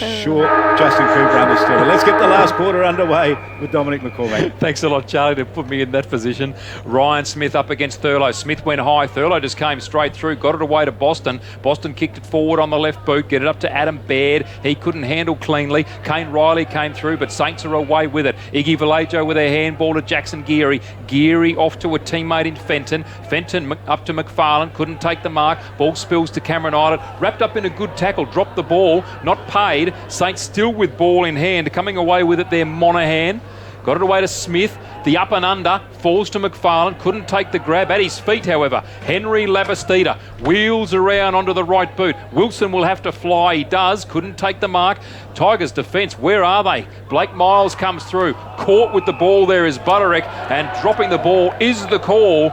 A: I'm sure Justin Cooper understood it. Let's get the last quarter underway with Dominic McCormack.
B: Thanks a lot, Charlie, to put me in that position. Ryan Smith up against Thurlow. Smith went high. Thurlow just came straight through, got it away to Boston. Boston kicked it forward on the left boot, get it up to Adam Baird. He couldn't handle cleanly. Kane Riley came through, but Saints are away with it. Iggy Vallejo with a handball to Jackson Geary. Geary off to a teammate in Fenton. Fenton up to McFarlane, couldn't take the mark. Ball spills to Cameron Island. Wrapped up in a good tackle, dropped the ball, not paid. Saints still with ball in hand, coming away with it there, Monaghan. Got it away to Smith. The up and under falls to McFarlane. Couldn't take the grab. At his feet, however, Henry Labastida wheels around onto the right boot. Wilson will have to fly. He does. Couldn't take the mark. Tigers defence, where are they? Blake Miles comes through. Caught with the ball there is Butterick, and dropping the ball is the call.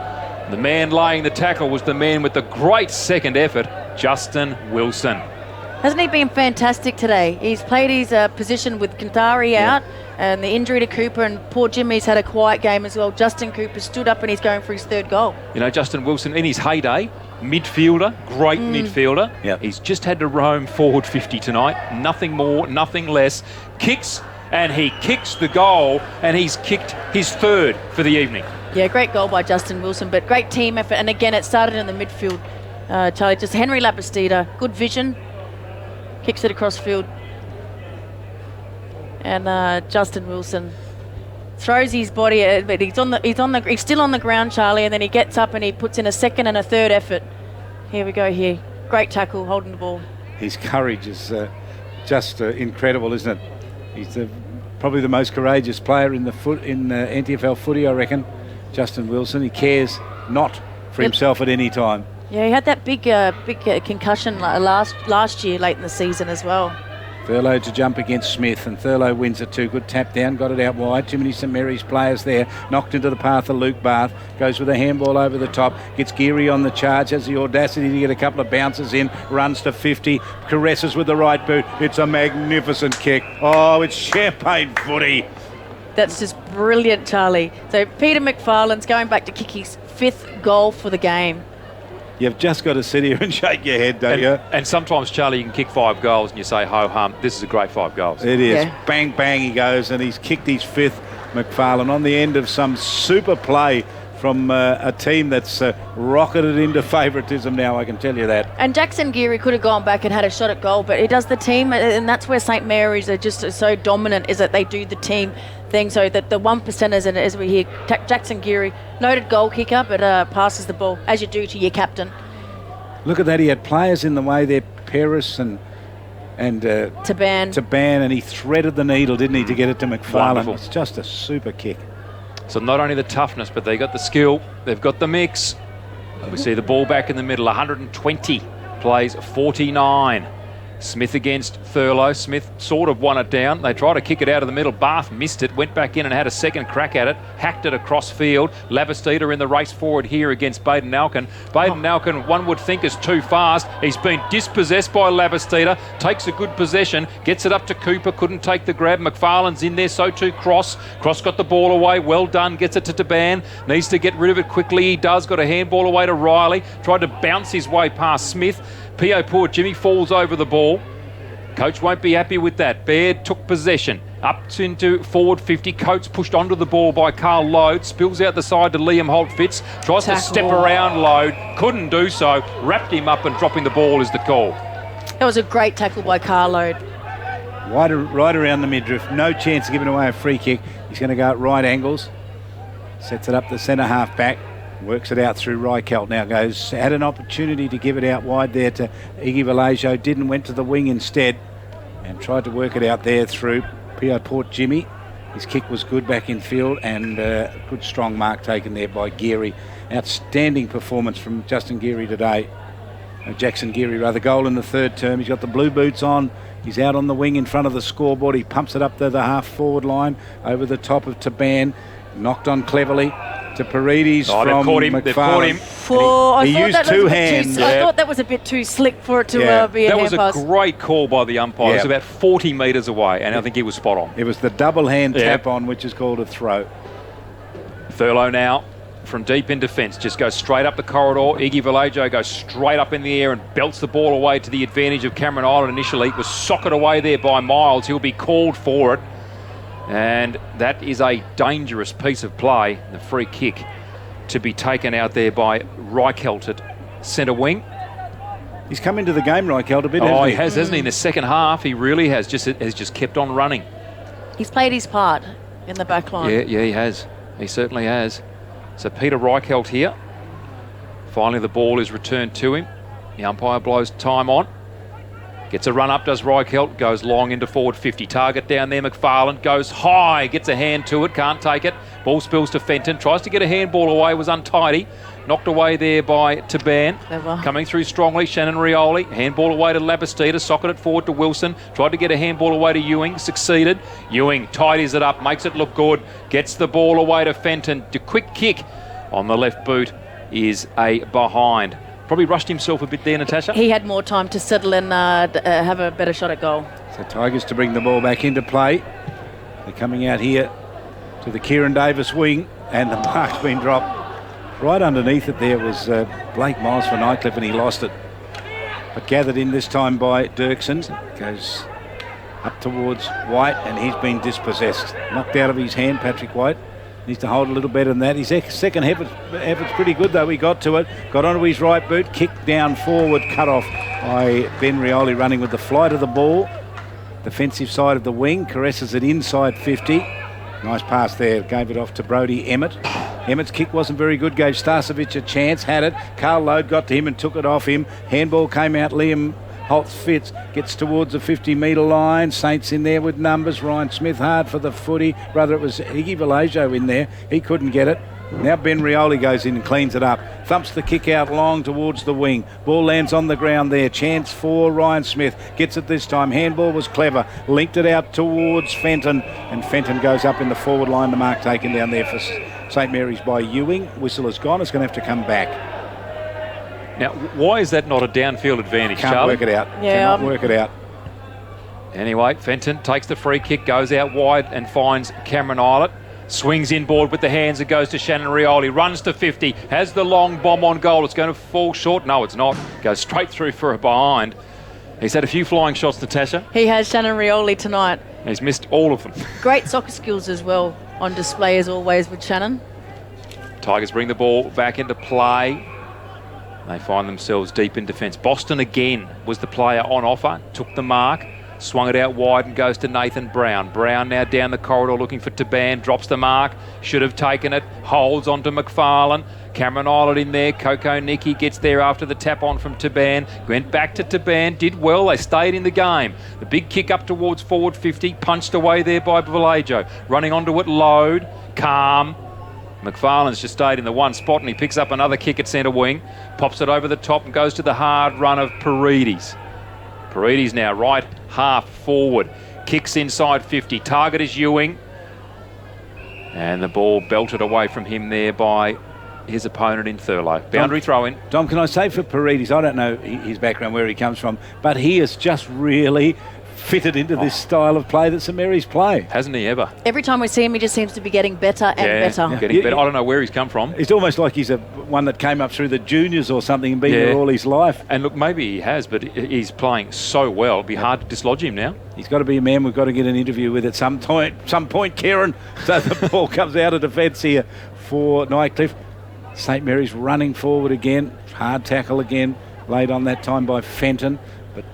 B: The man laying the tackle was the man with the great second effort, Justin Wilson.
C: Hasn't he been fantastic today? He's played his position with Kantari out, and the injury to Cooper, and poor Jimmy's had a quiet game as well. Justin Cooper stood up and he's going for his third goal. You
B: know, Justin Wilson in his heyday, midfielder, great midfielder. Yep. He's just had to roam forward 50 tonight. Nothing more, nothing less. Kicks, and he kicks the goal, and he's kicked his third for the evening.
C: Yeah, great goal by Justin Wilson, but great team effort. And again, it started in the midfield. Charlie, just Henry Labastida, good vision. Kicks it across field, and Justin Wilson throws his body, but he's still on the ground, Charlie, and then he gets up and he puts in a second and a third effort. Here we go. Here, great tackle, holding the ball.
A: His courage is just incredible, isn't it? He's probably the most courageous player in NTFL footy, I reckon. Justin Wilson. He cares not for himself at any time.
C: Yeah, he had that big concussion last year, late in the season as well.
A: Thurlow to jump against Smith, and Thurlow wins it too. Good tap down, got it out wide. Too many St Mary's players there. Knocked into the path of Luke Barth. Goes with a handball over the top. Gets Geary on the charge. Has the audacity to get a couple of bounces in. Runs to 50. Caresses with the right boot. It's a magnificent kick. Oh, it's champagne footy.
C: That's just brilliant, Charlie. So Peter McFarlane's going back to kick his 5th goal for the game.
A: You've just got to sit here and shake your head, don't you?
B: And sometimes, Charlie, you can kick 5 goals and you say, ho-hum, this is a great 5 goals.
A: It is. Yeah. Bang, bang he goes, and he's kicked his 5th, McFarlane, on the end of some super play from a team that's rocketed into favouritism now, I can tell you that.
C: And Jackson Geary could have gone back and had a shot at goal, but he does the team, and that's where St Mary's are just so dominant, is that they do the team thing, so that the 1%ers, and as we hear, Jackson Geary, noted goal kicker, but passes the ball, as you do to your captain.
A: Look at that, he had players in the way there, Paris and
C: Taban,
A: and he threaded the needle, didn't he, to get it to McFarlane.
B: Wonderful.
A: It's just a super kick.
B: So not only the toughness, but they got the skill, they've got the mix. We see the ball back in the middle, 120, plays 49. Smith against Thurlow. Smith sort of won it down. They tried to kick it out of the middle. Bath missed it, went back in and had a second crack at it, hacked it across field. Labastida in the race forward here against Baden Alkin. Baden Alkin, one would think, is too fast. He's been dispossessed by Labastida, takes a good possession, gets it up to Cooper, couldn't take the grab. McFarlane's in there, so too Cross. Cross got the ball away, well done, gets it to Taban, needs to get rid of it quickly. He does, got a handball away to Riley, tried to bounce his way past Smith. P.O. Port Jimmy falls over the ball. Coach won't be happy with that. Baird took possession. Up into forward 50. Coates pushed onto the ball by Carl Load. Spills out the side to Liam Holtfitz. Tries to step around Load. Couldn't do so. Wrapped him up and dropping the ball is the call.
C: That was a great tackle by Carl Load.
A: Right around the midriff. No chance of giving away a free kick. He's going to go at right angles. Sets it up the centre half back. Works it out through Reichelt. Now had an opportunity to give it out wide there to Iggy Vallejo. Didn't, went to the wing instead and tried to work it out there through P.O. Port Jimmy. His kick was good back in field, and good strong mark taken there by Geary. Outstanding performance from Justin Geary today. Jackson Geary, rather. Goal in the third term. He's got the blue boots on. He's out on the wing in front of the scoreboard. He pumps it up to the half forward line over the top of Taban. Knocked on cleverly to Paredes from McFarlane.
B: They've caught him.
A: He used two hands.
C: I thought that was a bit too slick for it to be a hand pass.
B: That was a great call by the umpire. It was about 40 metres away, and I think he was spot on.
A: It was the double hand tap on, which is called a throw.
B: Thurlow now from deep in defence, just goes straight up the corridor. Iggy Vallejo goes straight up in the air and belts the ball away to the advantage of Cameron Island initially. It was socked away there by Miles. He'll be called for it. And that is a dangerous piece of play, the free kick to be taken out there by Reichelt at centre wing.
A: He's come into the game, Reichelt, a bit, hasn't he?
B: He has, hasn't he? In the second half, he really has just kept on running.
C: He's played his part in the back line.
B: Yeah, he has. He certainly has. So Peter Reichelt here. Finally, the ball is returned to him. The umpire blows time on. Gets a run up, does Reichelt, goes long into forward 50. Target down there, McFarlane goes high, gets a hand to it, can't take it. Ball spills to Fenton, tries to get a handball away, was untidy. Knocked away there by Taban. Coming through strongly, Shannon Rioli. Handball away to Labastida, socket it forward to Wilson. Tried to get a handball away to Ewing, succeeded. Ewing tidies it up, makes it look good. Gets the ball away to Fenton. The quick kick on the left boot is a behind. Probably rushed himself a bit there, Natasha.
C: He had more time to settle and have a better shot at goal.
A: So Tigers to bring the ball back into play. They're coming out here to the Kieran Davis wing, and the mark's been dropped. Right underneath it there was Blake Miles for Nightcliff, and he lost it. But gathered in this time by Dirksen. Goes up towards White, and he's been dispossessed. Knocked out of his hand, Patrick White. Needs to hold a little better than that. His second effort's pretty good, though. He got to it, got onto his right boot, kicked down forward, cut off by Ben Rioli, running with the flight of the ball. Defensive side of the wing, caresses it inside 50. Nice pass there, gave it off to Brodie Emmett. Emmett's kick wasn't very good, gave Starcevic a chance, had it. Carl Load got to him and took it off him. Handball came out, Liam Holtz-Fitz gets towards the 50-metre line. Saints in there with numbers. Ryan Smith hard for the footy. Rather, it was Iggy Vallejo in there. He couldn't get it. Now Ben Rioli goes in and cleans it up. Thumps the kick out long towards the wing. Ball lands on the ground there. Chance for Ryan Smith. Gets it this time. Handball was clever. Linked it out towards Fenton. And Fenton goes up in the forward line. The mark taken down there for St Mary's by Ewing. Whistle is gone. It's going to have to come back.
B: Now, why is that not a downfield advantage,
A: Can't
B: Charlie?
A: work it out. Cannot work it out.
B: Anyway, Fenton takes the free kick, goes out wide and finds Cameron Islet. Swings inboard with the hands. It goes to Shannon Rioli. Runs to 50. Has the long bomb on goal. It's going to fall short. No, it's not. Goes straight through for a behind. He's had a few flying shots, Natasha.
C: He has, Shannon Rioli, tonight.
B: He's missed all of them.
C: Great soccer skills as well on display as always with Shannon.
B: Tigers bring the ball back into play. They find themselves deep in defence. Boston again was the player on offer, took the mark, swung it out wide and goes to Nathan Brown. Brown now down the corridor looking for Taban, drops the mark, should have taken it, holds onto McFarlane. Cameron Island in there, Coco Nicky gets there after the tap on from Taban, went back to Taban, did well, they stayed in the game. The big kick up towards forward 50, punched away there by Vallejo. Running onto it, Load, Calm. McFarlane's just stayed in the one spot and he picks up another kick at centre wing, pops it over the top and goes to the hard run of Paredes. Paredes now right half forward, kicks inside 50, target is Ewing, and the ball belted away from him there by his opponent in Thurlow. Boundary throw in.
A: Dom, can I say for Paredes, I don't know his background, where he comes from, but he is just really fitted into this style of play that St Mary's play.
B: Hasn't he ever?
C: Every time we see him, he just seems to be getting better and better.
B: Getting better. I don't know where he's come from.
A: It's almost like he's one that came up through the juniors or something and been there all his life.
B: And look, maybe he has, but he's playing so well, it'd be hard to dislodge him now.
A: He's got to be a man we've got to get an interview with at some point, Kieran. So the ball comes out of defence here for Nightcliff. St Mary's running forward again. Hard tackle again, laid on that time by Fenton. But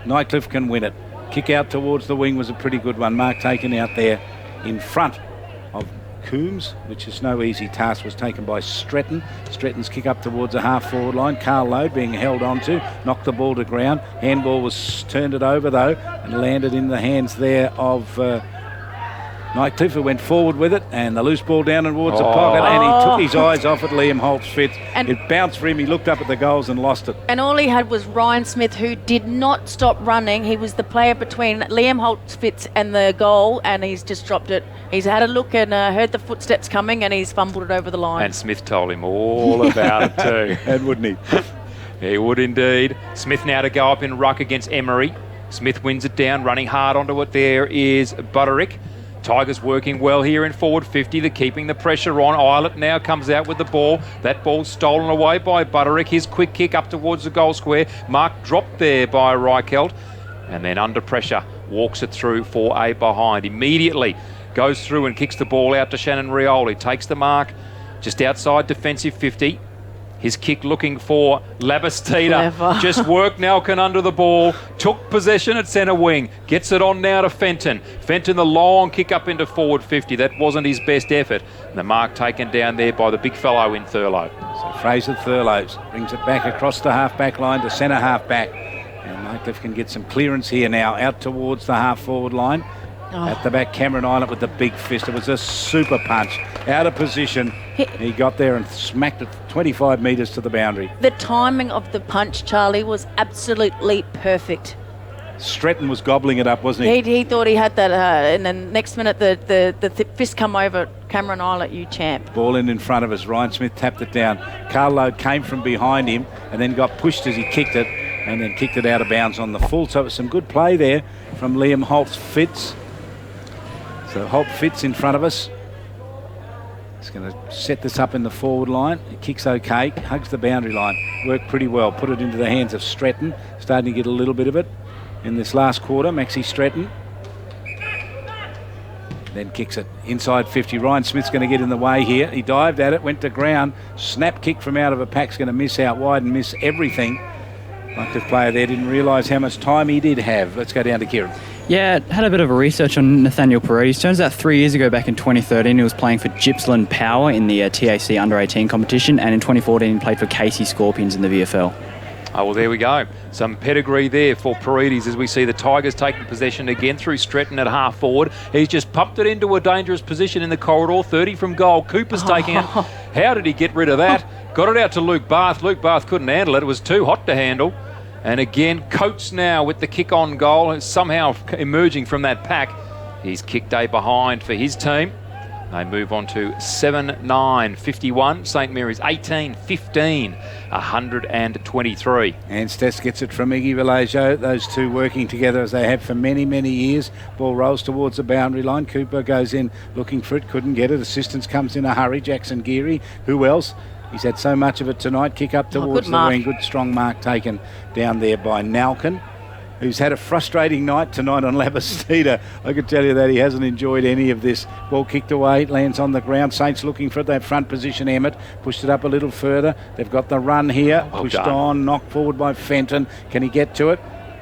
A: Nightcliff can win it. Kick out towards the wing was a pretty good one. Mark taken out there in front of Coombs, which is no easy task, was taken by Stretton. Stretton's kick up towards the half-forward line. Carl Load being held onto, knocked the ball to ground. Handball was turned it over, though, and landed in the hands there of Nightcliff, who went forward with it, and the loose ball down towards the pocket, and he took his eyes off at Liam Holtz-Fitz. It bounced for him. He looked up at the goals and lost it.
C: And all he had was Ryan Smith, who did not stop running. He was the player between Liam Holtz-Fitz and the goal, and he's just dropped it. He's had a look and heard the footsteps coming, and he's fumbled it over the line.
B: And Smith told him all about it too.
A: And wouldn't he?
B: He would indeed. Smith now to go up in ruck against Emery. Smith wins it down, running hard onto it. There is Butterick. Tigers working well here in forward 50. They're keeping the pressure on. Eilert now comes out with the ball. That ball's stolen away by Butterick. His quick kick up towards the goal square. Mark dropped there by Reichelt. And then under pressure, walks it through for a behind. Immediately goes through and kicks the ball out to Shannon Rioli. Takes the mark just outside defensive 50. His kick looking for Labastida. Just worked Nalkin under the ball. Took possession at centre wing. Gets it on now to Fenton. Fenton, the long kick up into forward 50. That wasn't his best effort. And the mark taken down there by the big fellow in Thurlow.
A: So Fraser Thurlow brings it back across the half-back line to centre half-back. And Nightcliff can get some clearance here now out towards the half-forward line. At the back, Cameron Island with the big fist. It was a super punch. Out of position. He got there and smacked it 25 metres to the boundary.
C: The timing of the punch, Charlie, was absolutely perfect.
A: Stretton was gobbling it up, wasn't he?
C: He thought he had that, and then next minute the fist come over. Cameron Island, you champ.
A: Ball in front of us. Ryan Smith tapped it down. Carl Load came from behind him and then got pushed as he kicked it, and then kicked it out of bounds on the full. So it was some good play there from Liam Holtz-Fitz. So Holtz-Fitz in front of us. He's going to set this up in the forward line. He kicks okay, hugs the boundary line. Worked pretty well. Put it into the hands of Stretton. Starting to get a little bit of it in this last quarter. Maxie Stretton. Then kicks it inside 50. Ryan Smith's going to get in the way here. He dived at it, went to ground. Snap kick from out of a pack's going to miss out wide and miss everything. Like the player there didn't realise how much time he did have. Let's go down to Kieran.
D: Yeah, had a bit of a research on Nathaniel Paredes. Turns out 3 years ago, back in 2013, he was playing for Gippsland Power in the TAC Under-18 competition, and in 2014 he played for Casey Scorpions in the VFL.
B: Oh, well, there we go. Some pedigree there for Paredes as we see the Tigers taking possession again through Stretton at half forward. He's just pumped it into a dangerous position in the corridor, 30 from goal. Cooper's taking it. How did he get rid of that? Got it out to Luke Barth. Luke Barth couldn't handle it. It was too hot to handle. And again, Coates now with the kick on goal, somehow emerging from that pack. He's kicked a behind for his team. They move on to 7-9-51. St Mary's 18-15, 123.
A: And Stess gets it from Iggy Vallejo. Those two working together as they have for many, many years. Ball rolls towards the boundary line. Cooper goes in looking for it, couldn't get it. Assistance comes in a hurry. Jackson Geary. Who else? He's had so much of it tonight. Kick up towards the wing. Good strong mark taken down there by Nalkin. who's had a frustrating night tonight on Labastida. I can tell you that he hasn't enjoyed any of this. Ball kicked away, lands on the ground. Saints looking for that front position. Emmett pushed it up a little further. They've got the run here.
B: Well
A: pushed
B: done.
A: on, knocked forward by Fenton. Can he get to it?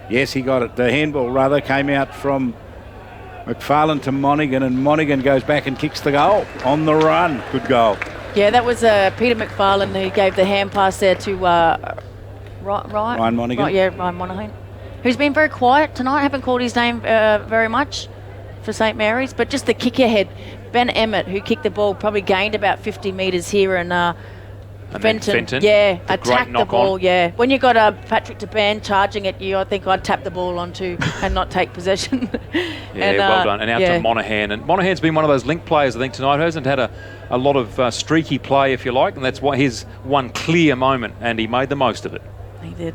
A: Yes, he got it. The handball, rather, came out from McFarlane to Monaghan, and Monaghan goes back and kicks the goal on the run. Good goal.
C: Yeah, that was Peter McFarlane who gave the hand pass there to
A: Ryan Monaghan.
C: Ryan Monaghan, who's been very quiet tonight. Haven't called his name very much for St Mary's, but just the kick ahead. Ben Emmett, who kicked the ball, probably gained about 50 metres here, and Fenton, attacked the ball. Yeah, when you got Patrick DeBan charging at you, I think I'd tap the ball onto and not take possession.
B: Well done. And out to Monaghan. And Monaghan's been one of those link players, I think, tonight. Hasn't had a lot of streaky play, if you like, and that's what his one clear moment, and he made the most of it.
C: He did.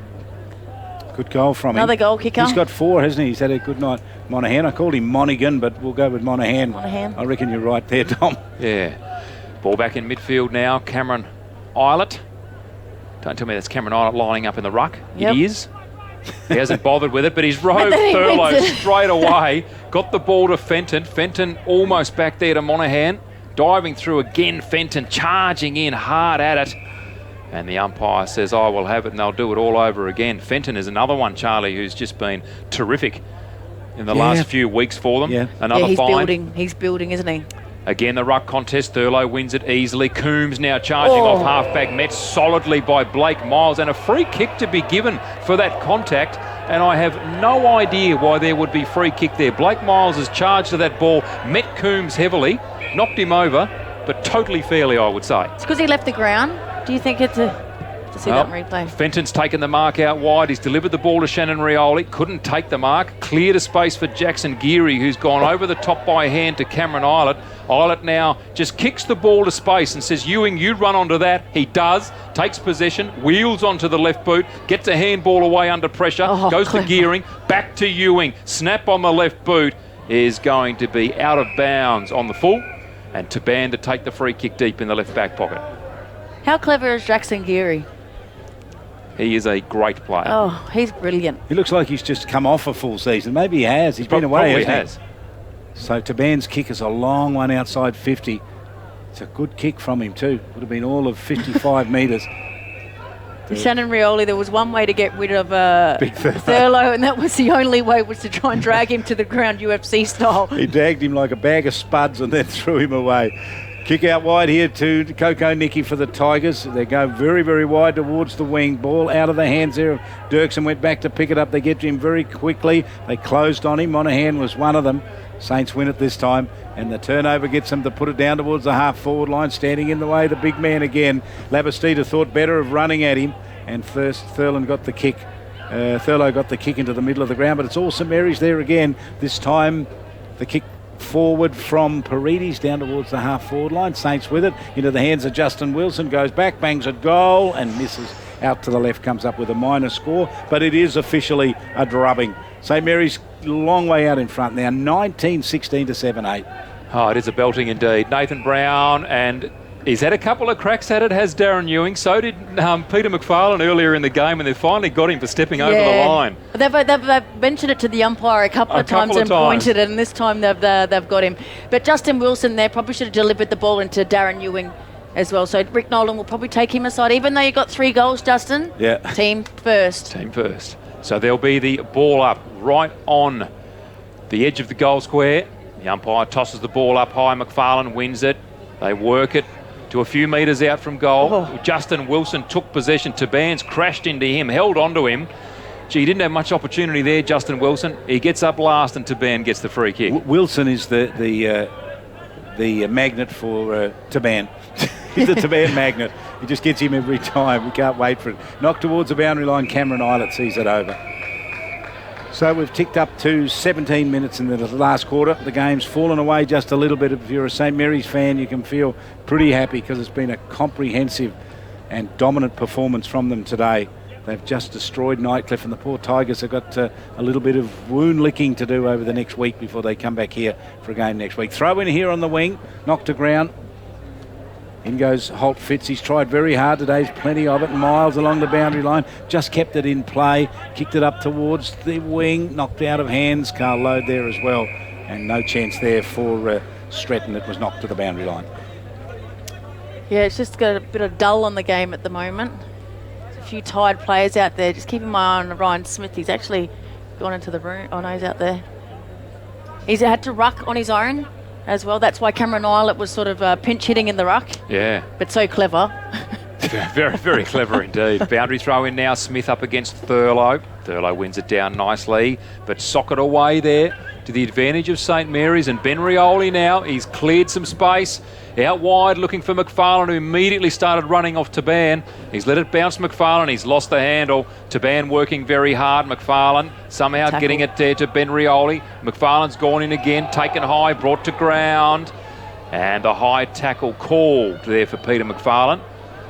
A: Good goal from him.
C: Another goal kicker.
A: He's got 4, hasn't he? He's had a good night. Monaghan. I called him Monaghan, but we'll go with Monaghan. I reckon you're right there, Tom.
B: Yeah. Ball back in midfield now. Cameron Eilert. Don't tell me that's Cameron Eilert lining up in the ruck.
C: Yep.
B: It is. He hasn't bothered with it, but he's rode Thurlow straight away. Got the ball to Fenton. Fenton almost back there to Monaghan. Diving through again. Fenton charging in hard at it. And the umpire says, I will have it, and they'll do it all over again. Fenton is another one, Charlie, who's just been terrific in the last few weeks for them. Another
C: he's
B: fine.
C: He's building, isn't he?
B: Again, the ruck contest. Thurlow wins it easily. Coombs now charging off halfback. Met solidly by Blake Miles. And a free kick to be given for that contact. And I have no idea why there would be free kick there. Blake Miles has charged to that ball. Met Coombs heavily. Knocked him over. But totally fairly, I would say.
C: It's because he left the ground. Do you think it's to see that replay?
B: Fenton's taken the mark out wide. He's delivered the ball to Shannon Rioli. Couldn't take the mark. Cleared a space for Jackson Geary, who's gone over the top by hand to Cameron Eilert. Eilert now just kicks the ball to space and says, Ewing, you run onto that. He does. Takes possession. Wheels onto the left boot. Gets a handball away under pressure. Goes to Gearing. Back to Ewing. Snap on the left boot is going to be out of bounds on the full. And Taban to take the free kick deep in the left back pocket.
C: How clever is Jackson Geary?
B: He is a great player.
C: Oh, he's brilliant.
A: He looks like he's just come off a full season. Maybe he has. He's been away, hasn't he? So Taban's kick is a long one outside 50. It's a good kick from him too. Would have been all of 55 metres.
C: Shannon Rioli, there was one way to get rid of Thurlow, and that was the only way, was to try and drag him to the ground UFC style.
A: He dragged him like a bag of spuds and then threw him away. Kick out wide here to Coco Nicky for the Tigers. They go very, very wide towards the wing. Ball out of the hands there of Dirksen. Went back to pick it up. They get to him very quickly. They closed on him. Monaghan was one of them. Saints win it this time. And the turnover gets them to put it down towards the half-forward line. Standing in the way, the big man again. Labastida thought better of running at him. And first, Thurlow got the kick. Thurlow got the kick into the middle of the ground. But it's all St Mary's there again. This time, the kick forward from Paredes down towards the half-forward line. Saints with it into the hands of Justin Wilson. Goes back, bangs a goal and misses out to the left. Comes up with a minor score, but it is officially a drubbing. St Mary's long way out in front now, 19-16 to 7-8.
B: Oh, it is a belting indeed. Nathan Brown, and he's had a couple of cracks at it, has Darren Ewing. So did Peter McFarlane earlier in the game, and they've finally got him for stepping over the line.
C: They've mentioned it to the umpire a couple of times and pointed it, and this time they've got him. But Justin Wilson there probably should have delivered the ball into Darren Ewing as well. So Rick Nolan will probably take him aside, even though you got 3 goals, Justin.
A: Yeah.
C: Team first.
B: Team first. So there'll be the ball up right on the edge of the goal square. The umpire tosses the ball up high. McFarlane wins it. They work it to a few metres out from goal. Justin Wilson took possession. Taban's crashed into him, held onto him. Gee, he didn't have much opportunity there, Justin Wilson. He gets up last and Taban gets the free kick.
A: Wilson is the magnet for Taban. He's the Taban magnet. He just gets him every time. We can't wait for it. Knocked towards the boundary line. Cameron Eilert sees it over. So we've ticked up to 17 minutes in the last quarter. The game's fallen away just a little bit. If you're a St Mary's fan, you can feel pretty happy because it's been a comprehensive and dominant performance from them today. They've just destroyed Nightcliff, and the poor Tigers have got a little bit of wound licking to do over the next week before they come back here for a game next week. Throw in here on the wing, knocked to ground. In goes Holt Fitz. He's tried very hard today. There's plenty of it. Miles along the boundary line. Just kept it in play. Kicked it up towards the wing. Knocked out of hands. Carl Load there as well. And no chance there for Stretton. It was knocked to the boundary line.
C: Yeah, it's just got a bit of dull on the game at the moment. There's a few tired players out there. Just keeping my eye on Ryan Smith. He's actually gone into the room. Oh no, he's out there. He's had to ruck on his own as well. That's why Cameron Eilert was sort of pinch hitting in the ruck.
B: Yeah.
C: But so clever.
B: Very, very clever indeed. Boundary throw in now. Smith up against Thurlow. Thurlow wins it down nicely, but socket away there to the advantage of St Mary's. And Ben Rioli now, he's cleared some space. Out wide looking for McFarlane, who immediately started running off Taban. He's let it bounce McFarlane. He's lost the handle. Taban working very hard. McFarlane somehow
C: Tackle.
B: getting it there to Ben Rioli. McFarlane's gone in again, taken high, brought to ground. And the high tackle called there for Peter McFarlane.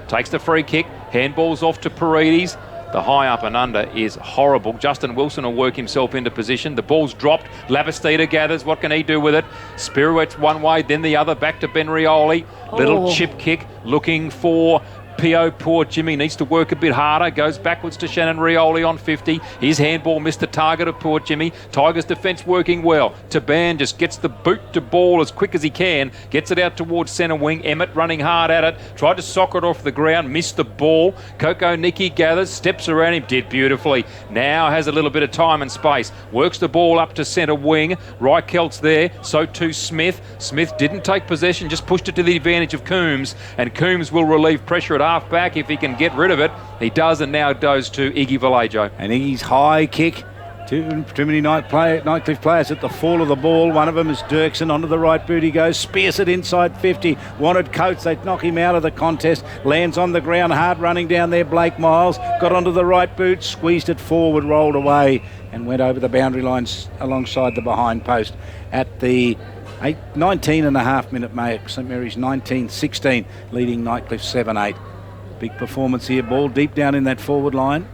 B: Takes the free kick. Handball's off to Paredes. The high up and under is horrible. Justin Wilson will work himself into position. The ball's dropped. Lavastida gathers. What can he do with it? Spirouettes one way, then the other. Back to Ben Rioli. Little chip kick looking for Pio. Poor Jimmy needs to work a bit harder. Goes backwards to Shannon Rioli on 50. His handball missed the target of poor Jimmy. Tigers defence working well. Taban just gets the boot to ball as quick as he can. Gets it out towards centre wing. Emmett running hard at it. Tried to sock it off the ground. Missed the ball. Coco Nicky gathers. Steps around him. Did beautifully. Now has a little bit of time and space. Works the ball up to centre wing. Reichhelt's there. So too Smith. Smith didn't take possession. Just pushed it to the advantage of Coombs. And Coombs will relieve pressure at half back if he can get rid of it. He does, and now it goes to Iggy Vallejo.
A: And Iggy's high kick. Too many Nightcliff players at the fall of the ball. One of them is Dirksen. Onto the right boot he goes. Spears it inside 50. Wanted Coates. They knock him out of the contest. Lands on the ground. Hard running down there. Blake Miles got onto the right boot. Squeezed it forward. Rolled away. And went over the boundary lines alongside the behind post at the 19 and a half minute mark. St Mary's 19-16. Leading Nightcliff 7-8. Big performance here. Ball deep down in that forward line.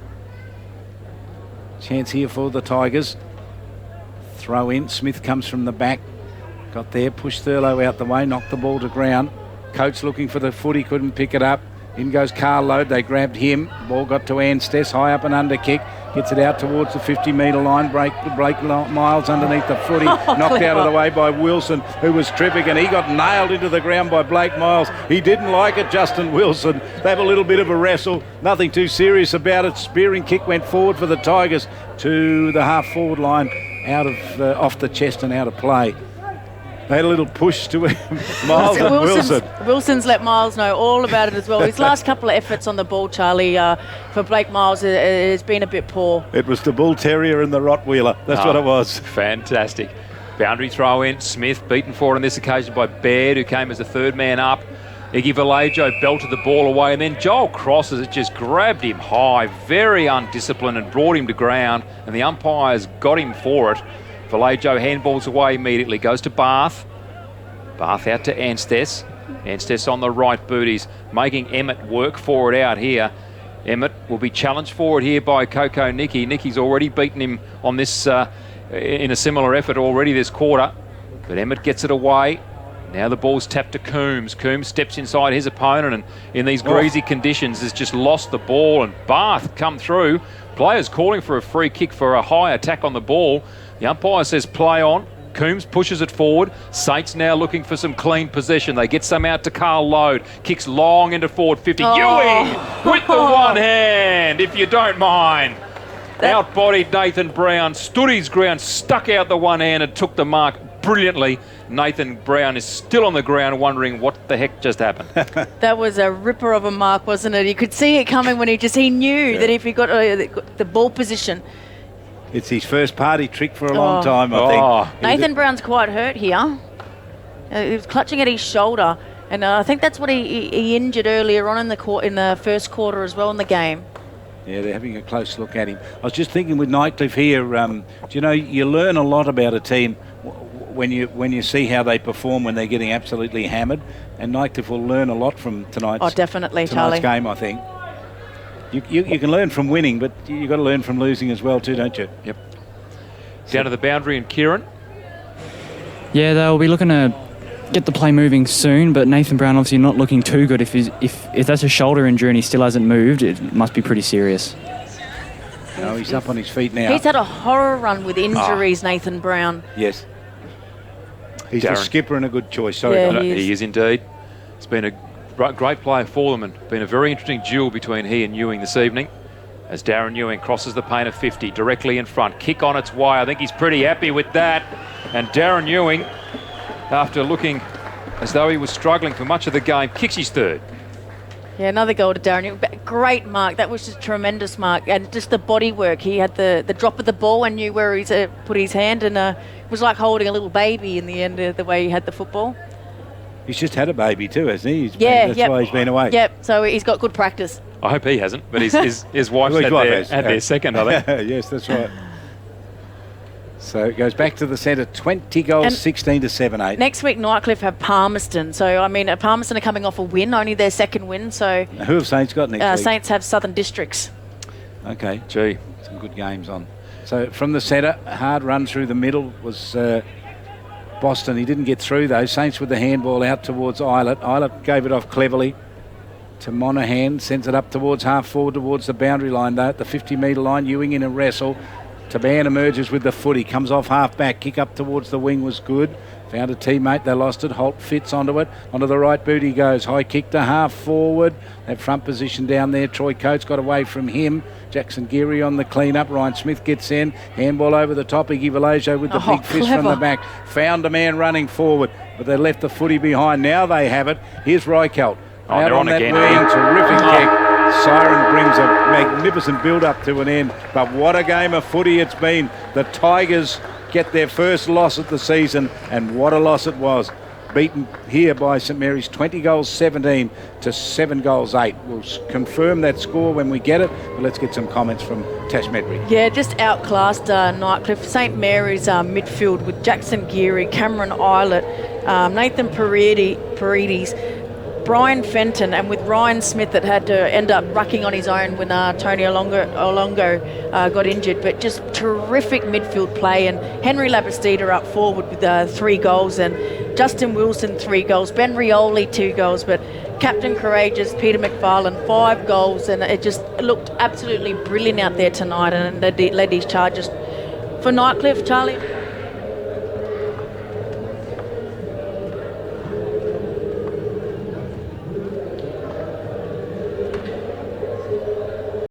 A: Chance here for the Tigers. Throw in. Smith comes from the back. Got there. Pushed Thurlow out the way. Knocked the ball to ground. Coates looking for the footy. Couldn't pick it up. In goes Carl Load. They grabbed him. Ball got to Anstess. High up and under kick. Gets it out towards the 50-metre line. Break Miles underneath the footy. Knocked out of the way by Wilson, who was terrific, and he got nailed into the ground by Blake Miles. He didn't like it, Justin Wilson. They have a little bit of a wrestle. Nothing too serious about it. Spearing kick went forward for the Tigers to the half-forward line, out of off the chest and out of play. They had a little push to Miles and Wilson.
C: Wilson's let Miles know all about it as well. His last couple of efforts on the ball, Charlie, for Blake Miles has been a bit poor.
A: It was the Bull Terrier and the Rottweiler. That's what it was.
B: Fantastic. Boundary throw in. Smith beaten for it on this occasion by Baird, who came as the third man up. Iggy Vallejo belted the ball away, and then Joel Cross has just grabbed him high, very undisciplined, and brought him to ground, and the umpires got him for it. Vallejo handballs away immediately, goes to Bath. Bath out to Anstess. Anstess on the right boot. He's making Emmett work for it out here. Emmett will be challenged for it here by Coco Nicky. Nicky's already beaten him on this in a similar effort already this quarter. But Emmett gets it away. Now the ball's tapped to Coombs. Coombs steps inside his opponent and in these greasy conditions has just lost the ball, and Bath come through. Players calling for a free kick for a high attack on the ball. The umpire says play on. Coombs pushes it forward. Saints now looking for some clean possession. They get some out to Carl Load. Kicks long into forward 50. Ewing with the one hand, if you don't mind. Out-bodied Nathan Brown, stood his ground, stuck out the one hand and took the mark brilliantly. Nathan Brown is still on the ground wondering what the heck just happened.
C: That was a ripper of a mark, wasn't it? You could see it coming when he knew that if he got the ball position.
A: It's his first party trick for a long time, I think.
C: Nathan Brown's quite hurt here. He was clutching at his shoulder, and I think that's what he injured earlier on in the first quarter as well in the game.
A: Yeah, they're having a close look at him. I was just thinking with Nightcliff here, you learn a lot about a team when you see how they perform when they're getting absolutely hammered, and Nightcliff will learn a lot from tonight's game, I think. You can learn from winning, but you've got to learn from losing as well too, don't you?
B: Yep. Down to the boundary and Kieran.
D: Yeah, they'll be looking to get the play moving soon, but Nathan Brown obviously not looking too good. If that's a shoulder injury and he still hasn't moved, it must be pretty serious.
A: No, he's up on his feet now.
C: He's had a horror run with injuries, Nathan Brown.
A: Yes. He's
B: Darren.
A: a skipper and a good choice. Sorry,
C: Yeah,
A: Don.
B: He is indeed. It's been a great player for them and been a very interesting duel between he and Ewing this evening. As Darren Ewing crosses the paint of 50 directly in front. Kick on its way. I think he's pretty happy with that. And Darren Ewing, after looking as though he was struggling for much of the game, kicks his third.
C: Yeah, another goal to Darren Ewing. Great mark. That was just a tremendous mark. And just the body work. He had the drop of the ball and knew where he's put his hand. And it was like holding a little baby in the end, the way he had the football.
A: He's just had a baby too, hasn't he?
C: That's
A: why he's been away.
C: Yep, so he's got good practice.
B: I hope he hasn't, but his wife's had their second, I think.
A: Yes, that's right. So it goes back to the centre, 20 goals,
C: And
A: 16 to 7-8.
C: Next week, Nightcliff have Palmerston. So, I mean, Palmerston are coming off a win, only their second win. So
A: Who have Saints got next week?
C: Saints have Southern Districts.
A: Okay.
B: Gee.
A: Some good games on. So from the centre, a hard run through the middle was Boston. He didn't get through though. Saints with the handball out towards Eilert. Eilert gave it off cleverly to Monaghan, sends it up towards half forward towards the boundary line though, at the 50-metre line. Ewing in a wrestle. Taban emerges with the foot. He comes off half back. Kick up towards the wing was good. Found a teammate. They lost it. Holt fits onto it. Onto the right boot he goes. High kick to half forward. That front position down there. Troy Coates got away from him. Jackson Geary on the clean-up. Ryan Smith gets in. Handball over the top. Iggy Vallejo with the big fist from the back. Found a man running forward, but they left the footy behind. Now they have it. Here's Reichelt.
B: Oh, they're on
A: that
B: again.
A: wing. Terrific kick. Siren brings a magnificent build-up to an end. But what a game of footy it's been. The Tigers get their first loss of the season, and what a loss it was. Beaten here by St Mary's 20 goals 17 to 7 goals 8. We'll confirm that score when we get it, but let's get some comments from Tash Medbury.
C: Yeah, just outclassed Nightcliff. St Mary's midfield with Jackson Geary, Cameron Eilert, Nathan Paredes, Brian Fenton, and with Ryan Smith that had to end up rucking on his own when Tony Olongo got injured. But just terrific midfield play. And Henry Labastida up forward with 3 goals, and Justin Wilson 3 goals, Ben Rioli 2 goals, but Captain Courageous, Peter McFarlane 5 goals, and it just looked absolutely brilliant out there tonight, and led these charges. For Nightcliff, Charlie?